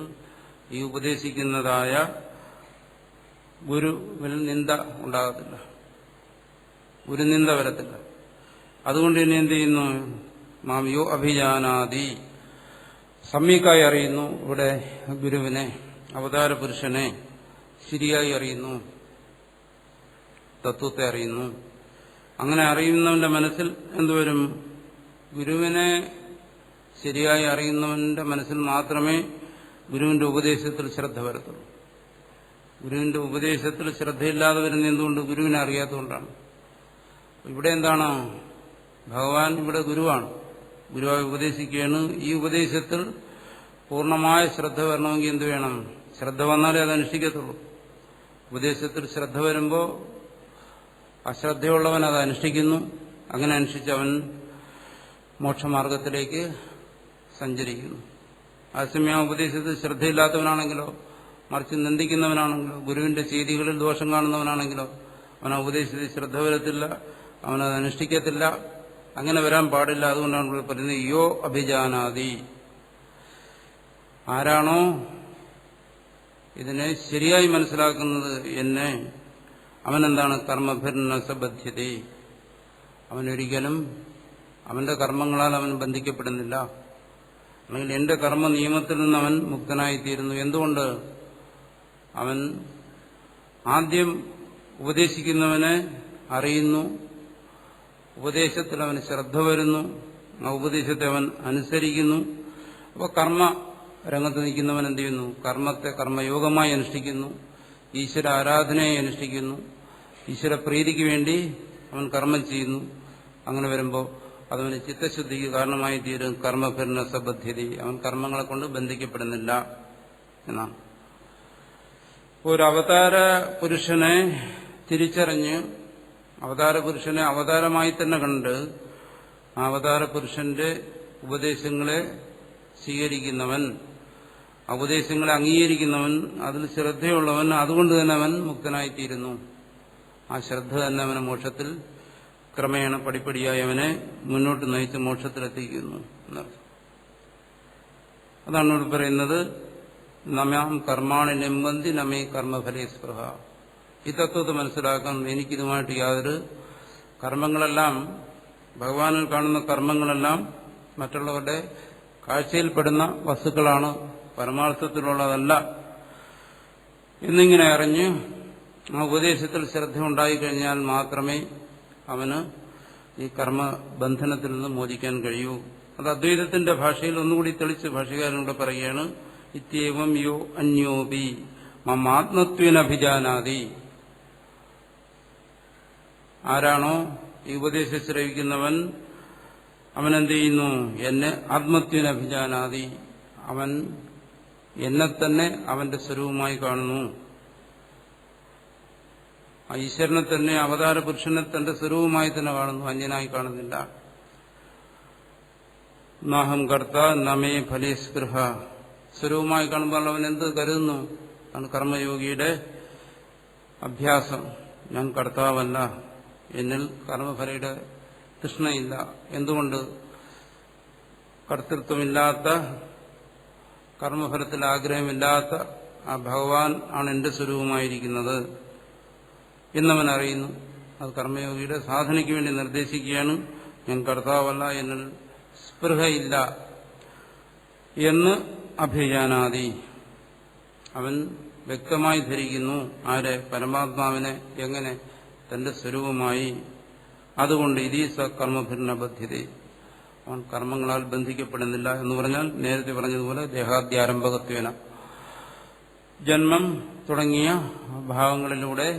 ഈ ഉപദേശിക്കുന്നതായ ഗുരുവിൽ നിന്ദ ഉണ്ടാകത്തില്ല, ഗുരുനിന്ദ വരത്തില്ല. അതുകൊണ്ട് ഇനി എന്ത് ചെയ്യുന്നു? മാം യോ അഭിജാനാദി, സമ്യക്കായി അറിയുന്നു. ഇവിടെ ഗുരുവിനെ, അവതാര പുരുഷനെ ശരിയായി അറിയുന്നു, തത്വത്തെ അറിയുന്നു. അങ്ങനെ അറിയുന്നവന്റെ മനസ്സിൽ എന്തുവരും? ഗുരുവിനെ ശരിയായി അറിയുന്നവന്റെ മനസ്സിൽ മാത്രമേ ഗുരുവിന്റെ ഉപദേശത്തിൽ ശ്രദ്ധ വരത്തുള്ളൂ. ഗുരുവിന്റെ ഉപദേശത്തിൽ ശ്രദ്ധയില്ലാതെ വരുന്ന എന്തുകൊണ്ട്? ഗുരുവിനെ അറിയാത്തതുകൊണ്ടാണ്. ഇവിടെ എന്താണ്? ഭഗവാൻ ഇവിടെ ഗുരുവാണ്, ഗുരുവായി ഉപദേശിക്കുകയാണ്. ഈ ഉപദേശത്തിൽ പൂർണ്ണമായ ശ്രദ്ധ വരണമെങ്കിൽ എന്ത് വേണം? ശ്രദ്ധ വന്നാലേ അത് അനുഷ്ഠിക്കത്തുള്ളൂ. ഉപദേശത്തിൽ ശ്രദ്ധ വരുമ്പോൾ അശ്രദ്ധയുള്ളവൻ അത് അനുഷ്ഠിക്കുന്നു. അങ്ങനെ അനുഷ്ഠിച്ചവൻ മോക്ഷമാർഗത്തിലേക്ക് സഞ്ചരിക്കുന്നു. അതേസമയം ഉപദേശത്തിൽ ശ്രദ്ധയില്ലാത്തവനാണെങ്കിലോ, മറിച്ച് നിന്ദിക്കുന്നവനാണെങ്കിലോ, ഗുരുവിന്റെ ചെയ്തികളിൽ ദോഷം കാണുന്നവനാണെങ്കിലോ അവൻ ഉപദേശത്തിൽ ശ്രദ്ധ വരത്തില്ല, അവനത് അനുഷ്ഠിക്കത്തില്ല. അങ്ങനെ വരാൻ പാടില്ല. അതുകൊണ്ടാണ് ഇവിടെ പറയുന്നത് യോ അഭിജാനാദി, ആരാണോ ഇതിനെ ശരിയായി മനസ്സിലാക്കുന്നത് എന്നെ, അവനെന്താണ്? കർമ്മഭിർന സബദ്ധ്യതേ, അവനൊരിക്കലും അവന്റെ കർമ്മങ്ങളാൽ അവൻ ബന്ധിക്കപ്പെടുന്നില്ല. അല്ലെങ്കിൽ എന്റെ കർമ്മ നിയമത്തിൽ നിന്ന് അവൻ മുക്തനായിത്തീരുന്നു. എന്തുകൊണ്ട്? അവൻ ആദ്യം ഉപദേശിക്കുന്നവനെ അറിയുന്നു, ഉപദേശത്തിൽ അവന് ശ്രദ്ധ വരുന്നു, ആ ഉപദേശത്തെ അവൻ അനുസരിക്കുന്നു. അപ്പോൾ കർമ്മ രംഗത്ത് നിൽക്കുന്നവൻ എന്ത് ചെയ്യുന്നു? കർമ്മത്തെ കർമ്മയോഗമായി അനുഷ്ഠിക്കുന്നു, ഈശ്വര ആരാധനയെ അനുഷ്ഠിക്കുന്നു, ഈശ്വര പ്രീതിക്ക് വേണ്ടി അവൻ കർമ്മം ചെയ്യുന്നു. അങ്ങനെ വരുമ്പോൾ അതവന് ചിത്തശുദ്ധിക്ക് കാരണമായി തീരും. കർമ്മഭിർണസബദ്ധ്യത, അവൻ കർമ്മങ്ങളെ കൊണ്ട് ബന്ധിക്കപ്പെടുന്നില്ല എന്നാണ്. ഒരു അവതാര പുരുഷനെ തിരിച്ചറിഞ്ഞ് അവതാര പുരുഷനെ അവതാരമായി തന്നെ കണ്ട് ആ അവതാര പുരുഷന്റെ ഉപദേശങ്ങളെ സ്വീകരിക്കുന്നവൻ, ഉപദേശങ്ങളെ അംഗീകരിക്കുന്നവൻ, അതിൽ ശ്രദ്ധയുള്ളവൻ, അതുകൊണ്ട് തന്നെ അവൻ മുക്തനായിത്തീരുന്നു. ആ ശ്രദ്ധ തന്നെ അവനെ മോക്ഷത്തിൽ ക്രമേണ പടിപ്പടിയായി അവനെ മുന്നോട്ട് നയിച്ച് മോക്ഷത്തിലെത്തിക്കുന്നു എന്നർത്ഥം. അതാണ് ഇവിടെ പറയുന്നത്, നമാം കർമാണി നിമ്പന്തി നമേ കർമ്മഫലേ സ്പൃഹ. ഈ തത്വത്തെ മനസ്സിലാക്കാൻ എനിക്കിതുമായിട്ട് യാതൊരു കർമ്മങ്ങളെല്ലാം, ഭഗവാനിൽ കാണുന്ന കർമ്മങ്ങളെല്ലാം മറ്റുള്ളവരുടെ കാഴ്ചയിൽപ്പെടുന്ന വസ്തുക്കളാണ്, പരമാർത്ഥത്തിലുള്ളതല്ല എന്നിങ്ങനെ അറിഞ്ഞ് ആ ഉപദേശത്തിൽ ശ്രദ്ധ ഉണ്ടായിക്കഴിഞ്ഞാൽ മാത്രമേ അവന് ഈ കർമ്മബന്ധനത്തിൽ നിന്ന് മോചിക്കാൻ കഴിയൂ. അത് അദ്വൈതത്തിന്റെ ഭാഷയിൽ ഒന്നുകൂടി തെളിച്ച് ഭാഷകാരനോട് പറയുകയാണ്, ഇത്യേവം യോ അന്യോപി മമാത്മത്വേനഭിജാനാതി. ആരാണോ ഈ ഉപദേശം ശ്രവിക്കുന്നവൻ അവനെന്ത് ചെയ്യുന്നു? എന്നെ ആത്മത്വേനഭിജാനാതി, അവൻ എന്നെ തന്നെ അവന്റെ സ്വരൂപമായി കാണുന്നു. ഈശ്വരനെ തന്നെ, അവതാര പുരുഷനെ തന്റെ സ്വരൂപമായി തന്നെ കാണുന്നു, അന്യനായി കാണുന്നില്ല. നാഹം കർത്ത നമേ ഫലേ സ്പൃഹ. സ്വരൂപമായി കാണുമ്പോൾ അവൻ എന്ത് കരുതുന്നു? ആണ് കർമ്മയോഗിയുടെ അഭ്യാസം. ഞാൻ കർത്താവല്ല, എന്നിൽ കർമ്മഫലയുടെ തൃഷ്ണയില്ല. എന്തുകൊണ്ട്? കർത്തൃത്വമില്ലാത്ത, കർമ്മഫലത്തിൽ ആഗ്രഹമില്ലാത്ത ആ ഭഗവാൻ ആണ് എന്റെ സ്വരൂപമായിരിക്കുന്നത് എന്നവൻ അറിയുന്നു. അത് കർമ്മയോഗിയുടെ സാധനയ്ക്ക് വേണ്ടി നിർദ്ദേശിക്കുകയാണ്. ഞാൻ കർത്താവല്ല, എന്നിൽ സ്പൃഹയില്ല എന്ന് അഭിജാനാതി. അവൻ വ്യക്തമായി ധരിക്കുന്നു. ആരെ? പരമാത്മാവിനെ. എങ്ങനെ? തന്റെ സ്വരൂപമായി. അതുകൊണ്ട് ഇതീസ കർമ്മഭിർണബദ്ധ്യത, അവൻ കർമ്മങ്ങളാൽ ബന്ധിക്കപ്പെടുന്നില്ല എന്ന് പറഞ്ഞാൽ നേരത്തെ പറഞ്ഞതുപോലെ ദേഹാദ്യാരംഭകത്വേന, ജന്മം തുടങ്ങിയ ഭാവങ്ങളിലൂടെ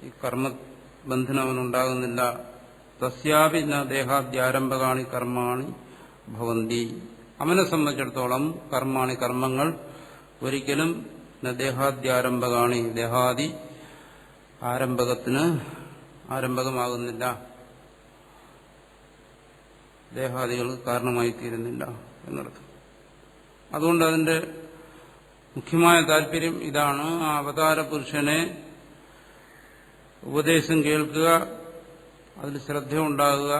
ഈ കർമ്മബന്ധനം അവനുണ്ടാകുന്നില്ല. തസ്യാപി ന ദേഹാദ്യാരംഭകാണി കർമാണി ഭവന്തി. അവനെ സംബന്ധിച്ചിടത്തോളം കർമാണി, കർമ്മങ്ങൾ ഒരിക്കലും ന ദേഹാദ്യാരംഭകാണി, ദേഹാദി ആരംഭകത്തിന് ആരംഭകമാകുന്നില്ല, ദേഹാദികൾ കാരണമായി തീരുന്നില്ല എന്നർത്ഥം. അതുകൊണ്ട് അതിന്റെ മുഖ്യമായ താല്പര്യം ഇതാണ്. ആ അവതാര പുരുഷനെ ഉപദേശം കേൾക്കുക, അതിൽ ശ്രദ്ധയുണ്ടാകുക,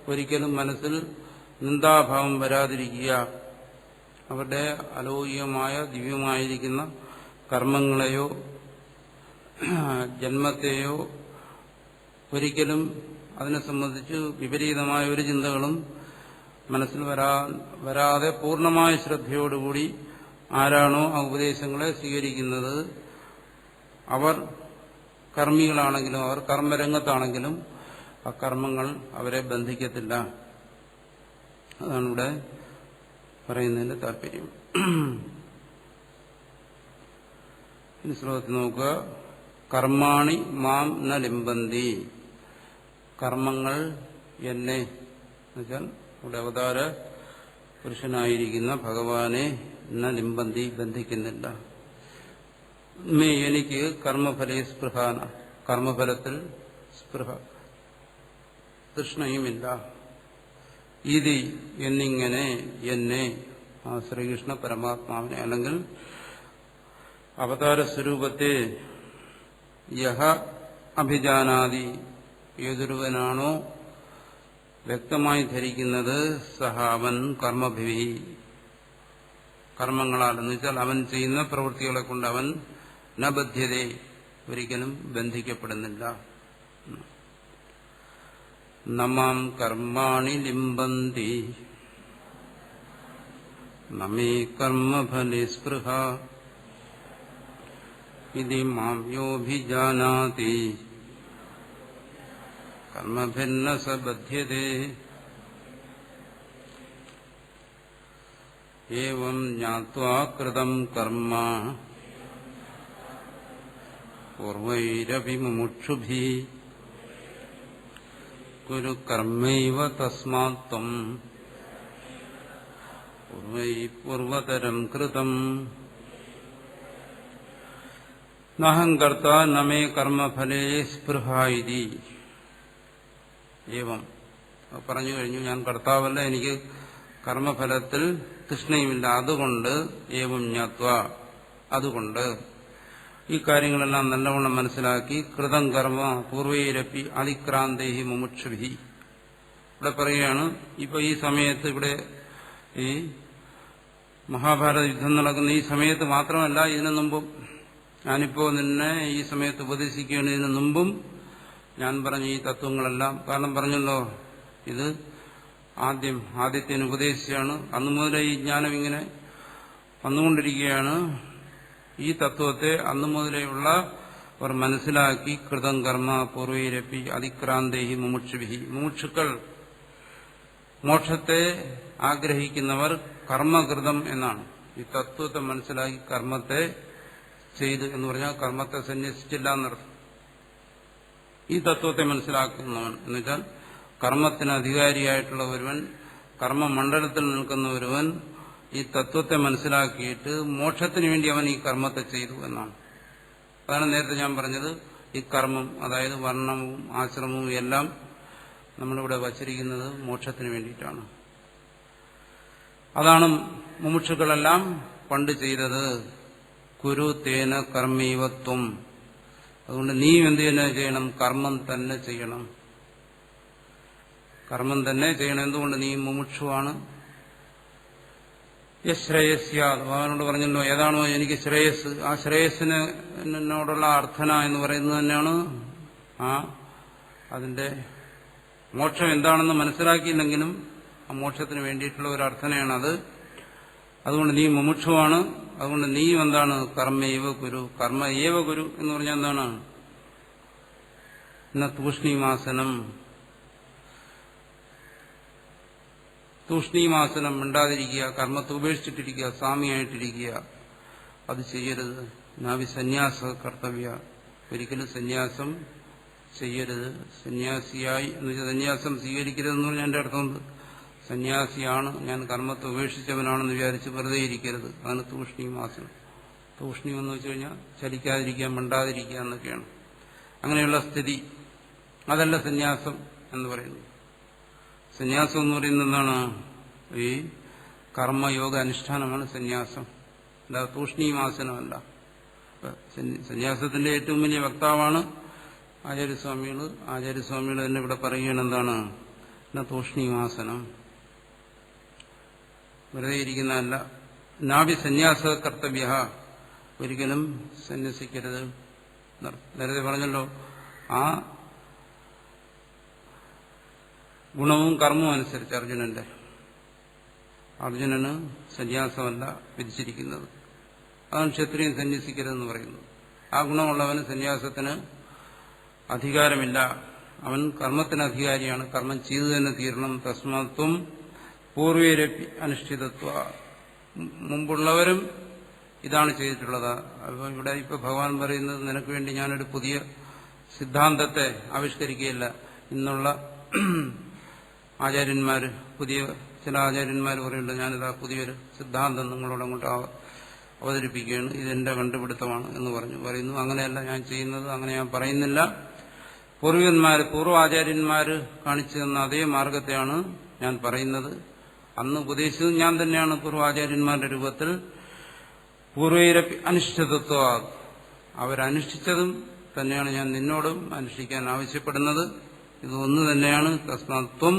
ഒരിക്കലും മനസ്സിൽ നിന്ദാഭാവം വരാതിരിക്കുക, അവരുടെ അലൗകികമായ ദിവ്യമായിരിക്കുന്ന കർമ്മങ്ങളെയോ ജന്മത്തെയോ ഒരിക്കലും അതിനെ സംബന്ധിച്ച് വിപരീതമായ ഒരു ചിന്തകളും മനസ്സിൽ വരാതെ പൂർണ്ണമായ ശ്രദ്ധയോടുകൂടി ആരാണോ ആ ഉപദേശങ്ങളെ സ്വീകരിക്കുന്നത്, അവർ കർമ്മികളാണെങ്കിലും അവർ കർമ്മരംഗത്താണെങ്കിലും ആ കർമ്മങ്ങൾ അവരെ ബന്ധിക്കത്തില്ല. അതാണ് ഇവിടെ പറയുന്നതിന്റെ താല്പര്യം. ഇനി ശ്ലോകത്തിൽ നോക്കുക. കർമാണി മാം ന ലിംബന്തി. കർമ്മങ്ങൾ എന്നെ, എന്നുവെച്ചാൽ ഇവിടെ അവതാര പുരുഷനായിരിക്കുന്ന ഭഗവാനെ ന ലിംബന്തി, ബന്ധിക്കുന്നില്ല. എനിക്ക് കർമ്മഫലേ സ്പൃഹാന, കർമ്മഫലത്തിൽ സ്പൃഹ തൃഷ്ണയുമില്ല. ഇതി എന്നിങ്ങനെ എന്നെ, ആ ശ്രീകൃഷ്ണ പരമാത്മാവിനെ അല്ലെങ്കിൽ അവതാര സ്വരൂപത്തെ യഹ അഭിജാനാതി, ഏതൊരുവനാണോ വ്യക്തമായി ധരിക്കുന്നത്, സഹ അവൻ കർമ്മഭിവി, കർമ്മങ്ങളാൽ എന്ന് വെച്ചാൽ അവൻ ചെയ്യുന്ന പ്രവൃത്തികളെ കൊണ്ട് അവൻ ന ബദ്ധ്യതേ, ഒരിക്കലും ബന്ധിക്കപ്പെടുന്നില്ല. നമാം കർമാണി ലിംബന്തി നമേ കർമ്മഫലേ സ്പൃഹ ഇതി മാം യോഭിജാനാതി കർമ്മഭിന്ന സ ബധ്യതേ ഏവം ജ്ഞാത്വാ കൃതം കർമ്മ പൂർവൈരപി മുമുക്ഷുഭിഃ കുരു കർമ്മൈവ തസ്മാത് ത്വം പൂർവതരം കൃതം നഹം കർത്താ ന മേ കർമ്മഫലേ സ്പൃഹ ഇതി. ഏവം പറഞ്ഞു കഴിഞ്ഞു, ഞാൻ കർത്താവല്ല, എനിക്ക് കർമ്മഫലത്തിൽ തൃഷ്ണയുമില്ല. അതുകൊണ്ട് ഏവം ജ്ഞാത്വ, അതുകൊണ്ട് ഈ കാര്യങ്ങളെല്ലാം നല്ലവണ്ണം മനസ്സിലാക്കി കൃതം കർമ്മ പൂർവൈരപ്പി അതിക്രാന്തേഹി മുമുക്ഷുഭിഃ. ഇവിടെ പറയുകയാണ്, ഇപ്പൊ ഈ സമയത്ത് ഇവിടെ ഈ മഹാഭാരത യുദ്ധം നടക്കുന്ന ഈ സമയത്ത് മാത്രമല്ല, ഇതിനു മുമ്പും ഞാനിപ്പോ നിന്നെ ഈ സമയത്ത് ഉപദേശിക്കുന്നതിന് മുമ്പും ഞാൻ പറഞ്ഞ ഈ തത്വങ്ങളെല്ലാം, കാരണം പറഞ്ഞല്ലോ ഇത് ആദ്യത്തിന് ഉപദേശിച്ചാണ്, അന്നു മുതലേ ഈ ജ്ഞാനം ഇങ്ങനെ വന്നുകൊണ്ടിരിക്കുകയാണ്. ഈ തത്വത്തെ അന്നു മുതലേയുള്ള അവർ മനസ്സിലാക്കി കൃതം കർമ്മ പൂർവൈരപ്പി അതിക്രാന്തേഹി മുമുക്ഷുഭിഃ. മുമുക്ഷുക്കൾ, മോക്ഷത്തെ ആഗ്രഹിക്കുന്നവർ കർമ്മകൃതം എന്നാണ്. ഈ തത്വത്തെ മനസ്സിലാക്കി കർമ്മത്തെ ചെയ്ത് എന്ന് പറഞ്ഞാൽ കർമ്മത്തെ സന്യസിച്ചില്ല എന്നർത്ഥം. ഈ തത്വത്തെ മനസ്സിലാക്കുന്നവൻ എന്ന് വെച്ചാൽ കർമ്മത്തിന് അധികാരിയായിട്ടുള്ള ഒരുവൻ, കർമ്മമണ്ഡലത്തിൽ നിൽക്കുന്ന ഒരുവൻ ഈ തത്വത്തെ മനസ്സിലാക്കിയിട്ട് മോക്ഷത്തിന് വേണ്ടി അവൻ ഈ കർമ്മത്തെ ചെയ്തു എന്നാണ്. അതാണ് നേരത്തെ ഞാൻ പറഞ്ഞത്, ഈ കർമ്മം അതായത് വർണ്ണവും ആശ്രമവും എല്ലാം നമ്മളിവിടെ വച്ചിരിക്കുന്നത് മോക്ഷത്തിന് വേണ്ടിയിട്ടാണ്. അതാണ് മുമുക്ഷുക്കളെല്ലാം പണ്ട് ചെയ്തത്. കുരു തേന കർമ്മീവത്വം. അതുകൊണ്ട് നീ എന്ത് തന്നെ ചെയ്യണം? കർമ്മം തന്നെ ചെയ്യണം. കർമ്മം തന്നെ ചെയ്യണം. എന്തുകൊണ്ട്? നീ മുമുക്ഷുവാണ്. ശ്രേയസ്യാത്, ഭഗവാനോട് പറഞ്ഞല്ലോ, ഏതാണോ എനിക്ക് ശ്രേയസ്, ആ ശ്രേയസ്സിനോടുള്ള അർത്ഥന എന്ന് പറയുന്നത് തന്നെയാണ് അതിന്റെ മോക്ഷം എന്താണെന്ന് മനസ്സിലാക്കിയില്ലെങ്കിലും ആ മോക്ഷത്തിന് വേണ്ടിയിട്ടുള്ള ഒരു അർത്ഥനയാണത്. അതുകൊണ്ട് നീ മുമുക്ഷുവാണ്. അതുകൊണ്ട് നീ എന്താണ്? കർമ്മയേവ ഗുരു. കർമ്മയേവ ഗുരു എന്ന് പറഞ്ഞാൽ എന്താണ്? തൂഷ്ണീമാസനം. തൂഷ്ണീമാസനം മിണ്ടാതിരിക്കുക, കർമ്മത്തെ ഉപേക്ഷിച്ചിട്ടിരിക്കുക, സ്വാമിയായിട്ടിരിക്കുക, അത് ചെയ്യരുത്. നാവി സന്യാസ കർത്തവ്യ. ഒരിക്കലും സന്യാസം ചെയ്യരുത്. സന്യാസിയായി എന്ന് വെച്ചാൽ സന്യാസം സ്വീകരിക്കരുതെന്ന് പറഞ്ഞാൽ എന്റെ അർത്ഥമുണ്ട്. സന്യാസിയാണ്, ഞാൻ കർമ്മത്തെ ഉപേക്ഷിച്ചവനാണെന്ന് വിചാരിച്ച് വെറുതെ ഇരിക്കരുത്. അതാണ് തൂഷ്ണീമാസനം. തൂഷ്ണീം എന്ന് വെച്ച് കഴിഞ്ഞാൽ ചലിക്കാതിരിക്കുക, മിണ്ടാതിരിക്കുക എന്നൊക്കെയാണ്. അങ്ങനെയുള്ള സ്ഥിതി അതല്ല സന്യാസം എന്ന് പറയുന്നത്. സന്യാസം എന്ന് പറയുന്നത് എന്താണ്? ഈ കർമ്മയോഗ അനുഷ്ഠാനമാണ് സന്യാസം, അല്ലാതെ തൂഷ്ണീമാസനമല്ല. സന്യാസത്തിന്റെ ഏറ്റവും വലിയ വക്താവാണ് ആചാര്യസ്വാമികൾ. ആചാര്യസ്വാമികൾ തന്നെ ഇവിടെ പറയുകയാണ് എന്താണ്? തൂഷ്ണീമാസനം, വെറുതെ ഇരിക്കുന്നതല്ല. നാഭി സന്യാസ കർത്തവ്യ, ഒരിക്കലും സന്യസിക്കരുത്. നേരത്തെ പറഞ്ഞല്ലോ, ആ ഗുണവും കർമ്മവും അനുസരിച്ച് അർജുനന് സന്യാസമല്ല വിധിച്ചിരിക്കുന്നത്. അതാണ് ക്ഷത്രിയൻ സന്യസിക്കരുതെന്ന് പറയുന്നത്. ആ ഗുണമുള്ളവന് സന്യാസത്തിന് അധികാരമില്ല. അവൻ കർമ്മത്തിന് അധികാരിയാണ്. കർമ്മം ചെയ്തു തന്നെ തീരണം. തസ്മാത്വം പൂർവ്വരപ്പി അനുഷ്ഠിതത്വ. മുമ്പുള്ളവരും ഇതാണ് ചെയ്തിട്ടുള്ളത്. അപ്പോൾ ഇവിടെ ഇപ്പൊ ഭഗവാൻ പറയുന്നത്, നിനക്ക് വേണ്ടി ഞാനൊരു പുതിയ സിദ്ധാന്തത്തെ ആവിഷ്കരിക്കുകയില്ല. ഇന്നുള്ള ആചാര്യന്മാര്, പുതിയ ചില ആചാര്യന്മാർ പറയുന്നുണ്ട്, ഞാനിതാ പുതിയൊരു സിദ്ധാന്തം നിങ്ങളോട് അങ്ങോട്ട് അവതരിപ്പിക്കുകയാണ്, ഇതെന്റെ കണ്ടുപിടുത്തമാണ് എന്ന് പറയുന്നു. അങ്ങനെയല്ല ഞാൻ ചെയ്യുന്നത്, അങ്ങനെ ഞാൻ പറയുന്നില്ല. പൂർവാചാര്യന്മാര് കാണിച്ചു തന്ന അതേ മാർഗത്തെയാണ് ഞാൻ പറയുന്നത്. അന്ന് ഉപദേശിച്ചത് ഞാൻ തന്നെയാണ് പൂർവാചാര്യന്മാരുടെ രൂപത്തിൽ. പൂർവൈരപ്പി അനിഷ്ഠിതത്വ, അവരനുഷ്ഠിച്ചതും തന്നെയാണ് ഞാൻ നിന്നോടും അനുഷ്ഠിക്കാൻ ആവശ്യപ്പെടുന്നത്. ഇത് ഒന്ന് തന്നെയാണ്. തസ്മാത്വം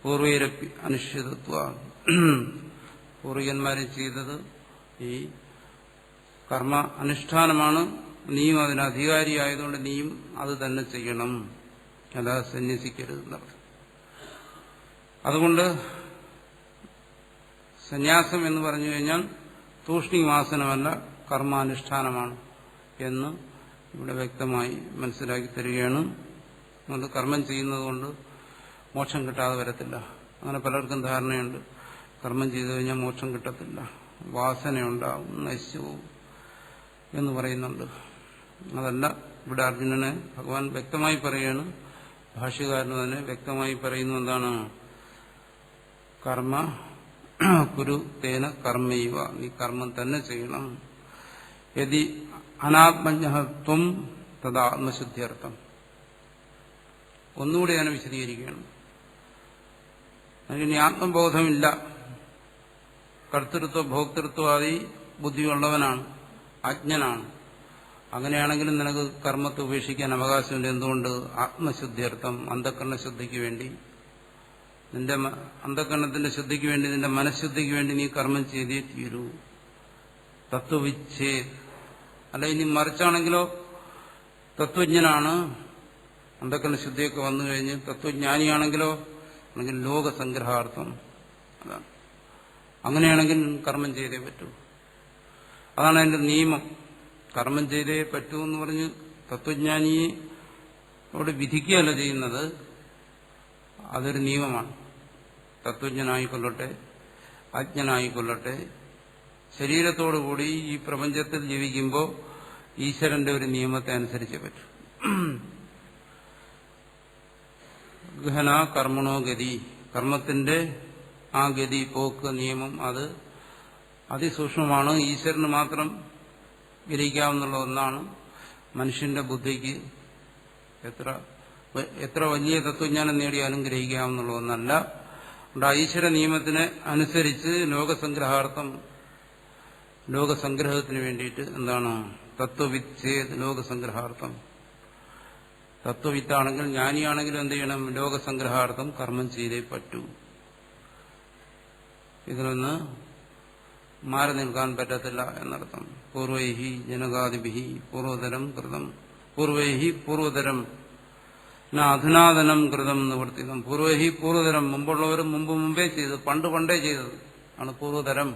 പൂർവൈരപ്പി അനിഷ്ഠിതത്വ. പൂർവികന്മാരെ ചെയ്തത് ഈ കർമ്മ അനുഷ്ഠാനമാണ്. നീയും അതിന് അധികാരിയായതുകൊണ്ട് നീയും അത് തന്നെ ചെയ്യണം, അല്ലാതെ സന്യസിക്കരുതെന്നർത്ഥം. അതുകൊണ്ട് സന്യാസം എന്ന് പറഞ്ഞു കഴിഞ്ഞാൽ തൂഷ്ണീമാസനമല്ല, കർമാനുഷ്ഠാനമാണ് എന്ന് ഇവിടെ വ്യക്തമായി മനസ്സിലാക്കി തരികയാണ്. അതുകൊണ്ട് കർമ്മം ചെയ്യുന്നത് കൊണ്ട് മോക്ഷം കിട്ടാതെ വരത്തില്ല. അങ്ങനെ പലർക്കും ധാരണയുണ്ട്. കർമ്മം ചെയ്തു കഴിഞ്ഞാൽ മോക്ഷം കിട്ടത്തില്ല, വാസനയുണ്ടാവും, നശിച്ചു പോകും എന്ന് പറയുന്നുണ്ട്. അതല്ല ഇവിടെ അർജുനനെ ഭഗവാൻ വ്യക്തമായി പറയുകയാണ്. ഭാഷ്യകാരന് തന്നെ വ്യക്തമായി പറയുന്നു. എന്താണ്? കർമ്മ കുരു തേന കർമ്മൈവ, നീ കർമ്മം തന്നെ ചെയ്യണം. യദി അനാത്മജ്ഞത്വം തഥാ ആത്മശുദ്ധിയർത്ഥം. ഒന്നുകൂടി ഞാൻ വിശദീകരിക്കുകയാണ്. അതിന് ആത്മബോധമില്ല, കർത്തൃത്വ ഭോക്തൃത്വാദി ബുദ്ധിയുള്ളവനാണ്, അജ്ഞനാണ്. അങ്ങനെയാണെങ്കിലും നിനക്ക് കർമ്മത്തെ ഉപേക്ഷിക്കാൻ അവകാശമുണ്ട്. എന്തുകൊണ്ട്? ആത്മശുദ്ധിയർത്ഥം, അന്ധകരണശുദ്ധിക്ക് വേണ്ടി, നിന്റെ അന്ധകരണത്തിന്റെ ശുദ്ധിക്ക് വേണ്ടി, നിന്റെ മനഃശുദ്ധിക്ക് വേണ്ടി നീ കർമ്മം ചെയ്തേ തീരൂ. തത്വവിച്ഛേദ്. അല്ല, ഇനി മറിച്ചാണെങ്കിലോ തത്വജ്ഞനാണ്, അന്ധകരണ ശുദ്ധിയൊക്കെ വന്നു കഴിഞ്ഞ് തത്വജ്ഞാനിയാണെങ്കിലോ, അല്ലെങ്കിൽ ലോകസംഗ്രഹാർത്ഥം. അതാണ്. അങ്ങനെയാണെങ്കിൽ കർമ്മം ചെയ്തേ പറ്റൂ. അതാണ് അതിന്റെ നിയമം. കർമ്മം ചെയ്തേ പറ്റൂ എന്ന് പറഞ്ഞ് തത്വജ്ഞാനിയോട് വിധിക്കുകയല്ല ചെയ്യുന്നത്, അതൊരു നിയമമാണ്. തത്വജ്ഞനായിക്കൊള്ളട്ടെ, അജ്ഞനായിക്കൊള്ളട്ടെ, ശരീരത്തോടുകൂടി ഈ പ്രപഞ്ചത്തിൽ ജീവിക്കുമ്പോൾ ഈശ്വരന്റെ ഒരു നിയമത്തെ അനുസരിച്ചേ പറ്റൂ. ഗഹന കർമ്മണോ ഗതി, കർമ്മത്തിന്റെ ആ ഗതി, പോക്ക്, നിയമം അത് അതിസൂക്ഷ്മമാണ്. ഈശ്വരന് മാത്രം ഗ്രഹിക്കാവുന്നുള്ള ഒന്നാണ്. മനുഷ്യന്റെ ബുദ്ധിക്ക് എത്ര വലിയ തത്വജ്ഞാനം നേടിയാലും ഗ്രഹിക്കാവുന്നുള്ള ഒന്നല്ല. അതുകൊണ്ട് ഈശ്വര നിയമത്തിന് അനുസരിച്ച് ലോകസംഗ്രഹാർത്ഥം, ലോകസംഗ്രഹത്തിന് വേണ്ടിയിട്ട് എന്താണ്? തത്വവിച്ഛേദ് ലോകസംഗ്രഹാർത്ഥം. തത്വവിത്താണെങ്കിൽ ജ്ഞാനിയാണെങ്കിലും എന്ത് ചെയ്യണം? ലോകസംഗ്രഹാർത്ഥം കർമ്മം ചെയ്തേ പറ്റൂ. ഇതിലൊന്ന് മാറി നിൽക്കാൻ പറ്റത്തില്ല എന്നർത്ഥം. പൂർവൈഹി ജനകാദിഭിഹി പൂർവതരം കൃതം, പൂർവൈഹി പൂർവതരം അധുനാതനം കൃതം നിവർത്തിതം. പൂർവൈഹി പൂർവതരം, മുമ്പുള്ളവരും മുമ്പേ ചെയ്തത്, പണ്ടേ ചെയ്തത് ആണ് പൂർവതരം.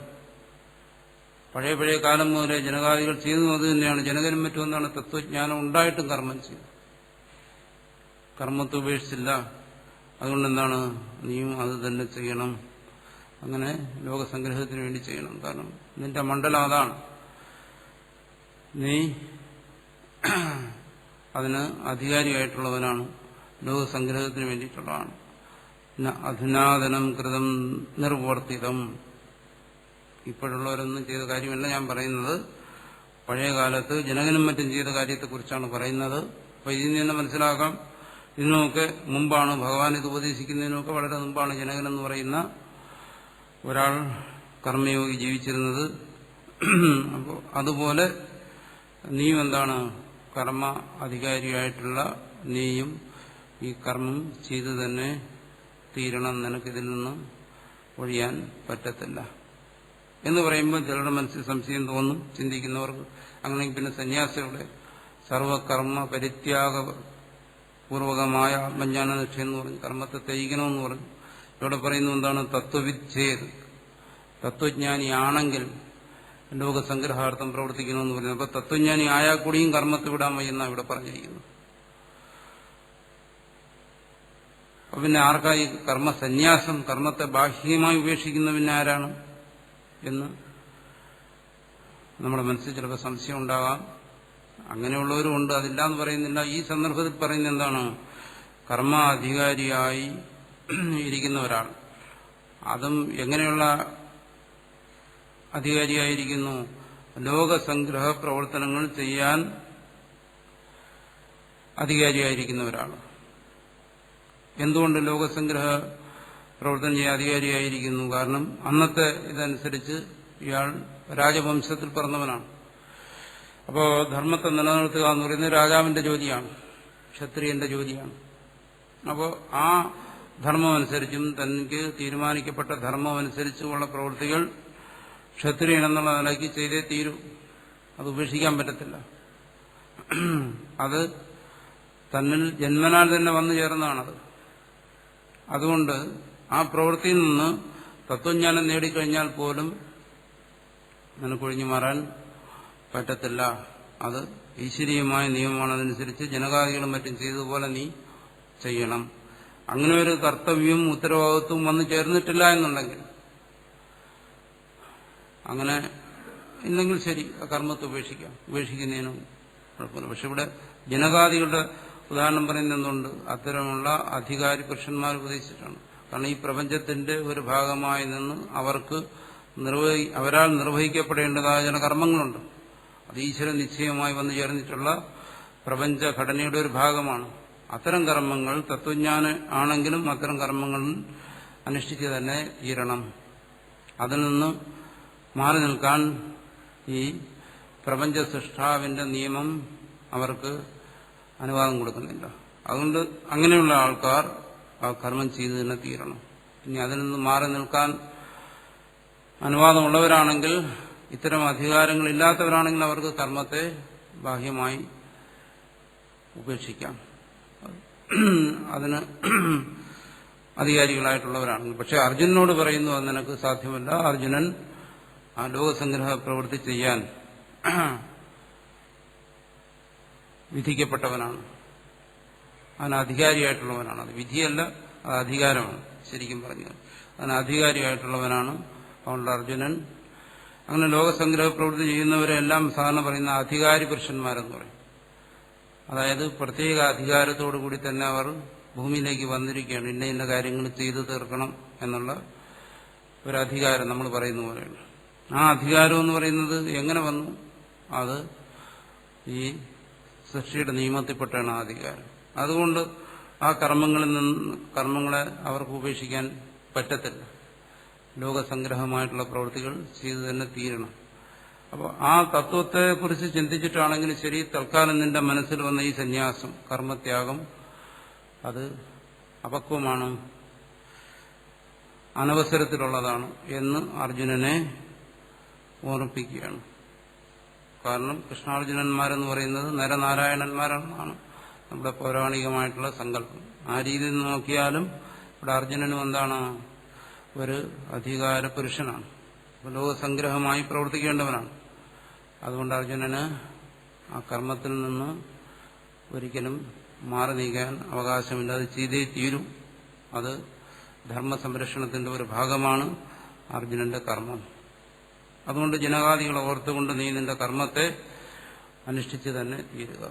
പഴയ കാലം മുതലേ ജനകാദികൾ ചെയ്യുന്നത് അത് തന്നെയാണ്. ജനകനും മറ്റുമെന്നാണ് തത്വജ്ഞാനം ഉണ്ടായിട്ടും കർമ്മം ചെയ്തു, കർമ്മത്തെ ഉപേക്ഷിച്ചില്ല. അതുകൊണ്ടെന്താണ്? നീയും അത് തന്നെ ചെയ്യണം. അങ്ങനെ ലോകസംഗ്രഹത്തിന് വേണ്ടി ചെയ്യണം. കാരണം നിന്റെ മണ്ഡലം അതാണ്, നീ അതിന് അധികാരിയായിട്ടുള്ളവനാണ്, ലോകസംഗ്രഹത്തിന് വേണ്ടിയിട്ടുള്ളതാണ്. പിന്നെ അധുനാതനം കൃതം നിർവർത്തിതം. ഇപ്പോഴുള്ളവരൊന്നും ചെയ്ത കാര്യമല്ല ഞാൻ പറയുന്നത്, പഴയ കാലത്ത് ജനകനും മറ്റും ചെയ്ത കാര്യത്തെക്കുറിച്ചാണ് പറയുന്നത്. അപ്പോൾ ഇതിൽ നിന്ന് മനസ്സിലാക്കാം, ഇതിനൊക്കെ മുമ്പാണ് ഭഗവാൻ ഇത് ഉപദേശിക്കുന്നതിനൊക്കെ വളരെ മുമ്പാണ് ജനകനെന്ന് പറയുന്ന ഒരാൾ കർമ്മയോഗി ജീവിച്ചിരുന്നത്. അപ്പോൾ അതുപോലെ നീയും എന്താണ്? കർമ്മ അധികാരിയായിട്ടുള്ള നീയും ഈ കർമ്മം ചെയ്തു തന്നെ തീരണം, നിനക്കിതിൽ നിന്ന് ഒഴിയാൻ പറ്റത്തില്ല എന്ന് പറയുമ്പോൾ ചിലരുടെ മനസ്സിൽ സംശയം തോന്നും, ചിന്തിക്കുന്നവർക്ക്. അങ്ങനെയെങ്കിൽ പിന്നെ സന്യാസികളുടെ സർവകർമ്മ പരിത്യാഗപൂർവകമായ ആത്മജ്ഞാന നിഷ്ഠ എന്ന് പറഞ്ഞു കർമ്മത്തെ ത്യജിക്കണമെന്ന് പറഞ്ഞു. ഇവിടെ പറയുന്നത് എന്താണ്? തത്വവിച്ഛേദ്. തത്വജ്ഞാനിയാണെങ്കിൽ ലോകസംഗ്രഹാർത്ഥം പ്രവർത്തിക്കണമെന്ന് പറയുന്നത്. അപ്പൊ തത്വജ്ഞാനി ആയാൽ കൂടിയും കർമ്മത്തെ വിടാൻ വയ്യെന്നാണ് ഇവിടെ പറഞ്ഞിരിക്കുന്നത്. അപ്പൊ പിന്നെ ആർക്കായി കർമ്മസന്യാസം? കർമ്മത്തെ ബാഹ്യമായി ഉപേക്ഷിക്കുന്ന പിന്നെ ആരാണ് എന്ന് നമ്മുടെ മനസ്സിൽ ചിലപ്പോൾ സംശയം ഉണ്ടാകാം. അങ്ങനെയുള്ളവരും ഉണ്ട്, അതില്ലാന്ന് പറയുന്നില്ല. ഈ സന്ദർഭത്തിൽ പറയുന്നത് എന്താണ്? കർമ്മ അധികാരിയായി ഇരിക്കുന്ന ഒരാൾ, അതും എങ്ങനെയുള്ള അധികാരിയായിരിക്കുന്നു? ലോകസംഗ്രഹ പ്രവർത്തനങ്ങൾ ചെയ്യാൻ അധികാരിയായിരിക്കുന്ന ഒരാൾ. എന്തുകൊണ്ട് ലോകസംഗ്രഹ പ്രവർത്തനം ചെയ്യാൻ അധികാരിയായിരിക്കുന്നു? കാരണം അന്നത്തെ ഇതനുസരിച്ച് ഇയാൾ രാജവംശത്തിൽ പിറന്നവനാണ്. അപ്പോൾ ധർമ്മത്തെ നിലനിർത്തുക എന്ന് പറയുന്നത് രാജാവിന്റെ ജോലിയാണ്, ക്ഷത്രിയന്റെ ജോലിയാണ്. അപ്പോൾ ആ ധർമ്മമനുസരിച്ചും തനിക്ക് തീരുമാനിക്കപ്പെട്ട ധർമ്മമനുസരിച്ചുമുള്ള പ്രവൃത്തികൾ ക്ഷത്രിയൻ എന്നുള്ള നിലയ്ക്ക് ചെയ്തേ തീരൂ. അത് ഉപേക്ഷിക്കാൻ പറ്റത്തില്ല. അത് തന്നിൽ ജന്മനാൽ തന്നെ വന്നു ചേർന്നതാണത്. അതുകൊണ്ട് ആ പ്രവൃത്തിയിൽ നിന്ന് തത്വജ്ഞാനം നേടിക്കഴിഞ്ഞാൽ പോലും നിനക്കൊഴിഞ്ഞു മാറാൻ പറ്റത്തില്ല. അത് ഈശ്വരീയമായ നിയമമാണ്. അതനുസരിച്ച് ജനകാദികളും മറ്റും ചെയ്തതുപോലെ നീ ചെയ്യണം. അങ്ങനെ ഒരു കർത്തവ്യവും ഉത്തരവാദിത്വവും വന്നു ചേർന്നിട്ടില്ല എന്നുണ്ടെങ്കിൽ, അങ്ങനെ ഇല്ലെങ്കിൽ ശരി, ആ കർമ്മത്തെ ഉപേക്ഷിക്കുന്നതിനും കുഴപ്പമില്ല. പക്ഷെ ഇവിടെ ജനകാദികളുടെ ഉദാഹരണം പറയുന്നത് എന്തുകൊണ്ട്? അത്തരമുള്ള അധികാരി പുരുഷന്മാർ ഉപദേശിച്ചിട്ടാണ്. കാരണം ഈ പ്രപഞ്ചത്തിന്റെ ഒരു ഭാഗമായി നിന്ന് അവർക്ക് അവരാൽ നിർവഹിക്കപ്പെടേണ്ടതായ ചില കർമ്മങ്ങളുണ്ട്. അത് ഈശ്വര നിശ്ചയമായി വന്നു ചേർന്നിട്ടുള്ള പ്രപഞ്ചഘടനയുടെ ഒരു ഭാഗമാണ്. അത്തരം കർമ്മങ്ങൾ തത്വജ്ഞാന ആണെങ്കിലും അത്തരം കർമ്മങ്ങൾ അനുഷ്ഠിച്ച് തന്നെ തീരണം. അതിൽ നിന്ന് മാറി നിൽക്കാൻ ഈ പ്രപഞ്ച സൃഷ്ടാവിന്റെ നിയമം അവർക്ക് അനുവാദം കൊടുക്കുന്നില്ല. അതുകൊണ്ട് അങ്ങനെയുള്ള ആൾക്കാർ ആ കർമ്മം ചെയ്തു തന്നെ തീരണം. ഇനി അതിൽ നിന്ന് മാറി നിൽക്കാൻ അനുവാദമുള്ളവരാണെങ്കിൽ, ഇത്തരം അധികാരങ്ങളില്ലാത്തവരാണെങ്കിൽ അവർക്ക് കർമ്മത്തെ ബാഹ്യമായി ഉപേക്ഷിക്കാം. അതിന് അധികാരികളായിട്ടുള്ളവരാണെങ്കിൽ. പക്ഷെ അർജുനനോട് പറയുന്നു അത് നിനക്ക് സാധ്യമല്ല. അർജുനൻ ആ ലോകസംഗ്രഹ പ്രവൃത്തി ചെയ്യാൻ വിധിക്കപ്പെട്ടവനാണ്, അതിന് അധികാരിയായിട്ടുള്ളവനാണ്. അത് വിധിയല്ല, അത് അധികാരമാണ്. ശരിക്കും പറഞ്ഞത് അതിന് അധികാരിയായിട്ടുള്ളവനാണ്. അതുകൊണ്ട് അർജുനൻ അങ്ങനെ ലോകസംഗ്രഹ പ്രവൃത്തി ചെയ്യുന്നവരെല്ലാം സാധാരണ പറയുന്ന അധികാരി പുരുഷന്മാരെന്ന് പറയും. അതായത് പ്രത്യേക അധികാരത്തോടുകൂടി തന്നെ അവർ ഭൂമിയിലേക്ക് വന്നിരിക്കുകയാണ്. ഇന്ന ഇന്ന കാര്യങ്ങൾ ചെയ്തു തീർക്കണം എന്നുള്ള ഒരു അധികാരം നമ്മൾ പറയുന്ന പോലെയാണ്. ആ അധികാരം എന്ന് പറയുന്നത് എങ്ങനെ വന്നു? അത് ഈ സൃഷ്ടിയുടെ നിയമത്തിൽപ്പെട്ടാണ് ആ അധികാരം. അതുകൊണ്ട് ആ കർമ്മങ്ങളെ അവർക്ക് ഉപേക്ഷിക്കാൻ പറ്റത്തില്ല. ലോകസംഗ്രഹമായിട്ടുള്ള പ്രവൃത്തികൾ ചെയ്തു തന്നെ തീരണം. അപ്പോൾ ആ തത്വത്തെക്കുറിച്ച് ചിന്തിച്ചിട്ടാണെങ്കിലും ശരി, തൽക്കാലം നിന്റെ മനസ്സിൽ വന്ന ഈ സന്യാസം, കർമ്മത്യാഗം, അത് അപക്വമാണ്, അനവസരത്തിലുള്ളതാണ് എന്ന് അർജുനനെ ഓർമ്മിപ്പിക്കുകയാണ്. കാരണം കൃഷ്ണാർജുനന്മാരെന്ന് പറയുന്നത് നരനാരായണന്മാരെന്നാണ് നമ്മുടെ പൗരാണികമായിട്ടുള്ള സങ്കല്പം. ആ രീതിയിൽ നോക്കിയാലും ഇവിടെ അർജുനനും എന്താണ്? ഒരു അധികാര പുരുഷനാണ്, ലോകസംഗ്രഹമായി പ്രവർത്തിക്കേണ്ടവനാണ്. അതുകൊണ്ട് അർജുനന് ആ കർമ്മത്തിൽ നിന്ന് ഒരിക്കലും മാറി നീക്കാൻ അവകാശമില്ല. അത് ചെയ്തേ തീരും. അത് ധർമ്മസംരക്ഷണത്തിന്റെ ഒരു ഭാഗമാണ് അർജുനന്റെ കർമ്മം. അതുകൊണ്ട് ജനകാദികളെ ഓർത്തുകൊണ്ട് നീ നിന്റെ കർമ്മത്തെ അനുഷ്ഠിച്ച് തന്നെ തീരുക.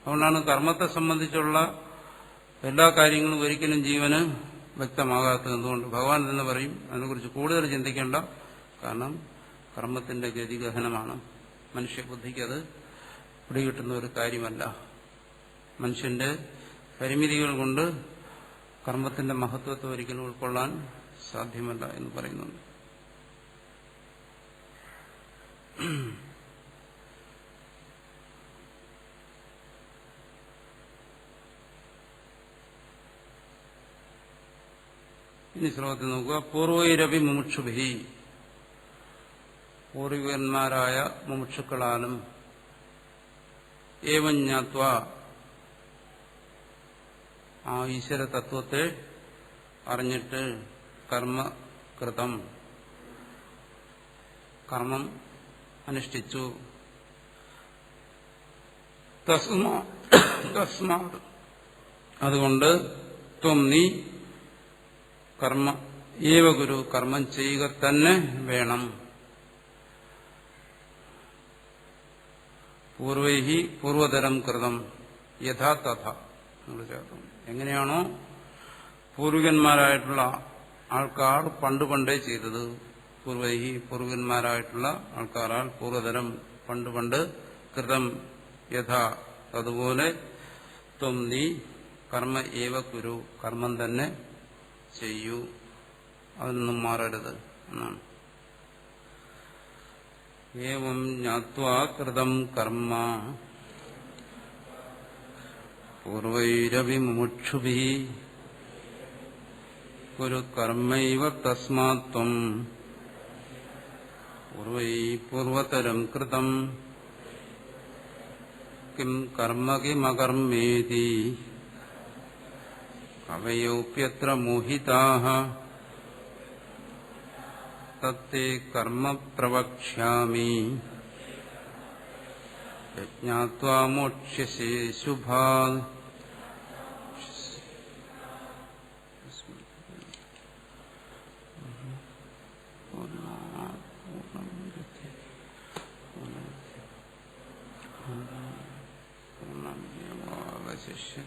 അതുകൊണ്ടാണ് കർമ്മത്തെ സംബന്ധിച്ചുള്ള എല്ലാ കാര്യങ്ങളും ഒരിക്കലും ജീവന് വ്യക്തമാകാത്തത്. എന്തുകൊണ്ട്? ഭഗവാൻ തന്നെ പറയും അതിനെക്കുറിച്ച് കൂടുതൽ ചിന്തിക്കേണ്ട. കാരണം കർമ്മത്തിന്റെ ഗതിഗഹനമാണ്. മനുഷ്യബുദ്ധിക്ക് അത് പിടികിട്ടുന്ന ഒരു കാര്യമല്ല. മനുഷ്യന്റെ പരിമിതികൾ കൊണ്ട് കർമ്മത്തിന്റെ മഹത്വത്തെ ഒരിക്കലും ഉൾക്കൊള്ളാൻ സാധ്യമല്ല എന്ന് പറയുന്നുണ്ട്. ഇനി ശ്ലോകത്തിൽ നോക്കുക. പൂർവൈരവി മുമുക്ഷുഭി, പൂർവികന്മാരായ മുമുക്ഷുക്കളാലും ഏവം ജ്ഞാത്വ, ആ ഈശ്വര തത്വത്തെ അറിഞ്ഞിട്ട് കർമ്മകൃതം, കർമ്മം അനുഷ്ഠിച്ചു. തസ്മാത്, അതുകൊണ്ട് ത്വം നീ കർമ്മ ഏവ ഗുരു, കർമ്മം ചെയ്യുക തന്നെ വേണം. പൂർവൈഹി പൂർവതരം കൃതം യഥാ തഥ, എങ്ങനെയാണോ പൂർവികന്മാരായിട്ടുള്ള ആൾക്കാർ പണ്ടേ ചെയ്തത്, പൂർവൈഹി പൂർവികന്മാരായിട്ടുള്ള ആൾക്കാരാൽ പൂർവതരം പണ്ട് കൃതം യഥാ, അതുപോലെ ത്വം നീ കർമ്മ ഏവ കുരു, കർമ്മം തന്നെ ചെയ്യൂ, അതിനൊന്നും മാറരുത് എന്നാണ്. ഏവം ജ്ഞാത്വാ കൃതം കർമ്മ പൂർവൈരവി മുമുക്ഷുഭിഃ കുരു കർമ്മൈവ തസ്മാത് ത്വം പൂർവൈ പൂർവതരം കൃതം കിം കർമ്മ കിമകർമ്മേതി കവയോപ്യത്ര മോഹിതാഃ തത്തേ കർമ്മ പ്രവക്ഷ്യാമി യജ്ഞാത്വാ മോക്ഷ്യസേ ശുഭാത്. ശിഷ്യൻ